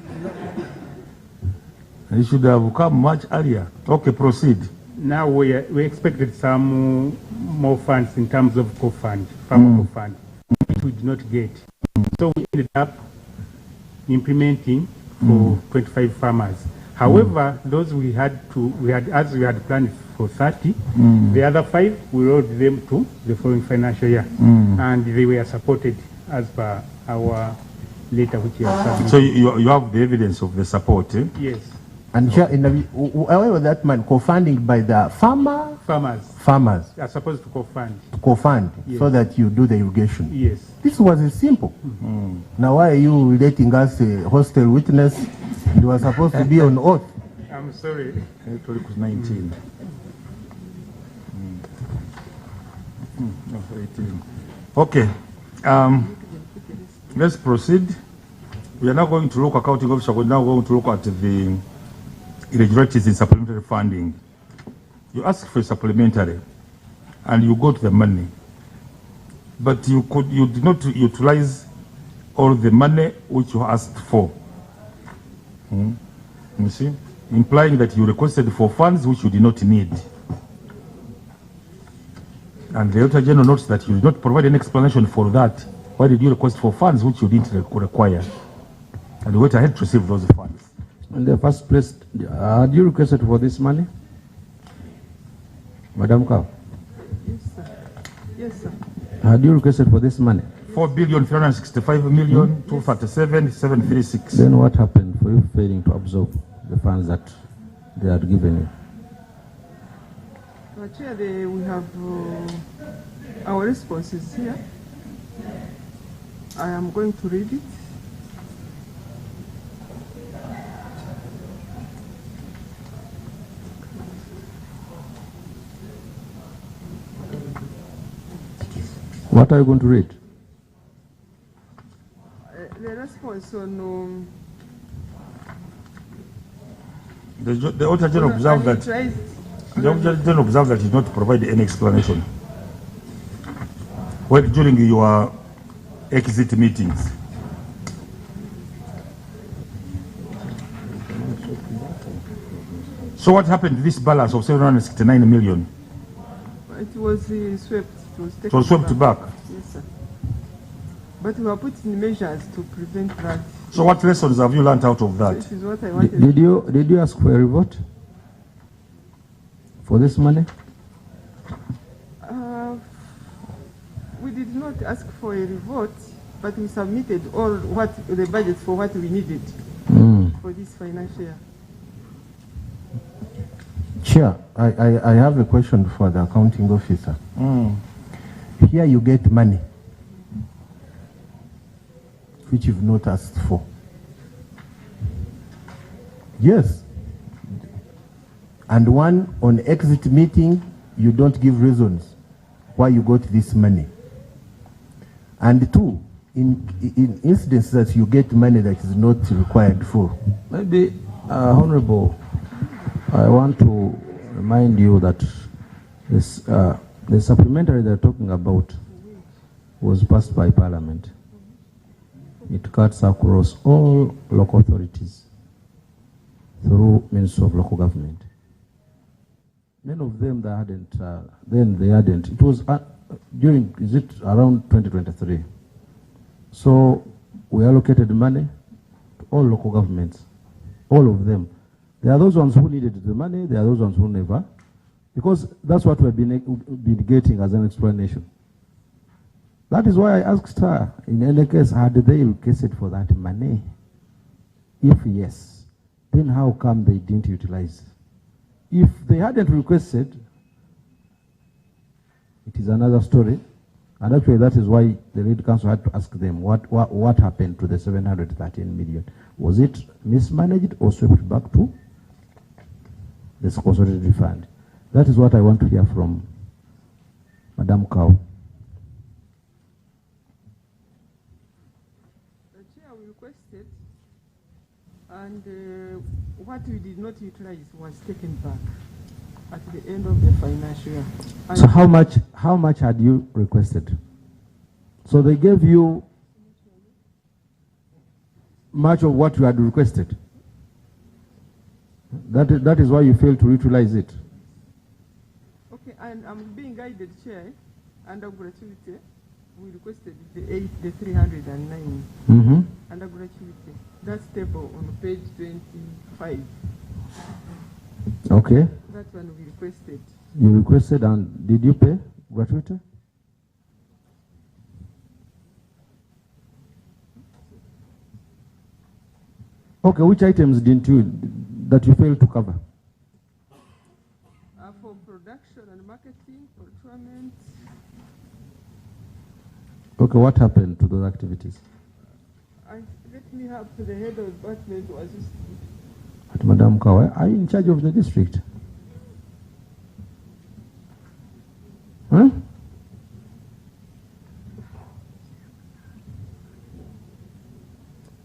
You should have come much earlier. Okay, proceed. Now we expected some more funds in terms of co-fund, farm co-fund, which we did not get. So we ended up implementing for 25 farmers. However, those as we had planned for 30, the other 5, we rolled them to the following financial year. And they were supported as per our letter which you have submitted. So you have the evidence of the support, eh? Yes. And however, that man co-funding by the farmers. They are supposed to co-fund. Yes. So that you do the irrigation. Yes. This was simple. Now why are you letting us a hostile witness? You were supposed to be on oath. I'm sorry. It was 19. 18. Okay. Let's proceed. We are now going to look at accounting officer. We're now going to look at the irregularities in supplementary funding. You ask for a supplementary and you got the money, but you did not utilize all the money which you asked for. You see, implying that you requested for funds which you did not need. And the Auditor General notes that you did not provide any explanation for that. Why did you request for funds which you didn't require? And you went ahead to receive those funds. In the first place, had you requested for this money? Madam Cow? Yes, sir. Yes, sir. Had you requested for this money? 4,365,237,736. Then what happened for you failing to absorb the funds that they had given you? Chair, we have our responses here. I am going to read it. What are you going to read? The response on the Auditor General observed that the Auditor General observed that you did not provide any explanation during your exit meetings. So what happened to this balance of 769 million? It was swept. It was swept back. Yes, sir. But we are putting measures to prevent that. So what lessons have you learned out of that? This is what I wanted. Did you ask for a revote for this money? We did not ask for a revote, but we submitted all the budget for what we needed for this financial year. Chair, I have a question for the accounting officer. Here you get money which you've not asked for. Yes. And one, on exit meeting, you don't give reasons why you got this money. And two, in incidents that you get money that is not required for. Maybe, Honorable, I want to remind you that this, the supplementary they're talking about was passed by Parliament. It cuts across all local authorities through Ministry of Local Government. Many of them they hadn't, then they hadn't. It was during, is it around 2023? So we allocated money to all local governments, all of them. There are those ones who needed the money, there are those ones who never, because that's what we've been getting as an explanation. That is why I asked her, in any case, had they requested for that money? If yes, then how come they didn't utilize? If they hadn't requested, it is another story. And actually that is why the Lead Council had to ask them what happened to the 713 million. Was it mismanaged or swept back to the consolidated fund? That is what I want to hear from Madam Cow. The chair requested, and what we did not utilize was taken back at the end of the financial year. So how much had you requested? So they gave you much of what you had requested. That is why you failed to utilize it. Okay, and I'm being guided, Chair, under gratuity. we requested the 309 under gratuity. That's table on page 25. Okay. That one we requested. You requested, and did you pay gratuity? Okay, which items that you failed to cover? For production and marketing, procurement. Okay, what happened to those activities? Let me have the head of department to assist me. Madam Kawa, are you in charge of the district? Huh?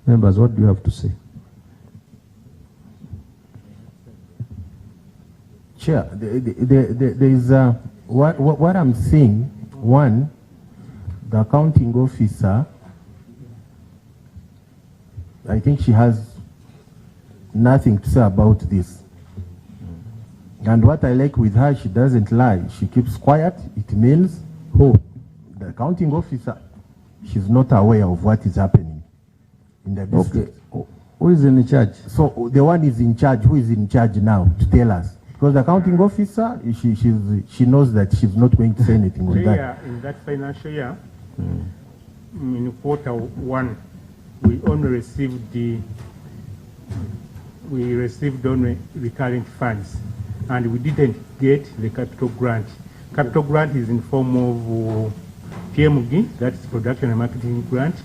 Members, what do you have to say? Chair, there is what I'm seeing. One, the accounting officer, I think she has nothing to say about this. And what I like with her, she doesn't lie. She keeps quiet. It means, the accounting officer, she's not aware of what is happening in the district. Okay. Who is in charge? So the one is in charge. Who is in charge now to tell us? Because the accounting officer, she knows that she's not going to say anything on that. In that financial year, in quarter one, we only received only recurrent funds, and we didn't get the capital grant. Capital grant is in form of PMG, that's production and marketing grant,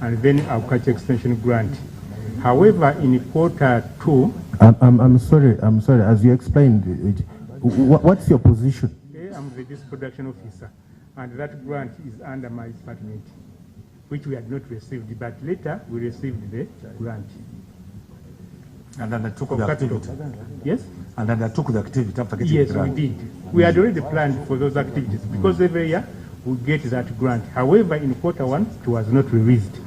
and then agriculture extension grant. However, in quarter two, I'm sorry. As you explained, what's your position? I'm the district production officer, and that grant is under my department, which we had not received, but later we received the grant. And then I took the activity. Yes? And then I took the activity after getting yes, the grant. we did. We had already planned for those activities because every year we get that grant. However, in quarter one, it was not released.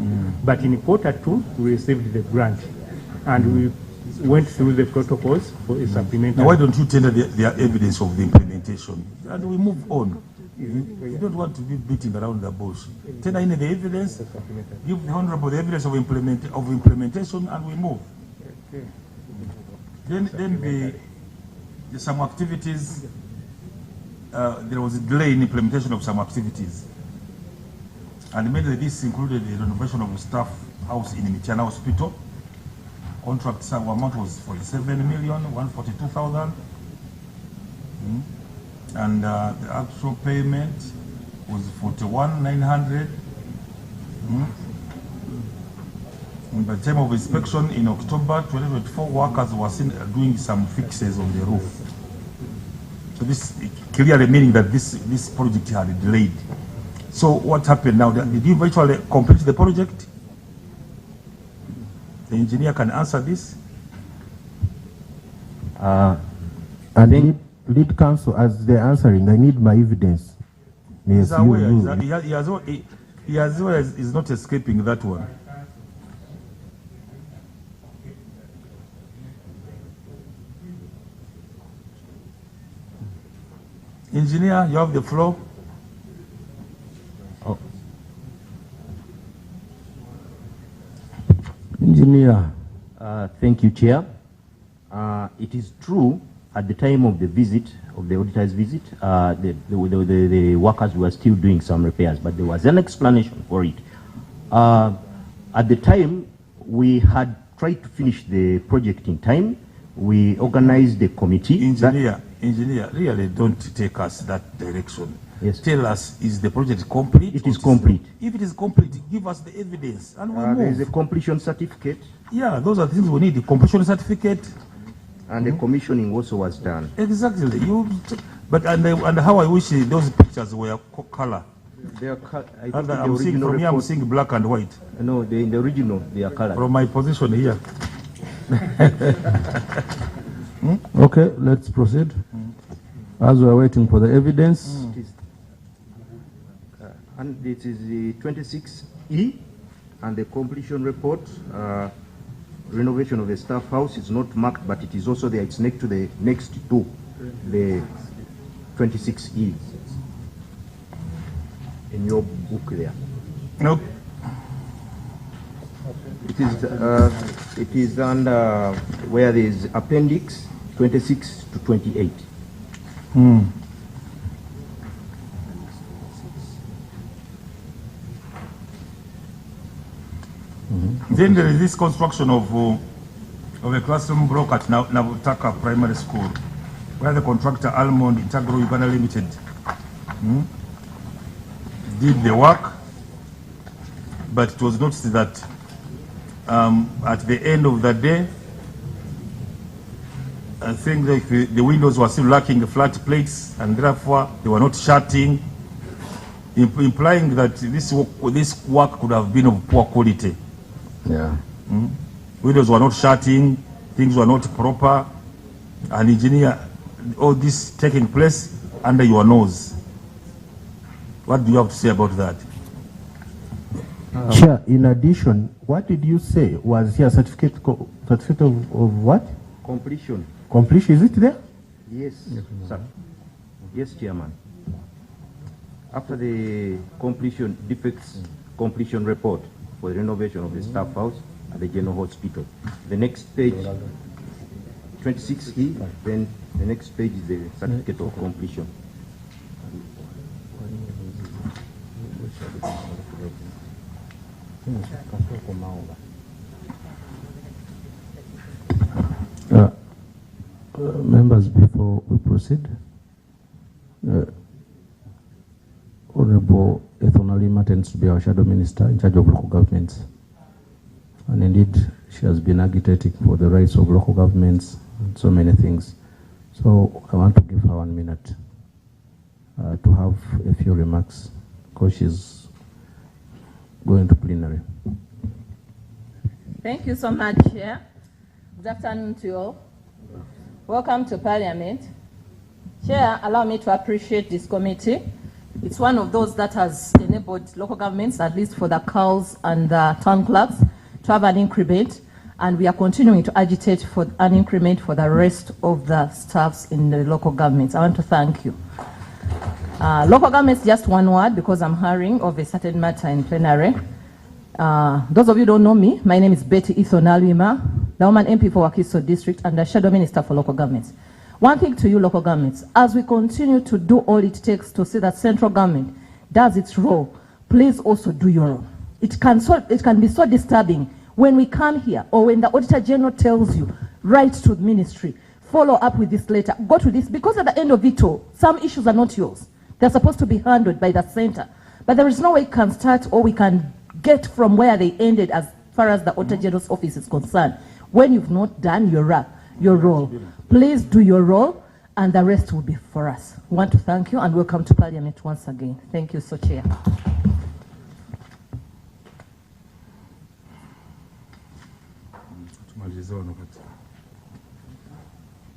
But in quarter two, we received the grant. And we went through the protocols for a supplementary. Now, why don't you tender the evidence of the implementation? And we move on. You don't want to be beating around the bush. Tender in the evidence, give the Honorable the evidence of implementation, and we move. Okay. Then some activities, there was a delay in implementation of some activities. And mainly this included the renovation of the staff house in Michana Hospital. Contract amount was 47,142,000. And the actual payment was 41,900. And by the time of inspection in October 2024, workers were seen doing some fixes on the roof. So this clearly meaning that this project had delayed. So what happened now? Did you virtually complete the project? The engineer can answer this. And lead counsel, as they're answering, I need my evidence. Yes, he is not escaping that one. Engineer, you have the floor. Engineer. Thank you, Chair. It is true, at the time of the visit, of the auditor's visit, the workers were still doing some repairs, but there was an explanation for it. At the time, we had tried to finish the project in time. We organized the committee. Engineer, really don't take us that direction. Yes. Tell us, is the project complete? It is complete. If it is complete, give us the evidence and we move. There is a completion certificate. Yeah, those are things we need. The completion certificate. And the commissioning also was done. Exactly. And how I wish those pictures were color. They are I'm seeing black and white. No, in the original, they are colored. From my position here. Okay, let's proceed. As we are waiting for the evidence. And this is the 26E and the completion report. Renovation of the staff house is not marked, but it is also there. It's next to the next two, the 26E. in your book there. Nope. It is under where there is appendix 26 to 28. Then there is this construction of a classroom block at Nabutaka Primary School, where the contractor Almond Integral Uganda Limited did the work, but it was noticed that at the end of the day, I think that the windows were still lacking the flat plates, and therefore they were not shutting, implying that this work could have been of poor quality. Yeah. Windows were not shutting, things were not proper, and engineer, all this taking place under your nose. What do you have to say about that? Chair, in addition, what did you say? Was here certificate of what? Completion. Completion, is it there? Yes, sir. Yes, Chairman. After the completion, defects completion report for the renovation of the staff house at the General Hospital. The next page, 26E, then the next page is the certificate of completion. Members, before we proceed, Honorable Ethonali tends to be our shadow minister in charge of local governments, and indeed she has been agitating for the rights of local governments and so many things. So I want to give her 1 minute to have a few remarks, because she's going to plenary. Thank you so much, Chair. Good afternoon to you all. Welcome to Parliament. Chair, allow me to appreciate this committee. It's one of those that has enabled local governments, at least for the CALs and the town clerks, to have an increment, and we are continuing to agitate for an increment for the rest of the staffs in the local governments. I want to thank you. Local governments, just one word, because I'm hearing of a certain matter in plenary. Those of you who don't know me, my name is Betty Ithonalwima, the woman MP for Wakiso District and the Shadow Minister for Local Governments. One thing to you local governments, as we continue to do all it takes to see that central government does its role, please also do your role. It can be so disturbing when we come here or when the Auditor General tells you, write to the ministry, follow up with this letter, go to this, because at the end of it all, some issues are not yours. They're supposed to be handled by the center. But there is no way we can start or we can get from where they ended as far as the Auditor General's office is concerned when you've not done your role. Please do your role, and the rest will be for us. We want to thank you and welcome to Parliament once again. Thank you, so Chair.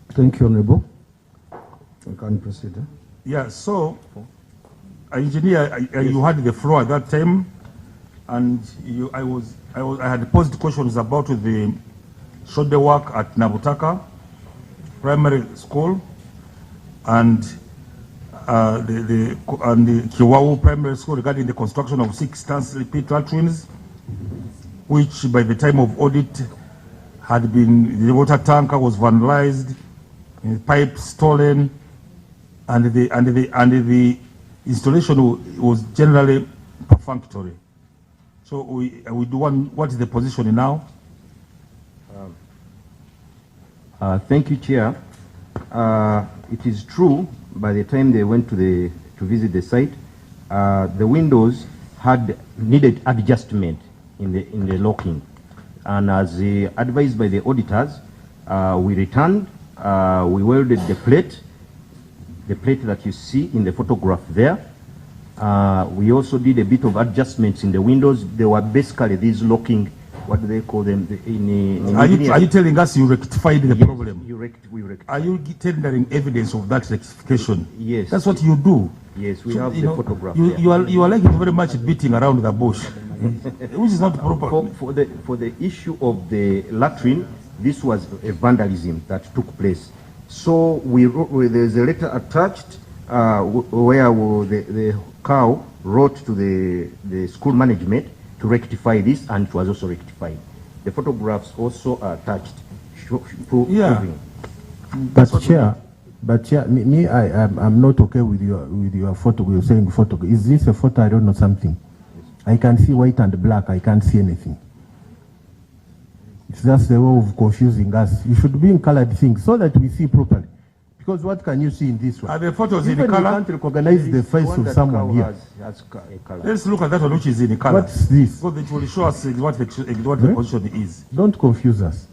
Thank you, Honorable. We can proceed. Yeah, so, engineer, you had the floor at that time, and I had posed questions about the shoulder work at Nabutaka Primary School and the Kiwau Primary School regarding the construction of 6 Stanley pit latrines, which by the time of audit had been, the water tanker was vandalized, pipes stolen, and the installation was generally perfunctory. So we do what is the position now? Thank you, Chair. It is true, by the time they went to visit the site, the windows needed adjustment in the locking. And as advised by the auditors, we returned, we welded the plate that you see in the photograph there. We also did a bit of adjustments in the windows. They were basically these locking, what do they call them? Are you telling us you rectified the problem? We rectified. Are you tendering evidence of that rectification? Yes. That's what you do. Yes, we have the photograph. You are like very much beating around the bush, which is not proper. For the issue of the latrine, this was a vandalism that took place. So there's a letter attached where the cow wrote to the school management to rectify this, and it was also rectified. The photographs also are attached. Proving. But Chair, I'm not okay with your photo. You're saying photo. Is this a photo? I don't know something. I can see white and black. I can't see anything. It's just the way of confusing us. You should be in colored things so that we see properly. Because what can you see in this one? Are the photos Even in color? You can't recognize the face of someone here. Let's look at that one which is in color. What's this? So it will show us what the position is. Don't confuse us.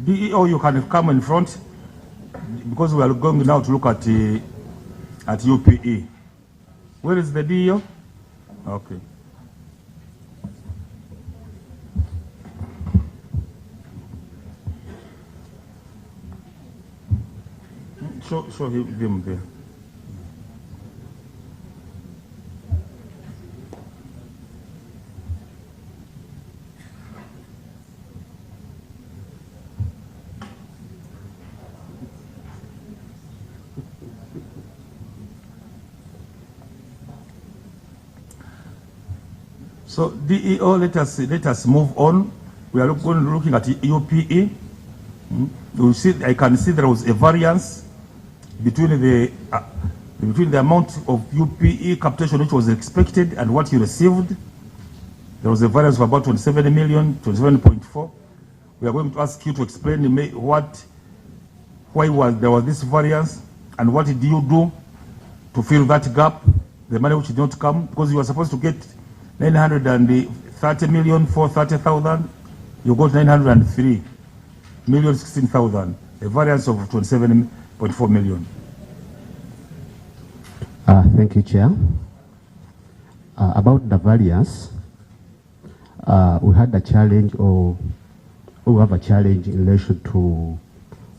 DEO, you can come in front because we are going now to look at UPE. Where is the DEO? Okay. Show him there. So DEO, let us move on. We are looking at UPE. You see, I can see there was a variance between the amount of UPE capitation which was expected and what you received. There was a variance of about 27 million, 27.4. We are going to ask you to explain why there was this variance and what did you do to fill that gap, the money which did not come, because you were supposed to get 930 million for 30,000. You got 903 million 16,000, a variance of 27.4 million. Thank you, Chair. About the variance, we had a challenge, or we have a challenge in relation to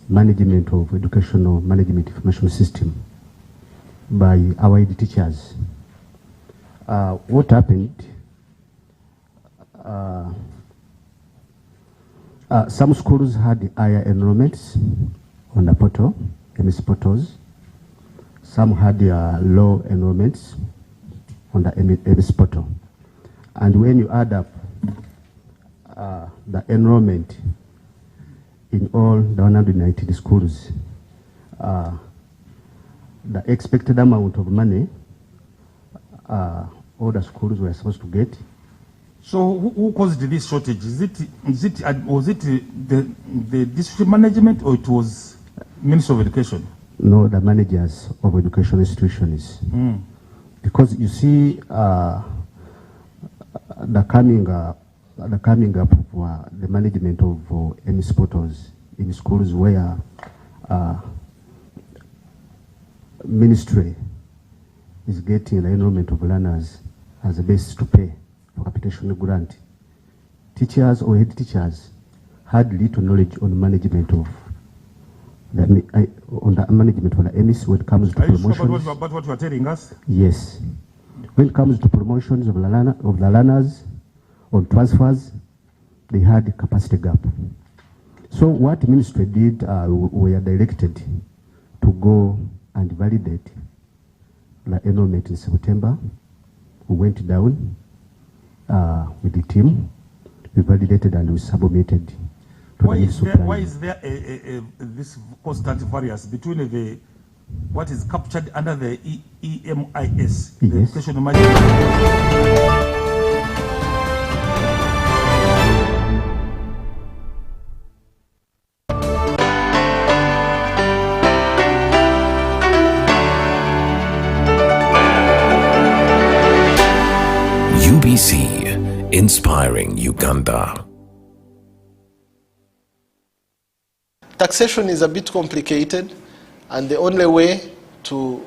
management of educational management information system by our ED teachers. What happened? Some schools had higher enrollments on the portal, MS portals. Some had low enrollments on the MS portal. And when you add up the enrollment in all the 119 schools, the expected amount of money all the schools were supposed to get. So who caused this shortage? Was it the district management, or it was Ministry of Education? No, the managers of education institutions. Because you see, the coming up of the management of MS portals in schools where ministry is getting the enrollment of learners as a basis to pay for capitation grant. Teachers or head teachers had little knowledge on management of the management for the MS when it comes to promotions. Are you sure about what you are telling us? Yes. When it comes to promotions of the learners on transfers, they had a capacity gap. So what ministry did, we are directed to go and validate the enrollment in September. We went down with the team, we validated and we submitted to why the is there, supply. why is there this constant variance between what is captured under the EMIS, the Yes. educational management? UBC, inspiring Uganda. Taxation is a bit complicated, and the only way to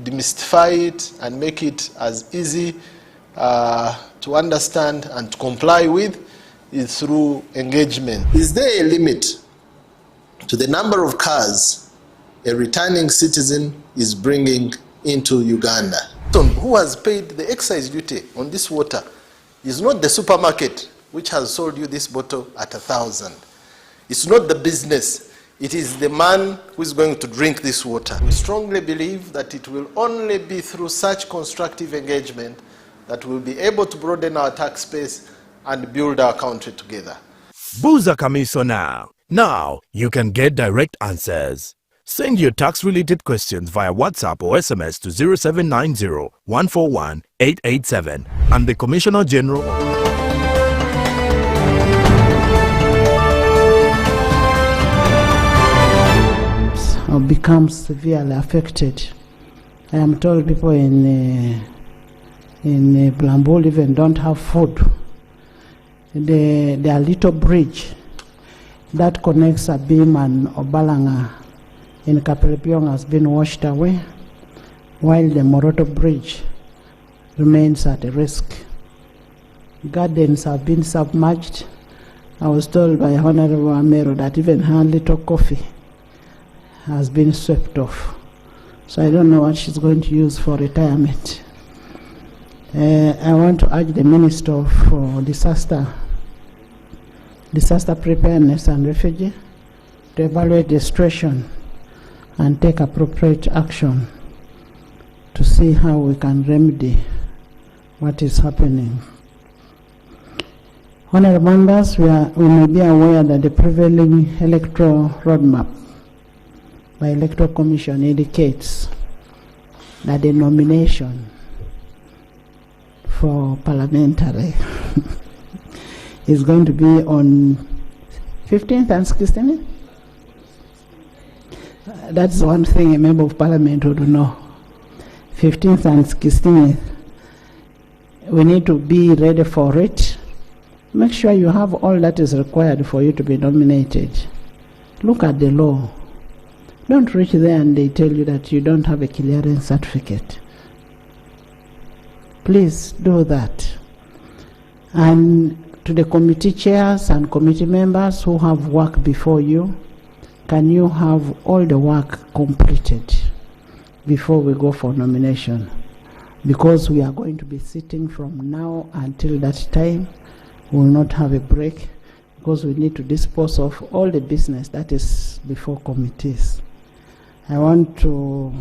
demystify it and make it as easy to understand and to comply with is through engagement. Is there a limit to the number of cars a returning citizen is bringing into Uganda? Who has paid the excise duty on this water is not the supermarket which has sold you this bottle at 1,000. It's not the business. it is the man who is going to drink this water. We strongly believe that it will only be through such constructive engagement that we'll be able to broaden our tax base and build our country together. Buza Kamiso now. Now you can get direct answers. Send your tax-related questions via WhatsApp or SMS to 0790 141 887 and the Commissioner General. Or become severely affected. I am told people in Blambul even don't have food. The little bridge that connects Abim and Obalanga in Kapelepiong has been washed away, while the Moroto Bridge remains at risk. Gardens have been submerged. I was told by Honorable Amero that even her little coffee has been swept off. So I don't know what she's going to use for retirement. I want to urge the Minister for Disaster Preparedness and Refugee to evaluate the situation and take appropriate action to see how we can remedy what is happening. Honorable members, we may be aware that the prevailing electoral roadmap by Electoral Commission indicates that the nomination for parliamentary is going to be on 15th and 16th. That's one thing a member of parliament would know. 15th and 16th. We need to be ready for it. Make sure you have all that is required for you to be nominated. Look at the law. Don't reach there and they tell you that you don't have a clearance certificate. Please do that. And to the committee chairs and committee members who have work before you, can you have all the work completed before we go for nomination? Because we are going to be sitting from now until that time. We will not have a break because we need to dispose of all the business that is before committees. I want to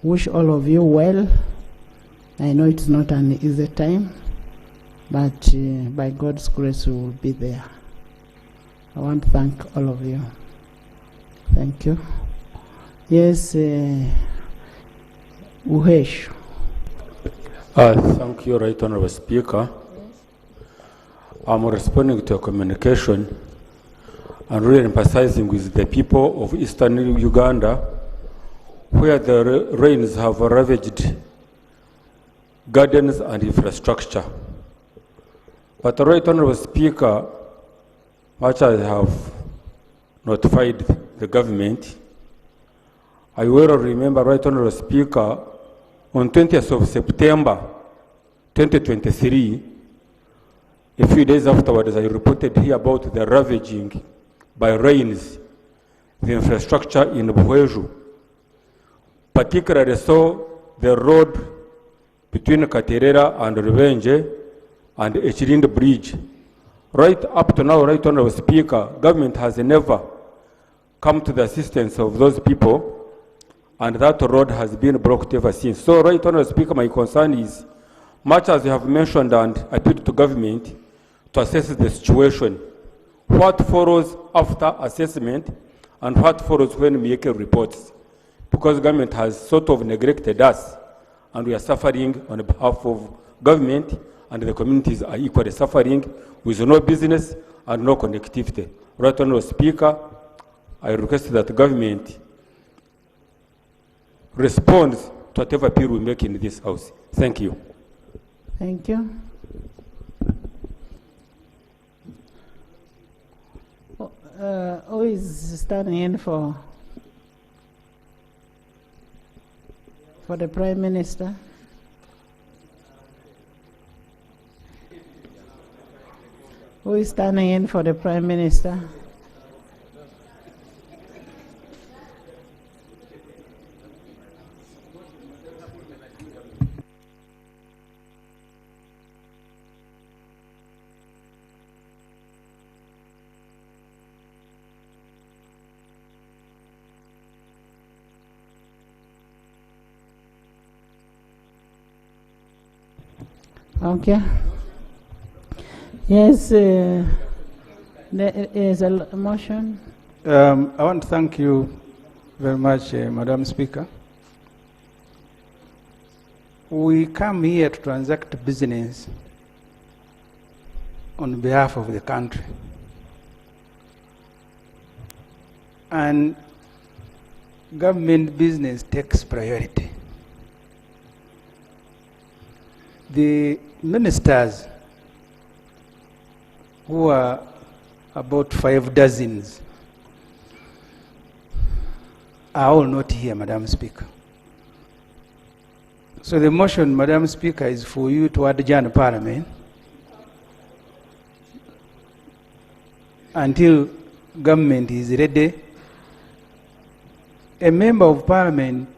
wish all of you well. I know it's not an easy time, but by God's grace we will be there. I want to thank all of you. Thank you. Yes, Uhesh. Thank you, Right Honorable Speaker. I'm responding to a communication and really emphasizing with the people of eastern Uganda where the rains have ravaged gardens and infrastructure. But the Right Honorable Speaker, much as I have notified the government, I will remember, Right Honorable Speaker, on 20th of September 2023, a few days afterwards, I reported here about the ravaging by rains the infrastructure in Buheju, particularly so the road between Katerera and Revenge and Echirind Bridge. Right up to now, Right Honorable Speaker, government has never come to the assistance of those people, and that road has been blocked ever since. So, Right Honorable Speaker, my concern is, much as you have mentioned and appealed to government to assess the situation, what follows after assessment and what follows when making reports? Because government has sort of neglected us and we are suffering on behalf of government and the communities are equally suffering with no business and no connectivity. Right Honorable Speaker, I request that the government responds to whatever appeal we make in this house. Thank you. Thank you. Who is standing in for the Prime Minister? Who is standing in for the Prime Minister? Okay. Yes, there is a motion. I want to thank you very much, Madam Speaker. We come here to transact business on behalf of the country. And government business takes priority. The ministers, who are about 5 dozens, are all not here, Madam Speaker. So the motion, Madam Speaker, is for you to adjourn Parliament until government is ready. A member of Parliament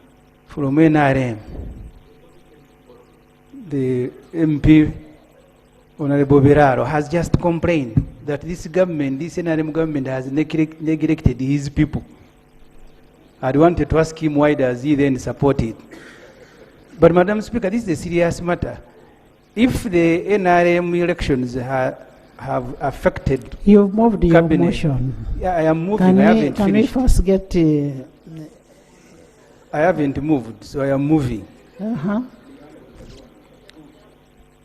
from NRM, the MP, Honorable Biraro, has just complained that this government, this NRM government, has neglected his people. I wanted to ask him why does he then support it. But Madam Speaker, this is a serious matter. If the NRM elections have affected... You've moved your cabinet, motion. Yeah, I am moving. I haven't Can we finished. first get... I haven't moved, so I am moving.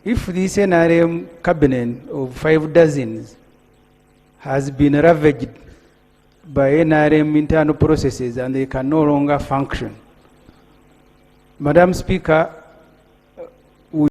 If this NRM cabinet of 5 dozens has been ravaged by NRM internal processes and they can no longer function, Madam Speaker,